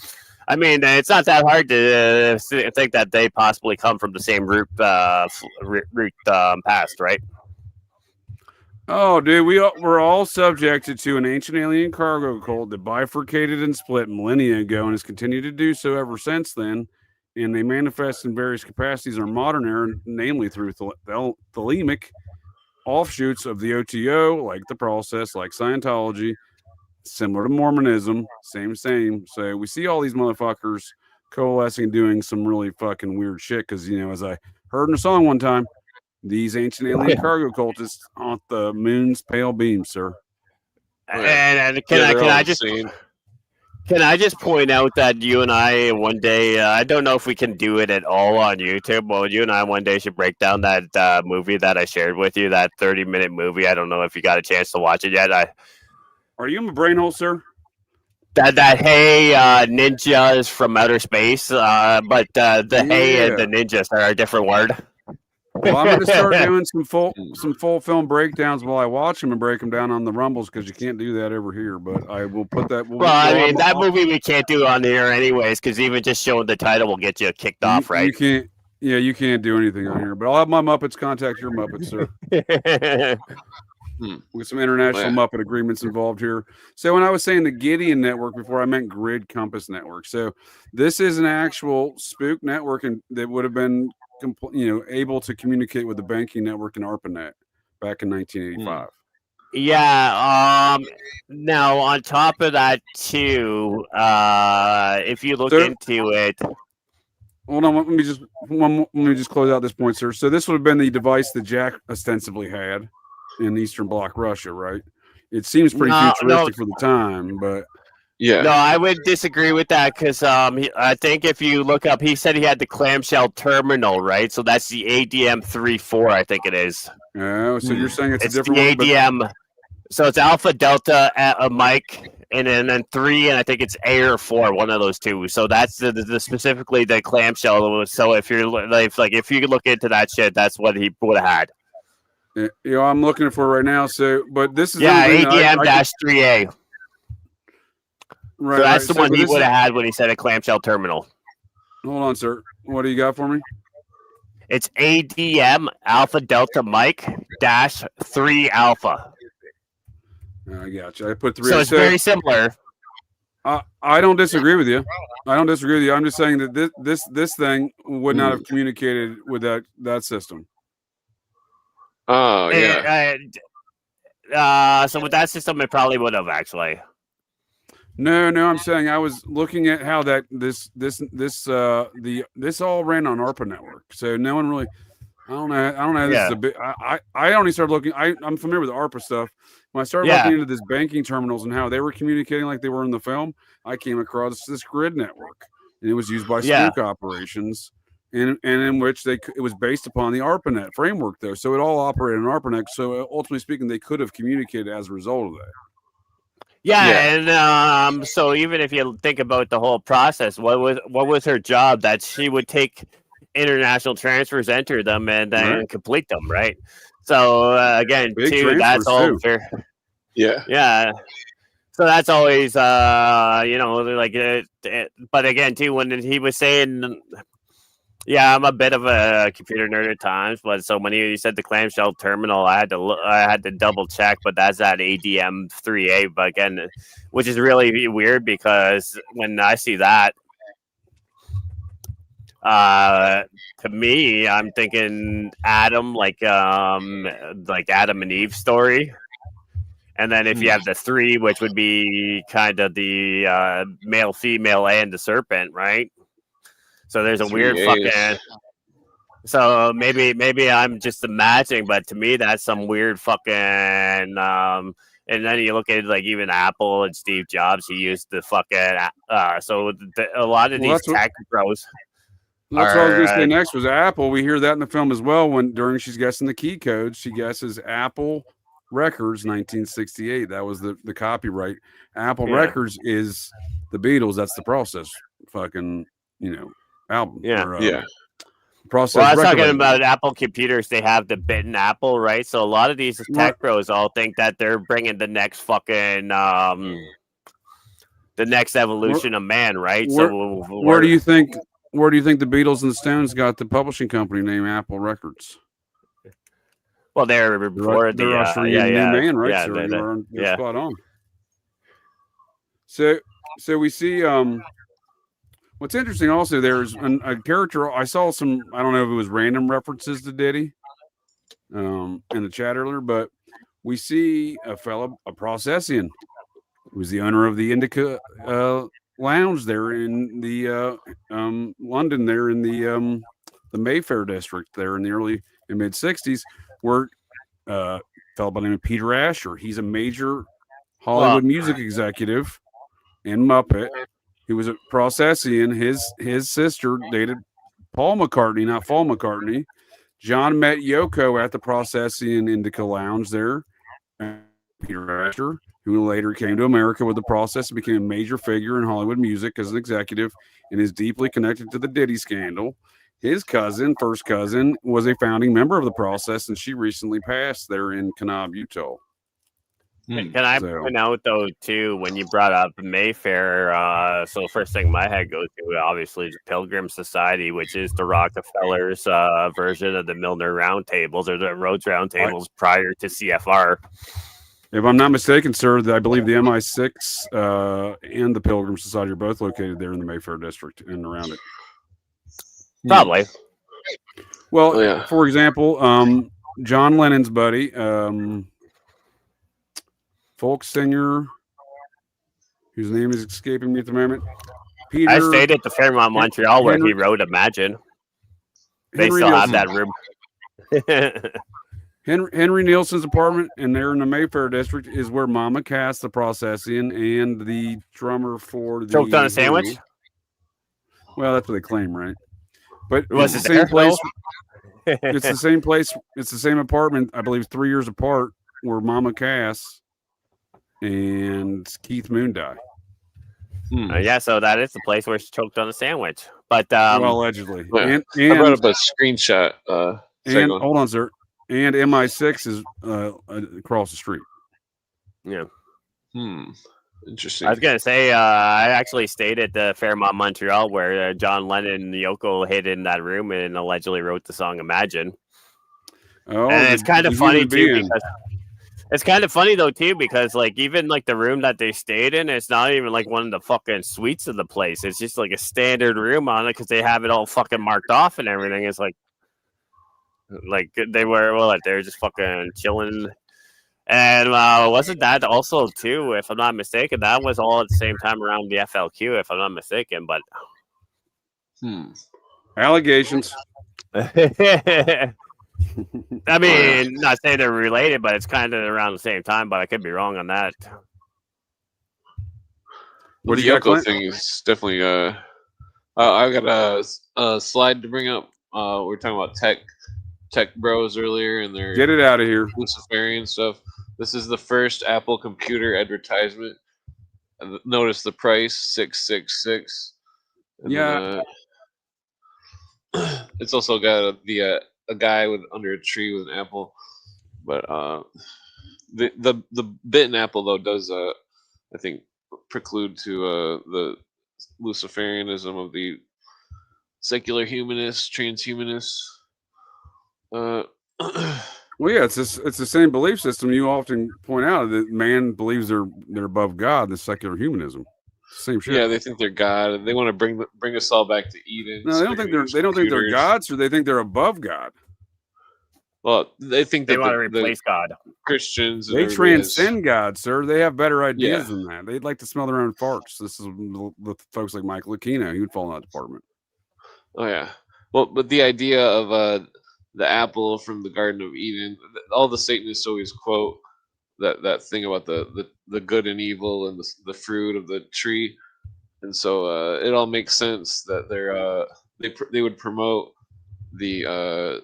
E: I mean, it's not that hard to think that they possibly come from the same root past, right?
C: Oh, dude, we're all subjected to an ancient alien cargo cult that bifurcated and split millennia ago and has continued to do so ever since then. And they manifest in various capacities in our modern era, namely through thelemic offshoots of the OTO, like the process, like Scientology, similar to Mormonism, same. So we see all these motherfuckers coalescing and doing some really fucking weird shit because, you know, as I heard in a song one time, these ancient alien cargo cultists haunt the moon's pale beam, sir.
E: And can I just point out that you and I one day, I don't know if we can do it at all on YouTube, but you and I one day should break down that movie that I shared with you, that 30-minute movie. I don't know if you got a chance to watch it yet.
C: Are you in my brain hole, sir?
E: That ninjas from outer space, but the hey and the ninjas are a different word.
C: Well, I'm going to start doing some full film breakdowns while I watch them and break them down on the Rumbles, because you can't do that over here. But I will put that.
E: That movie we can't do on the air anyways, because even just showing the title will get you kicked off, right?
C: You can't. Yeah, you can't do anything on here. But I'll have my Muppets contact your Muppets, sir. With some international Muppet agreements involved here. So when I was saying the Gideon Network before, I meant Grid Compass Network. So this is an actual spook network, and that would have been able to communicate with the banking network in ARPANET back in 1985.
E: Yeah. Now on top of that too, if you look into it.
C: Hold on, let me just close out this point, sir. So this would have been the device that Jack ostensibly had in Eastern Bloc Russia, right? It seems pretty futuristic for the time, but
G: yeah.
E: No, I would disagree with that, because I think if you look up, he said he had the clamshell terminal, right? So that's the ADM-34, I think it is.
C: Oh, so you're saying it's a different
E: the ADM. But... So it's Alpha, Delta, Mike, and then 3, and I think it's A or 4, one of those two. So that's the specifically the clamshell. So if you're if you look into that shit, that's what he would have had.
C: Yeah, I'm looking for it right now. So, but this is
E: ADM-3A. Right, so that's the one he would have had when he said a clamshell terminal.
C: Hold on, sir. What do you got for me?
E: It's ADM Alpha Delta Mike -3 Alpha.
C: I got you. I put 3.
E: So it's very similar.
C: I don't disagree with you. I'm just saying that this thing would not have communicated with that system.
G: Oh yeah.
E: So with that system, it probably would have actually.
C: No, I'm saying I was looking at how that this all ran on ARPA network. So no one really, I don't know. This is a bit. I only started looking. I'm familiar with the ARPA stuff. When I started looking into this banking terminals and how they were communicating like they were in the film, I came across this grid network, and it was used by spook operations, and in which it was based upon the ARPANET framework though. So it all operated in ARPANET. So ultimately speaking, they could have communicated as a result of that.
E: And so even if you think about the whole process, what was her job? That she would take international transfers, enter them, and then complete them, right? So again, too, that's all fair.
G: Yeah.
E: So that's always like but again, too, when he was saying, I'm a bit of a computer nerd at times, but so when he said the clamshell terminal, I had to double check, but that's that ADM 3A. But again, which is really weird because when I see that, to me, I'm thinking Adam, like Adam and Eve story. And then if you have the 3, which would be kind of the male, female, and the serpent, right? So there's a weird fucking. So maybe I'm just imagining, but to me that's some weird fucking. And then you look at like even Apple and Steve Jobs, he used the fucking. So a lot of these tech bros.
C: That's what I was going to say next was Apple. We hear that in the film as well. When during she's guessing the key codes, she guesses Apple Records 1968. That was the copyright. Apple Records is the Beatles. That's the process. Fucking album. Process.
E: Well, I was talking about Apple computers. They have the bitten Apple, right? So a lot of these tech bros all think that they're bringing the next fucking the next evolution of man, right?
C: Where do you think the Beatles and the Stones got the publishing company name Apple Records?
E: Well, they're before
C: they're ushering in new man, right?
E: Yeah,
C: so you're spot on. So we see what's interesting also, there's a character I saw some, I don't know if it was random references to Diddy in the chat earlier, but we see a Processian who's the owner of the Indica Lounge there in the London, there in the Mayfair district there in the early and mid 60s, where a fellow by the name of Peter Asher, he's a major Hollywood music executive and Muppet. He was a Processian. His sister dated Paul McCartney, not Paul McCartney. John met Yoko at the Processian Indica Lounge there. Peter Asher, who later came to America with the Process and became a major figure in Hollywood music as an executive and is deeply connected to the Diddy scandal. His first cousin, was a founding member of the Process, and she recently passed there in Kanab, Utah.
E: Can I point out, though, too, when you brought up Mayfair, so first thing my head goes to, obviously, is Pilgrim Society, which is the Rockefellers' version of the Milner Roundtables, or the Rhodes Roundtables prior to CFR.
C: If I'm not mistaken, sir, I believe the MI6 and the Pilgrim Society are both located there in the Mayfair district and around it.
E: Probably.
C: Well, for example, John Lennon's buddy, folk singer, whose name is escaping me at the moment. Peter,
E: I stayed at the Fairmont Montreal where he wrote Imagine. They still have that room.
C: Henry Nielsen's apartment, and there in the Mayfair district is where Mama Cass, the Processian, and the drummer for the
E: Choked on a Sandwich.
C: Well, that's what they claim, right? But
E: was
C: it's
E: it
C: the same place.
E: It's
C: the same place. It's the same apartment, I believe, 3 years apart, where Mama Cass and Keith Moon die.
E: So that is the place where she choked on a sandwich. But
C: well, allegedly.
G: And I brought up a screenshot.
C: And hold on, sir. And MI6 is across the street.
E: Yeah.
G: Interesting.
E: I was gonna say, I actually stayed at the Fairmont Montreal where John Lennon and Yoko hid in that room and allegedly wrote the song "Imagine."
C: Oh,
E: and it's kind of funny too
C: being.
E: because it's kind of funny though too because like even like the room that they stayed in, it's not even like one of the fucking suites of the place. It's just like a standard room on it because they have it all fucking marked off and everything. It's like they were they're just fucking chilling. And wasn't that also too, if I'm not mistaken, that was all at the same time around the FLQ, if I'm not mistaken. But
C: allegations.
E: I mean, not saying they're related, but it's kind of around the same time. But I could be wrong on that.
C: What do
G: the
C: you got,
G: Yoko
C: Clint?
G: thing is definitely. I got a slide to bring up. We were talking about tech bros earlier, and their
C: Get it out of here.
G: Luciferian stuff. This is the first Apple computer advertisement. Notice the price, $666.
C: Yeah.
G: It's also got a guy under a tree with an apple. But the bit in Apple though does I think preclude to the Luciferianism of the secular humanists, transhumanists.
C: Well, yeah, it's the same belief system. You often point out that man believes they're above God. The secular humanism, same shit.
G: Yeah, they think they're God. They want to bring us all back to Eden.
C: No, they don't think they're gods, or they think they're above God.
G: Well, they think
E: they
G: that
E: want to replace God.
G: Christians.
C: They transcend God, sir. They have better ideas than that. They'd like to smell their own farts. This is with folks like Michael Aquino. He would fall in that department.
G: Oh yeah. Well, but the idea of the apple from the Garden of Eden, all the Satanists always quote that thing about the good and evil and the fruit of the tree, and so it all makes sense that they would promote the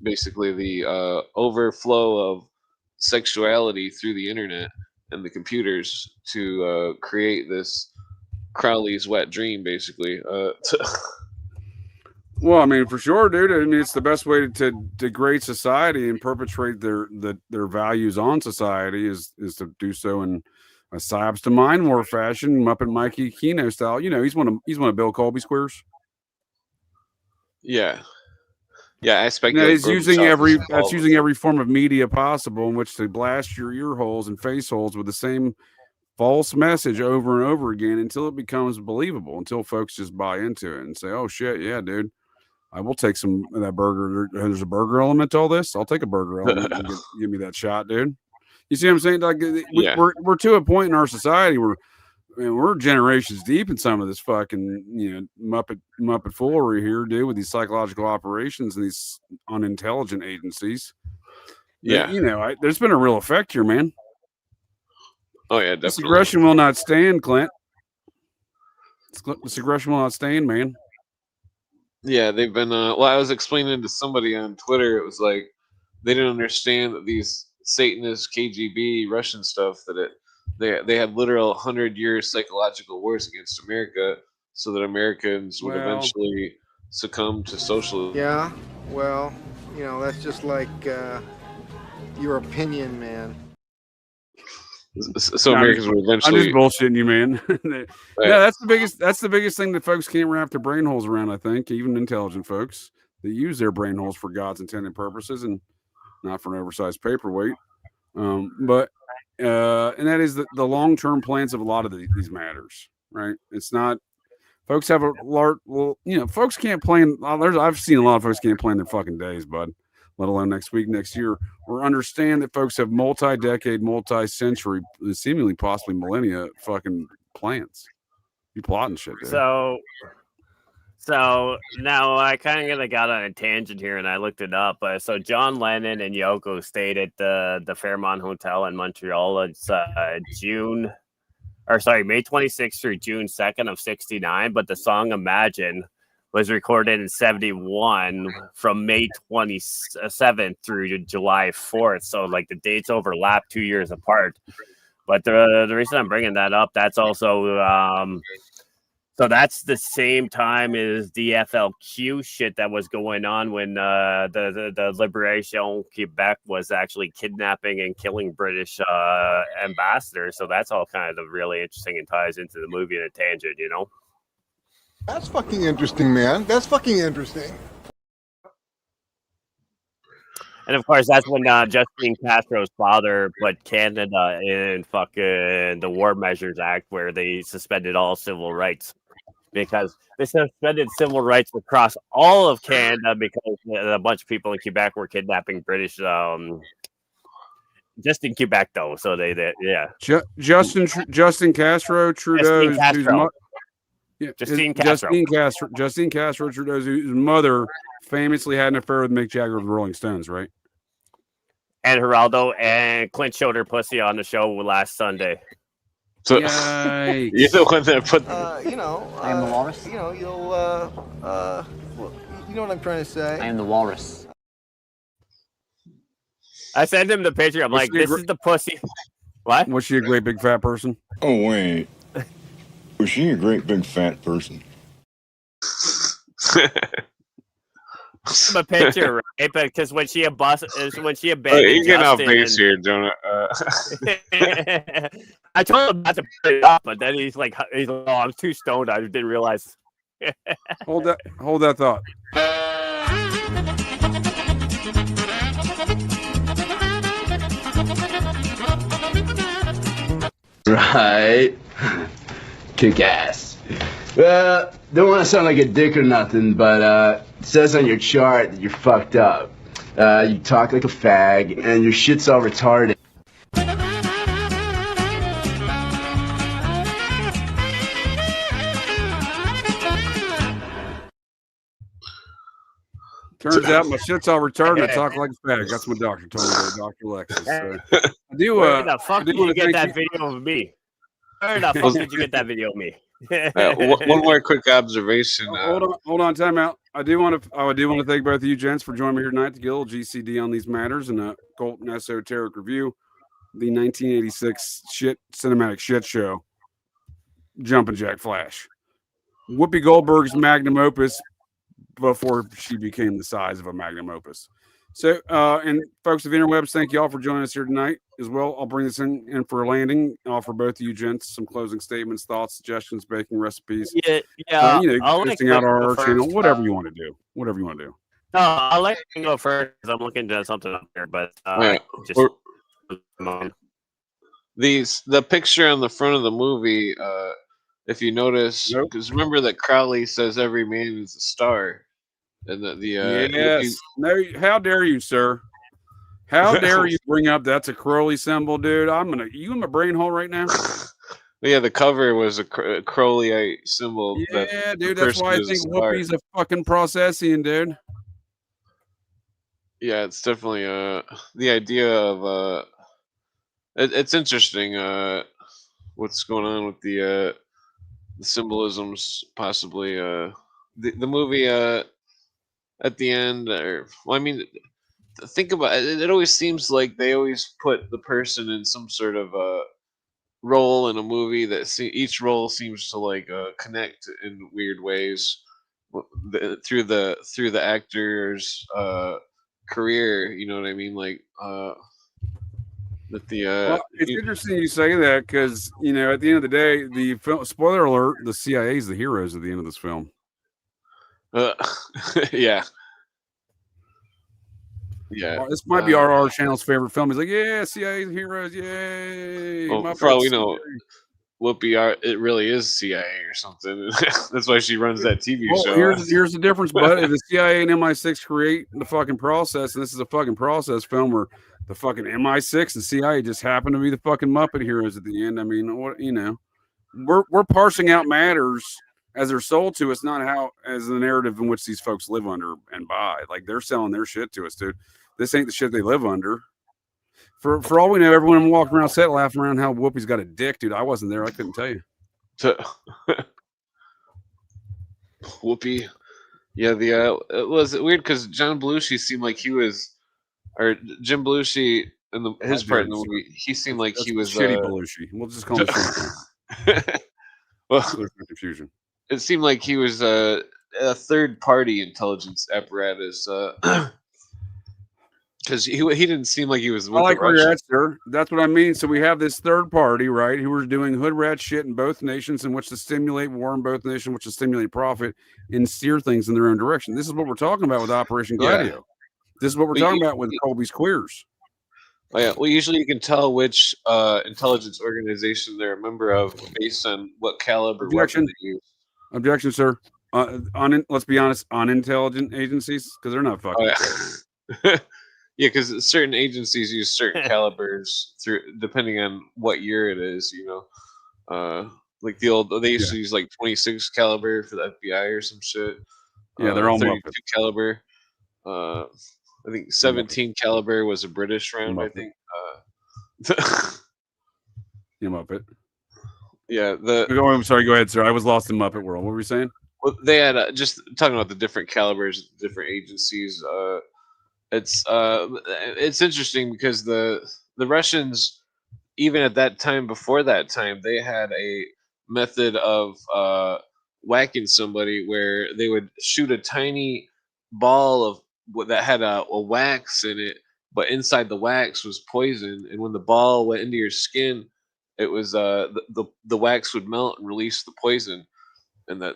G: basically the overflow of sexuality through the internet and the computers to create this Crowley's wet dream, basically.
C: Well, I mean, for sure, dude. I mean, it's the best way to degrade society and perpetrate their values on society is to do so in a Psyops to Mind War fashion, Muppet Mikey Kino style. You know, he's one of Bill Colby squares.
G: Yeah, I speculate.
C: He's using every form of media possible in which to blast your ear holes and face holes with the same false message over and over again until it becomes believable, until folks just buy into it and say, "Oh shit, yeah, dude, I will take some of that burger. There's a burger element to all this. I'll take a burger element. And give me that shot, dude." You see what I'm saying? Like, we're to a point in our society where we're generations deep in some of this fucking Muppet foolery here, dude, with these psychological operations and these unintelligent agencies.
G: Yeah,
C: there's been a real effect here, man.
G: Oh yeah, definitely.
C: This aggression will not stand, Clint. This aggression will not stand, man.
G: Yeah, they've been. Well, I was explaining to somebody on Twitter. It was like they didn't understand that these Satanist KGB Russian stuff they had literal 100-year psychological wars against America, so that Americans would eventually succumb to socialism.
K: Yeah, well, that's just like your opinion, man.
G: So Americans would eventually.
C: I'm just bullshitting you, man. Yeah, that's the biggest thing that folks can't wrap their brain holes around. I think even intelligent folks that use their brain holes for God's intended purposes and not for an oversized paperweight. But and that is the long-term plans of a lot of these matters, right? It's not. Folks have a large. Well, folks can't plan. I've seen a lot of folks can't plan their fucking days, bud. Let alone next week, next year, or understand that folks have multi-decade, multi-century, seemingly possibly millennia fucking plans. You plotting shit, dude.
E: So now I kind of got on a tangent here and I looked it up. So John Lennon and Yoko stayed at the Fairmont Hotel in Montreal. It's May 26th through June 2nd of 1969. But the song Imagine was recorded in 1971 from May 27th through July 4th. So like the dates overlap 2 years apart. But the reason I'm bringing that up, that's also So that's the same time as the FLQ shit that was going on when the Liberation Quebec was actually kidnapping and killing British ambassadors. So that's all kind of really interesting and ties into the movie in a tangent, you know?
K: That's fucking interesting, man. That's fucking interesting.
E: And of course, that's when Justine Castro's father put Canada in fucking the War Measures Act, where they suspended all civil rights. Because they suspended civil rights across all of Canada because a bunch of people in Quebec were kidnapping British, just in Quebec though. So they yeah.
C: Justin Castro, Trudeau's
E: Justine Castro.
C: Justine Castro, Trudeau's whose mother famously had an affair with Mick Jagger of the Rolling Stones, right?
E: And Geraldo and Clint showed her pussy on the show last Sunday.
G: So,
C: yikes.
G: You're the one that put.
K: You know,
S: I am the walrus.
K: You know, you'll you know what I'm trying to say.
S: I am the walrus.
E: I sent him the picture. I'm like, this is the pussy. What?
C: Was she a great big fat person?
F: Oh, wait. Was she a great big fat person?
E: A picture, right? Because when she abandoned
G: you're getting off base here, Jonah.
E: I told him not to put it up, but then he's like, oh, I'm too stoned. I didn't realize.
C: Hold that thought.
T: Right. Kick ass. Well, don't want to sound like a dick or nothing, but it says on your chart that you're fucked up. You talk like a fag, and your shit's all retarded.
C: Turns out my shit's all retarded. I talk like a fag. That's what Doctor told me, Dr. Lexus. So,
E: Where the fuck did you get that video of me? Where the fuck did you get that video of me?
G: One more quick observation.
C: Hold on, time out. I do want to thank both of you gents for joining me here tonight to get a little GCD on these matters and a Occult and Esoteric review, the 1986 cinematic shit show, Jumpin' Jack Flash. Whoopi Goldberg's magnum opus before she became the size of a magnum opus. So, and folks of the interwebs, thank you all for joining us here tonight as well. I'll bring this in for a landing. Offer both of you gents some closing statements, thoughts, suggestions, baking recipes.
E: Yeah.
C: Testing out our channel, whatever you want to do. Whatever you want to do.
E: No, I'll let you go first. I'm looking at something up there, but just
G: the picture on the front of the movie. If you notice, because remember that Crowley says every man is a star. And
C: yes. No, how dare you, sir? How dare you bring up that's a Crowley symbol, dude? You in my brain hole right now.
G: Yeah, the cover was a Crowleyite symbol.
C: Yeah, dude, that's why I think Whoopi's a fucking Processian, dude.
G: Yeah, it's definitely the idea of it's interesting what's going on with the symbolisms, possibly the movie at the end, think about it. It always seems like they always put the person in some sort of role in a movie that each role seems to connect in weird ways through the actor's career. You know what I mean?
C: It's interesting you say that because at the end of the day, the film, spoiler alert, the CIA is the heroes at the end of this film.
G: Yeah.
C: Well, this might be our channel's favorite film. He's like, yeah, CIA heroes, yay.
G: Well, for all we know, Whoopi, it really is CIA or something. That's why she runs that TV show.
C: Here's the difference, bud. If the CIA and MI6 create the fucking process, and this is a fucking process film where the fucking MI6 and CIA just happen to be the fucking Muppet heroes at the end. I mean, we're parsing out matters as they're sold to us, not as the narrative in which these folks live under and by. Like, they're selling their shit to us, dude. This ain't the shit they live under. For all we know, everyone walking around set laughing around how Whoopi's got a dick, dude. I wasn't there. I couldn't tell you.
G: Whoopi. Yeah, it was weird because John Belushi seemed like he was, or Jim Belushi in his part in the movie, he seemed like he was
C: shitty Belushi. We'll just call him shitty.
G: Well,
C: there's no confusion.
G: it seemed like he was a third-party intelligence apparatus. Because he didn't seem like he was
C: I
G: with
C: like
G: the
C: where you're
G: Russians.
C: at, sir. That's what I mean. So we have this third party, right, who are doing hood rat shit in both nations, in which to stimulate war in both nations, which to stimulate profit and steer things in their own direction. This is what we're talking about with Operation
G: Yeah.
C: Gladio. This is what we're talking about with Colby's Queers.
G: Oh, yeah. Well, usually you can tell which intelligence organization they're a member of based on what caliber weapon they use.
C: Objection, sir. Let's be honest, unintelligent agencies, because they're not fucking.
G: Yeah, because certain agencies use certain calibers depending on what year it is. Like they used to use like 26 caliber for the FBI or some shit.
C: Yeah, they're all
G: 32
C: Muppet.
G: caliber. I think 17 caliber was a British round. I think.
C: You Muppet.
G: Yeah.
C: I'm sorry. Go ahead, sir. I was lost in Muppet World. What were you saying?
G: Well, they had just talking about the different calibers, different agencies. It's interesting because the Russians, even at that time, before that time, they had a method of whacking somebody where they would shoot a tiny ball of that had a wax in it, but inside the wax was poison, and when the ball went into your skin, it was the wax would melt and release the poison, and that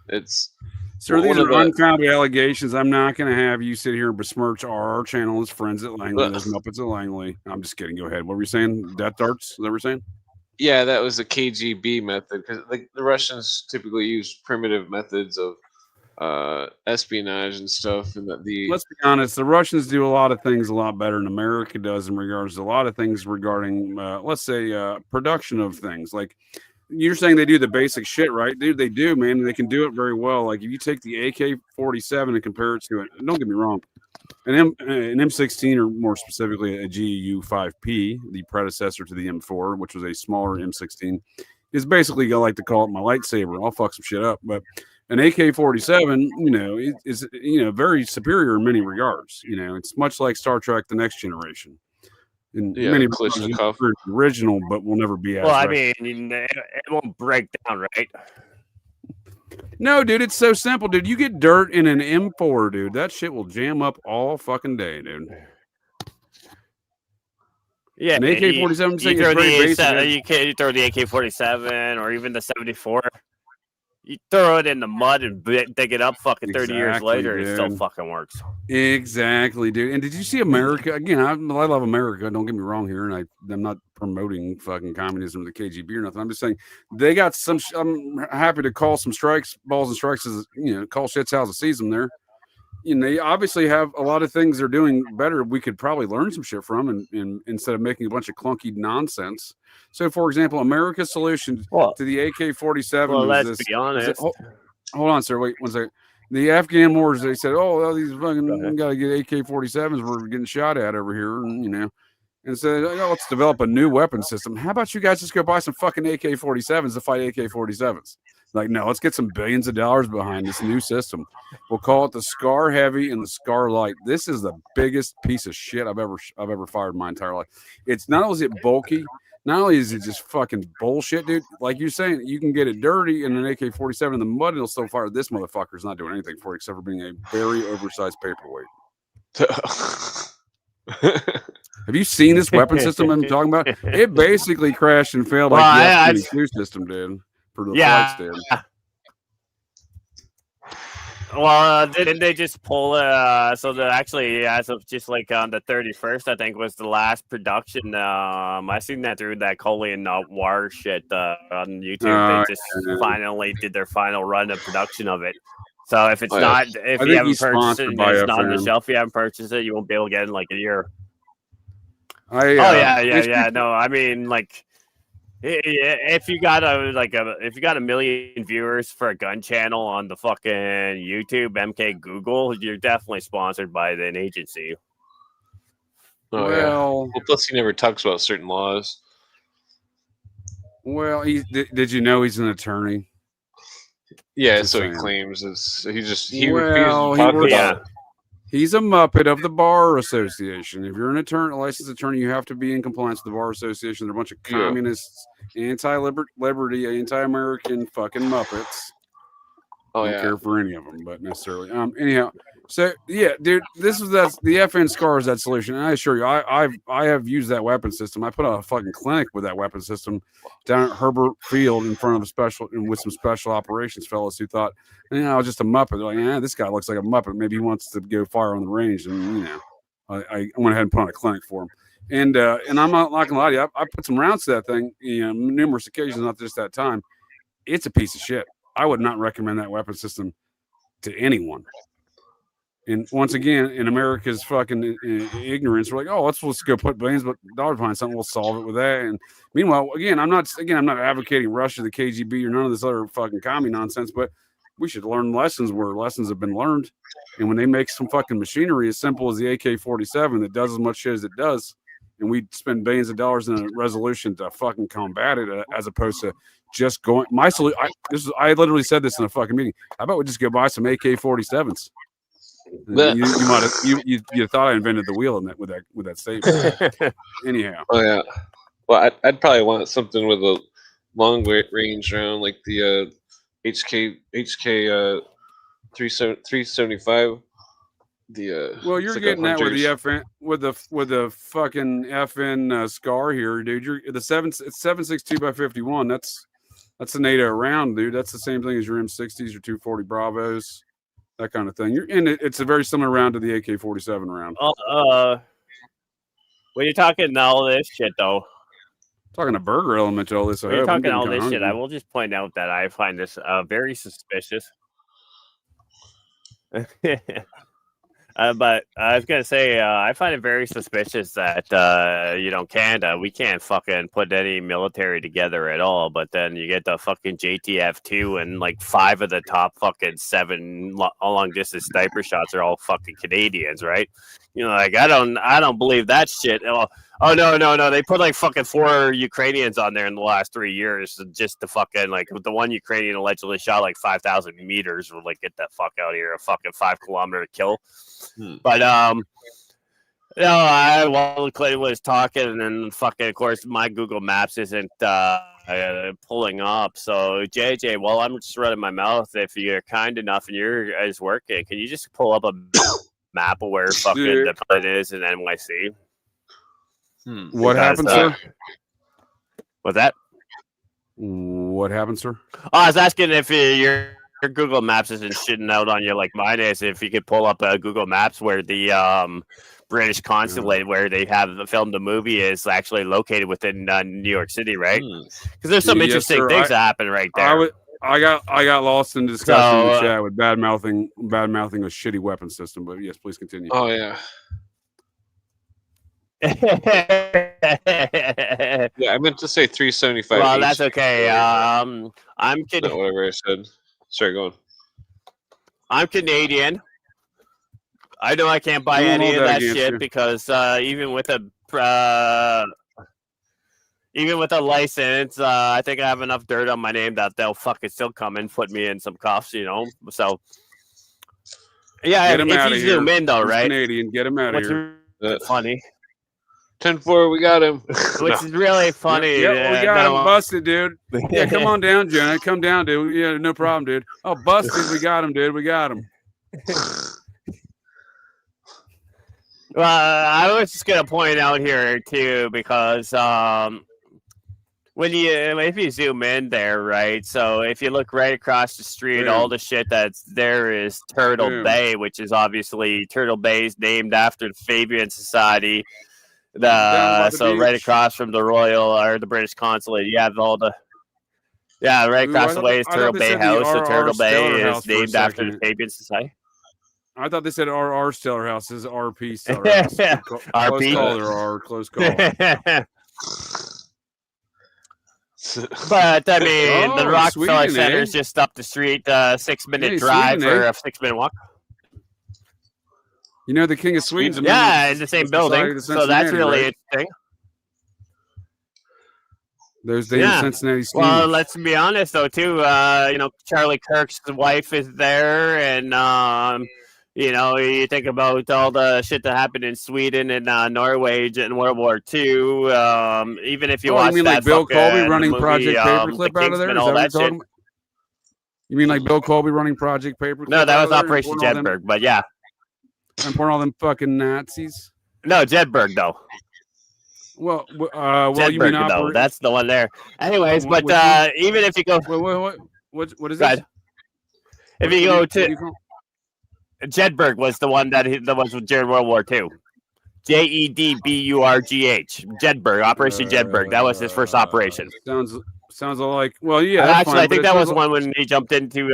G: it's.
C: Sir, these are unfounded allegations. I'm not going to have you sit here and besmirch our channel as friends at Langley. There's Muppets at Langley. I'm just kidding. Go ahead. What were you saying? Death darts? Is that what you're saying?
G: Yeah, that was a KGB method because the Russians typically use primitive methods of espionage and stuff. And
C: let's be honest, the Russians do a lot of things a lot better than America does in regards to a lot of things regarding, let's say, production of things. Like you're saying, they do the basic shit, right, dude? They do, man. They can do it very well. Like if you take the AK-47 and compare it to it, don't get me wrong, an M16, or more specifically a GU-5P, the predecessor to the M4, which was a smaller M16, is basically, I like to call it my lightsaber. I'll fuck some shit up, but an AK-47, is very superior in many regards. It's much like Star Trek: The Next Generation. In many regards, it's original, but will never be as.
E: Well, I mean, it won't break down, right?
C: No, dude, it's so simple, dude. You get dirt in an M4, dude. That shit will jam up all fucking day, dude.
E: Yeah,
C: an AK-47
E: you throw the AK-47 or even the 74. You throw it in the mud and dig it up fucking 30 years later, dude. It still fucking works.
C: Exactly, dude. And did you see America? Again, I love America. Don't get me wrong here. And I'm not promoting fucking communism or the KGB or nothing. I'm just saying they got some. I'm happy to call some balls and strikes as, call shit's how it sees them there. They obviously have a lot of things they're doing better. We could probably learn some shit from, and instead of making a bunch of clunky nonsense. So, for example, America's solution to the AK-47.
E: Well, let's be honest.
C: Hold on, sir. Wait 1 second. The Afghan wars, they said, these fucking got to get AK-47s. We're getting shot at over here, and said, let's develop a new weapon system. How about you guys just go buy some fucking AK-47s to fight AK-47s? Like, no, let's get some billions of dollars behind this new system. We'll call it the Scar Heavy and the Scar Light. This is the biggest piece of shit I've ever fired in my entire life. It's not only is it bulky, not only is it just fucking bullshit, dude. Like you're saying, you can get it dirty in an AK-47 in the mud and it'll still fire. This motherfucker's not doing anything for it except for being a very oversized paperweight. Have you seen this weapon system I'm talking about? It basically crashed and failed like the F-22 system did. For the flights, dude.
E: Well, didn't they just pull it? So actually, as of just like on the 31st, I think was the last production. I seen that through that Colin War shit on YouTube. They just finally did their final run of production of it. So if it's not, if you haven't purchased it, it's not on the shelf. You haven't purchased it, you won't be able to get it in like a year. Yeah. No, I mean, like. If you got a million viewers for a gun channel on the fucking YouTube, MK Google, you're definitely sponsored by an agency.
G: Well, plus he never talks about certain laws.
C: Well, did you know he's an attorney?
G: Yeah,
C: Just
G: so
C: saying.
G: he claims he
C: He's a Muppet of the Bar Association. If you're an attorney, a licensed attorney, you have to be in compliance with the Bar Association. They're a bunch of communists, anti-liberty, anti-American fucking Muppets.
G: Oh,
C: Don't care for any of them, but necessarily. Anyhow, so yeah, dude, that's the FN SCAR is that solution. And I assure you, I have used that weapon system. I put out a fucking clinic with that weapon system down at Herbert Field in front of with some special operations fellows who thought, I was just a Muppet. They're like, this guy looks like a Muppet. Maybe he wants to go fire on the range. And I went ahead and put on a clinic for him. And I'm not gonna lie to you, I put some rounds to that thing, numerous occasions, not just that time. It's a piece of shit. I would not recommend that weapon system to anyone. And once again, in America's fucking ignorance, we're like, let's go put billions of dollars behind something. We'll solve it with that. And meanwhile, I'm not advocating Russia, the KGB, or none of this other fucking commie nonsense. But we should learn lessons where lessons have been learned. And when they make some fucking machinery as simple as the AK-47 that does as much shit as it does, and we spend billions of dollars in a resolution to fucking combat it, as opposed to just going. I literally said this in a fucking meeting. How about we just go buy some AK-47s? You thought I invented the wheel with that statement. Anyhow.
G: Oh yeah. Well, I'd probably want something with a long range round, like the HK 375.
C: You're getting that with the FN with the fucking FN SCAR here, dude. It's 7.62 by 51. That's a NATO round, dude. That's the same thing as your M60s, your 240 Bravos, that kind of thing. It's a very similar round to the AK-47 round.
E: When you're talking all this shit, though.
C: Talking a burger element to all this.
E: When you're talking all this shit, I will just point out that I find this very suspicious. But I was gonna say, I find it very suspicious that Canada, we can't fucking put any military together at all. But then you get the fucking JTF2, and like 5 of the top fucking 7 long distance sniper shots are all fucking Canadians, right? I don't believe that shit. Oh no! They put like fucking 4 Ukrainians on there in the last 3 years, just to fucking like the one Ukrainian allegedly shot like 5,000 meters. We're like, get that fuck out of here! A fucking 5-kilometer kill. But while Clint was talking, and then fucking, of course, my Google Maps isn't pulling up. So JJ, while I'm just running my mouth, if you're kind enough and you're is working, can you just pull up a map of where fucking the planet is in NYC?
C: What happened, sir?
E: What's that?
C: What happened, sir?
E: I was asking if your Google Maps isn't shitting out on you like mine is. If you could pull up Google Maps where the British consulate where they have filmed the movie is actually located within New York City, right? Because there's some interesting things that happen right there.
C: I got lost in discussion in the chat with bad mouthing a shitty weapon system. But yes, please continue.
G: Oh yeah. Yeah, I meant to say 375.
E: Well, that's okay. I'm kidding.
G: Not whatever I said. Sorry, go on.
E: I'm Canadian. I know I can't buy any of that shit because even with a license, I think I have enough dirt on my name that they'll fucking still come and put me in some cuffs, So yeah, if you zoom in though, right?
C: Canadian, get him out of here.
E: Funny.
G: 10-4, we got him.
E: Which is really funny.
C: Yeah, we got him busted, dude. Yeah, come on down, Jonah. Come down, dude. Yeah, no problem, dude. Oh, busted. We got him, dude. We got him.
E: Well, I was just gonna point out here too, because if you zoom in there, right? So if you look right across the street, all the shit that's there is Turtle Bay, which is obviously Turtle Bay is named after the Fabian Society. Right across from the Royal or the British Consulate, you have all the right across the way is Turtle Bay House. So Turtle Bay is named after the Fabian Society.
C: I thought they said RR Stellar House. This is RP Stellar House.
E: RP.
C: Close call.
E: But I mean, the Rockefeller Center is just up the street, 6-minute drive or a 6-minute walk.
C: You know, the King of Sweden's
E: in the same building, so that's really interesting.
C: There's the Cincinnati Steam.
E: Well, let's be honest though, too. Charlie Kirk's wife is there, and You know, you think about all the shit that happened in Sweden and Norway in World War II. Even if you watch
C: mean
E: that
C: like Bill Colby
E: fucking
C: running
E: movie,
C: Project Paperclip
E: The
C: out of there?
E: Kingsman,
C: Is
E: all
C: that what you're
E: that shit.
C: talking about? You mean like Bill Colby running Project Paperclip?
E: No, that
C: out
E: was
C: of there and
E: Operation
C: pouring all them-
E: Jedburgh, but yeah.
C: And pouring all them fucking Nazis?
E: No, Jedburgh, though.
C: Well, you mean
E: Jedburgh, though. That's the one there. Anyways, but even if you go...
C: What is
E: this?
C: this?
E: If you go to... Jedburgh was the one that was during World War II. Jedburgh. Jedburgh, Operation Jedburgh. That was his first operation.
C: Sounds like, well, yeah.
E: Actually,
C: fine,
E: I think that was one when he jumped into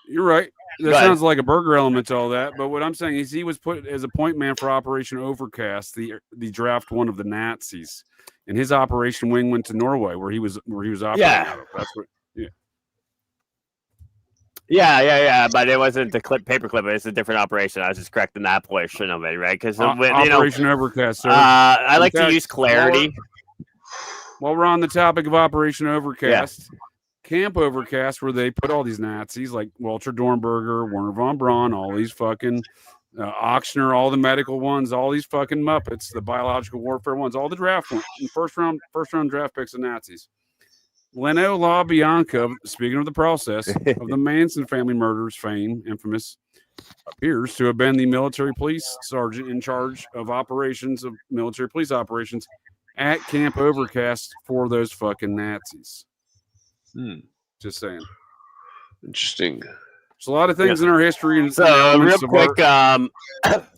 C: You're right. That
E: Go ahead.
C: sounds like a burger element to all that. But what I'm saying is he was put as a point man for Operation Overcast, the draft one of the Nazis. And his operation wing went to Norway where he was operating out of. That's what
E: Yeah, but it wasn't the paperclip. It's a different operation. I was just correcting that portion of it, right? Because
C: Operation Overcast, sir.
E: I like to use clarity.
C: While we're on the topic of Operation Overcast, Camp Overcast, where they put all these Nazis like Walter Dornberger, Werner von Braun, all these fucking Ochsner, all the medical ones, all these fucking Muppets, the biological warfare ones, all the draft ones, first round draft picks of Nazis. Leno LaBianca, speaking of the process of the Manson family murders fame, infamous, appears to have been the military police sergeant in charge of military police operations at Camp Overcast for those fucking Nazis. Just saying.
G: Interesting.
C: There's a lot of things in our history. And
E: so, real quick, go ahead.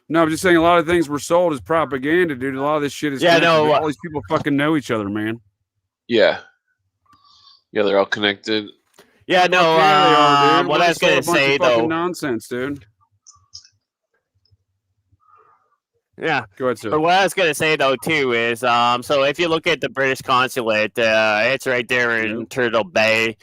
C: No, I'm just saying a lot of things were sold as propaganda, dude. A lot of this shit is all these people fucking know each other, man.
G: Yeah, they're all connected.
E: Yeah, no.
C: They are, dude.
E: What I was gonna say though,
C: nonsense, dude.
E: Yeah.
C: Go ahead, sir.
E: But what I was gonna say though too is, so if you look at the British consulate, it's right there in Turtle Bay.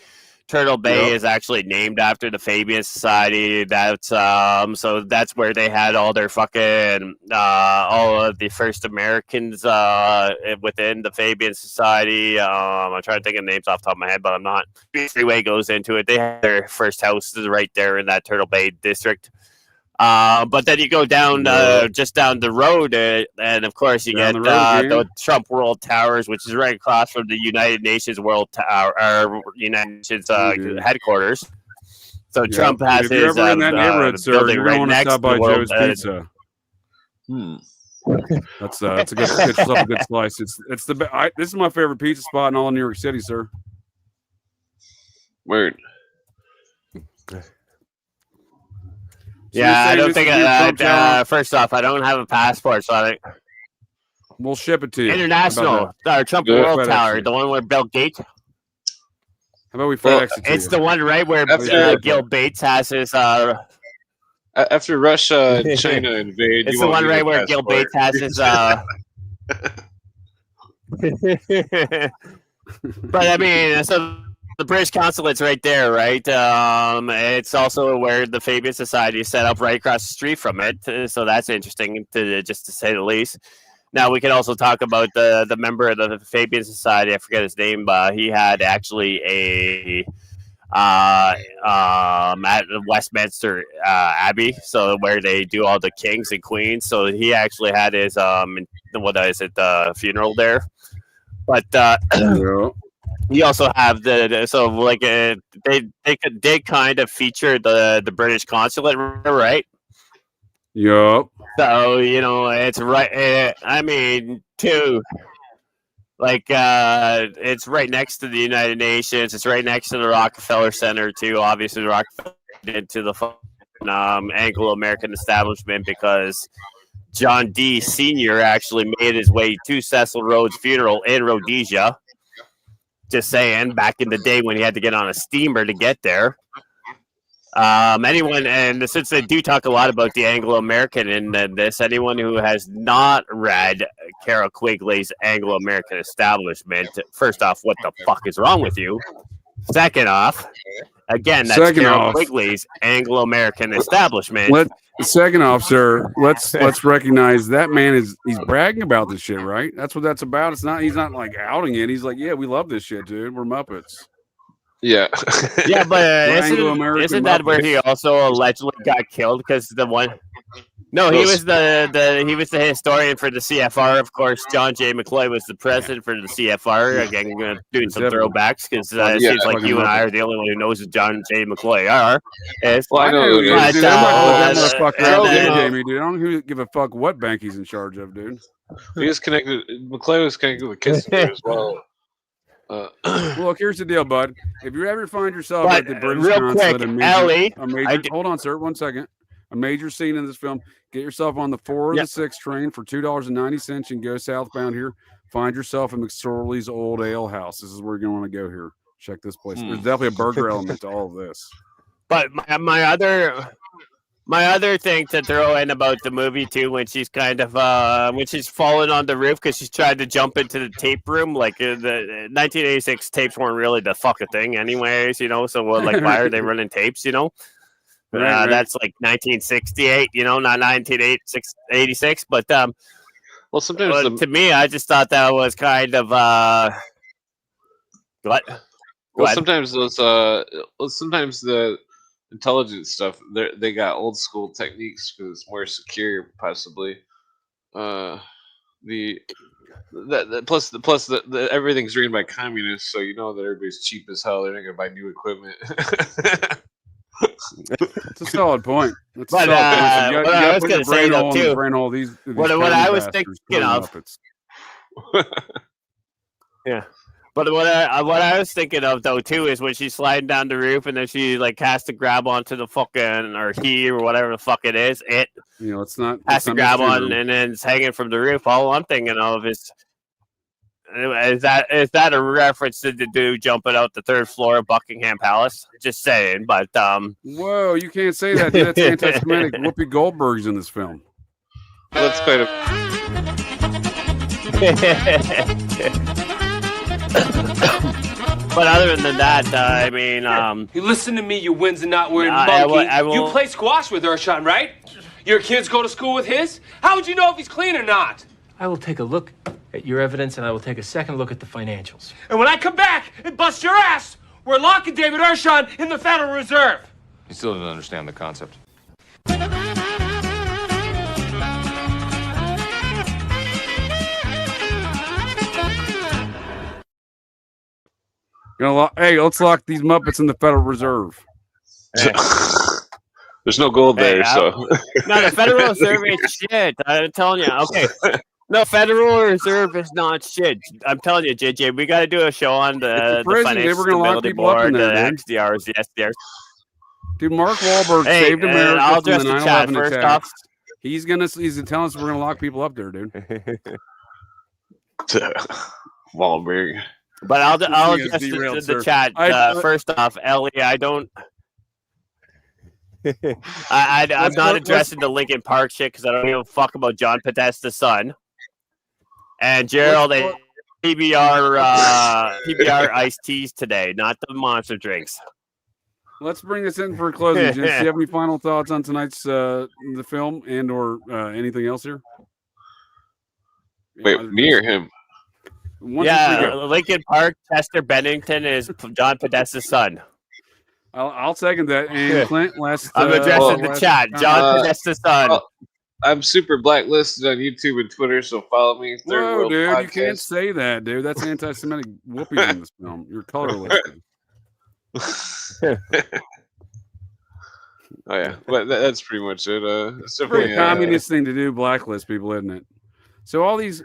E: Turtle Bay is actually named after the Fabian Society. That's so that's where they had all their fucking all of the first Americans within the Fabian Society. I'm trying to think of names off the top of my head, but I'm not. Freeway goes into it. They had their first houses right there in that Turtle Bay district. But then you go down just down the road, and of course you get the Trump World Towers, which is right across from the United Nations World Tower, or United Nations headquarters. So Trump has his
C: ever in that neighborhood, sir,
E: building
C: you're
E: right
C: going to
E: next
C: stop
E: to
C: by
E: the World.
C: Joe's Pizza. That's a good get yourself a good slice. It's the this is my favorite pizza spot in all of New York City, sir.
G: Word.
E: Yeah, I don't think first off, I don't have a passport, so I think
C: we'll ship it to you.
E: International, Trump World Tower, the one where Bill Gates.
C: How about we FedEx it to
E: It's
C: you?
E: the one right where Gil Bates has his.
G: After Russia and China invade,
E: it's the one right where Gil Bates has his. But I mean, so. The British consulate's right there, right? It's also where the Fabian Society is set up right across the street from it. So that's interesting, to say the least. Now, we can also talk about the member of the Fabian Society. I forget his name, but he had actually at Westminster Abbey, so where they do all the kings and queens. So he actually had his, the funeral there. But you also have they did kind of feature the British consulate, right?
C: Yup.
E: So it's right. I mean, too, it's right next to the United Nations. It's right next to the Rockefeller Center too. Obviously, the Rockefeller into the Anglo-American establishment because John D. Sr. actually made his way to Cecil Rhodes' funeral in Rhodesia. Just saying, back in the day when he had to get on a steamer to get there. And since they do talk a lot about the Anglo-American in this, anyone who has not read Carol Quigley's Anglo-American Establishment, first off, what the fuck is wrong with you? Second off, again, that's Carol Quigley's Anglo-American establishment.
C: Second off, sir, let's recognize that man he's bragging about this shit, right? That's what that's about. He's not like outing it. He's like, yeah, we love this shit, dude. We're Muppets.
G: Yeah.
E: Yeah, but
C: Anglo-American
E: isn't that where he
C: Muppets.
E: also allegedly got killed because the one? No, he was the historian for the CFR. Of course, John J. McCloy was the president for the CFR. Again, doing some throwbacks because it seems like you and I are the only one who knows who John J. McCloy are.
C: Well, I know who it is, dude. I'm not Jamie, dude. I don't give a fuck what bank he's in charge of, dude.
G: He was connected. McCloy was connected with Kissinger as well.
C: Look, here's the deal, bud. If you ever find yourself at the British
E: real
C: consulate,
E: quick,
C: a
E: Ellie,
C: major hold on, sir, 1 second. A major scene in this film. Get yourself on the 4 or the 6 train for $2.90 and go southbound here. Find yourself in McSorley's Old Ale House. This is where you're going to want to go here. Check this place. There's definitely a burger element to all of this.
E: But my other thing to throw in about the movie too, when she's kind of when she's falling on the roof because she's trying to jump into the tape room, like the 1986 tapes weren't really the fucking thing, anyways. You know, so like why are they running tapes? You know.
C: Right.
E: That's like 1968, you know, not 1986. But
G: well, sometimes
E: to me, I just thought that was kind of what?
G: Well, sometimes those sometimes the intelligence stuff they got old school techniques because it's more secure, possibly. Plus everything's ran by communists, so you know that everybody's cheap as hell. They're not gonna buy new equipment.
C: It's a solid point. That's
E: but
C: what
E: I was going to say though too. What I was thinking of. Yeah, but what I was thinking of though too is when she's sliding down the roof and then she like has to grab onto the fucking or whatever the fuck it is.
C: It's not
E: has to grab on and then it's hanging from the roof. All I'm thinking of is that a reference to the dude jumping out the 3rd floor of Buckingham Palace? Just saying, but
C: whoa, you can't say that, dude. That's anti-Semitic. Whoopi Goldberg's in this film.
G: That's quite a.
E: But other than that, I mean,
J: you listen to me, you Windsor not wearing monkey. You play squash with Urshan, right? Your kids go to school with his? How would you know if he's clean or not?
S: I will take a look at your evidence, and I will take a second look at the financials.
J: And when I come back and bust your ass, we're locking David Urshan in the Federal Reserve.
U: You still don't understand the concept.
C: Hey, let's lock these Muppets in the Federal Reserve.
G: There's no gold there, so.
E: No, the Federal Reserve ain't shit. I'm telling you. Okay. No, Federal Reserve is not shit. I'm telling you, JJ, we got to do a show on the Financial Stability Board, the XDRs, the SDRs.
C: Dude, Mark Wahlberg saved America
E: I'll
C: from the
E: address the chat
C: 9/11
E: first
C: attack.
E: off.
C: He's gonna tell us we're gonna lock people up there, dude.
G: Wahlberg.
E: But I'll address the chat. First off, Ellie, I don't. I'm not addressing the Lincoln Park shit because I don't give a fuck about John Podesta's son. And Gerald, PBR iced teas today, not the monster drinks.
C: Let's bring this in for a closing. Jens, do you have any final thoughts on tonight's the film and or anything else here?
G: Wait, me or him?
E: Lincoln Park, Chester Bennington is John Podesta's son.
C: I'll second that. And Clint,
E: I'm addressing the chat. John Podesta's son.
G: I'm super blacklisted on YouTube and Twitter, so follow me.
C: Whoa, dude, podcast. You can't say that, dude. That's anti-Semitic whooping in this film. You're colorless.
G: Oh yeah, but that's pretty much it.
C: It's definitely a communist thing to do, blacklist people, isn't it? So all these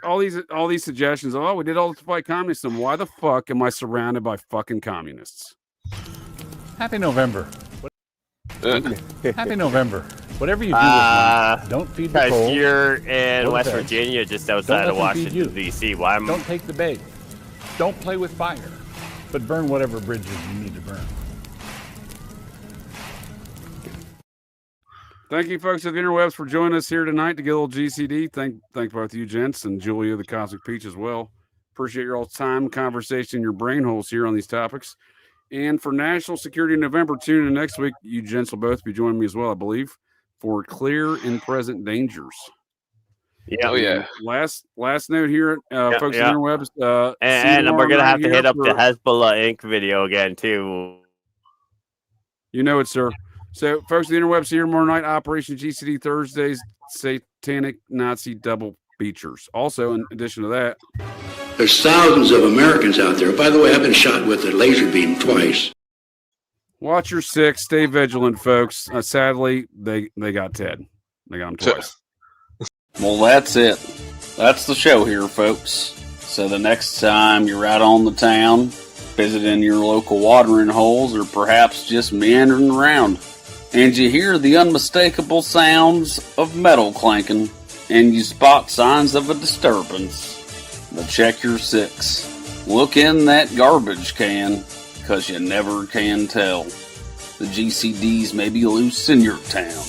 C: suggestions. Oh, we did all this to fight communism. Why the fuck am I surrounded by fucking communists?
B: Happy November. Happy November. Whatever you do this month, don't feed the cold.
E: You're in West Virginia, just outside of Washington, D.C. Why?
B: Don't take the bait. Don't play with fire, but burn whatever bridges you need to burn.
C: Thank you, folks of the interwebs, for joining us here tonight to get a little GCD. Thank both of you, gents, and Julia, the Cosmic Peach, as well. Appreciate your all time, conversation, your brain holes here on these topics. And for National Security November, tune in next week. You gents will both be joining me as well, I believe, for Clear and Present Dangers.
E: Yeah.
G: Oh yeah.
C: Last note here, folks on the interwebs.
E: And we're gonna have to hit up the Hezbollah Inc. video again too.
C: You know it, sir. So, folks on the interwebs here tomorrow night, Operation GCD Thursdays, Satanic Nazi Double Features. Also, in addition to that,
P: there's thousands of Americans out there. By the way, I've been shot with a laser beam twice.
C: Watch your six. Stay vigilant, folks. Sadly, they got Ted. They got him twice.
A: Well, that's it. That's the show here, folks. So the next time you're out on the town, visiting your local watering holes, or perhaps just meandering around, and you hear the unmistakable sounds of metal clanking, and you spot signs of a disturbance, but check your six. Look in that garbage can, because you never can tell. The GCDs may be loose in your town.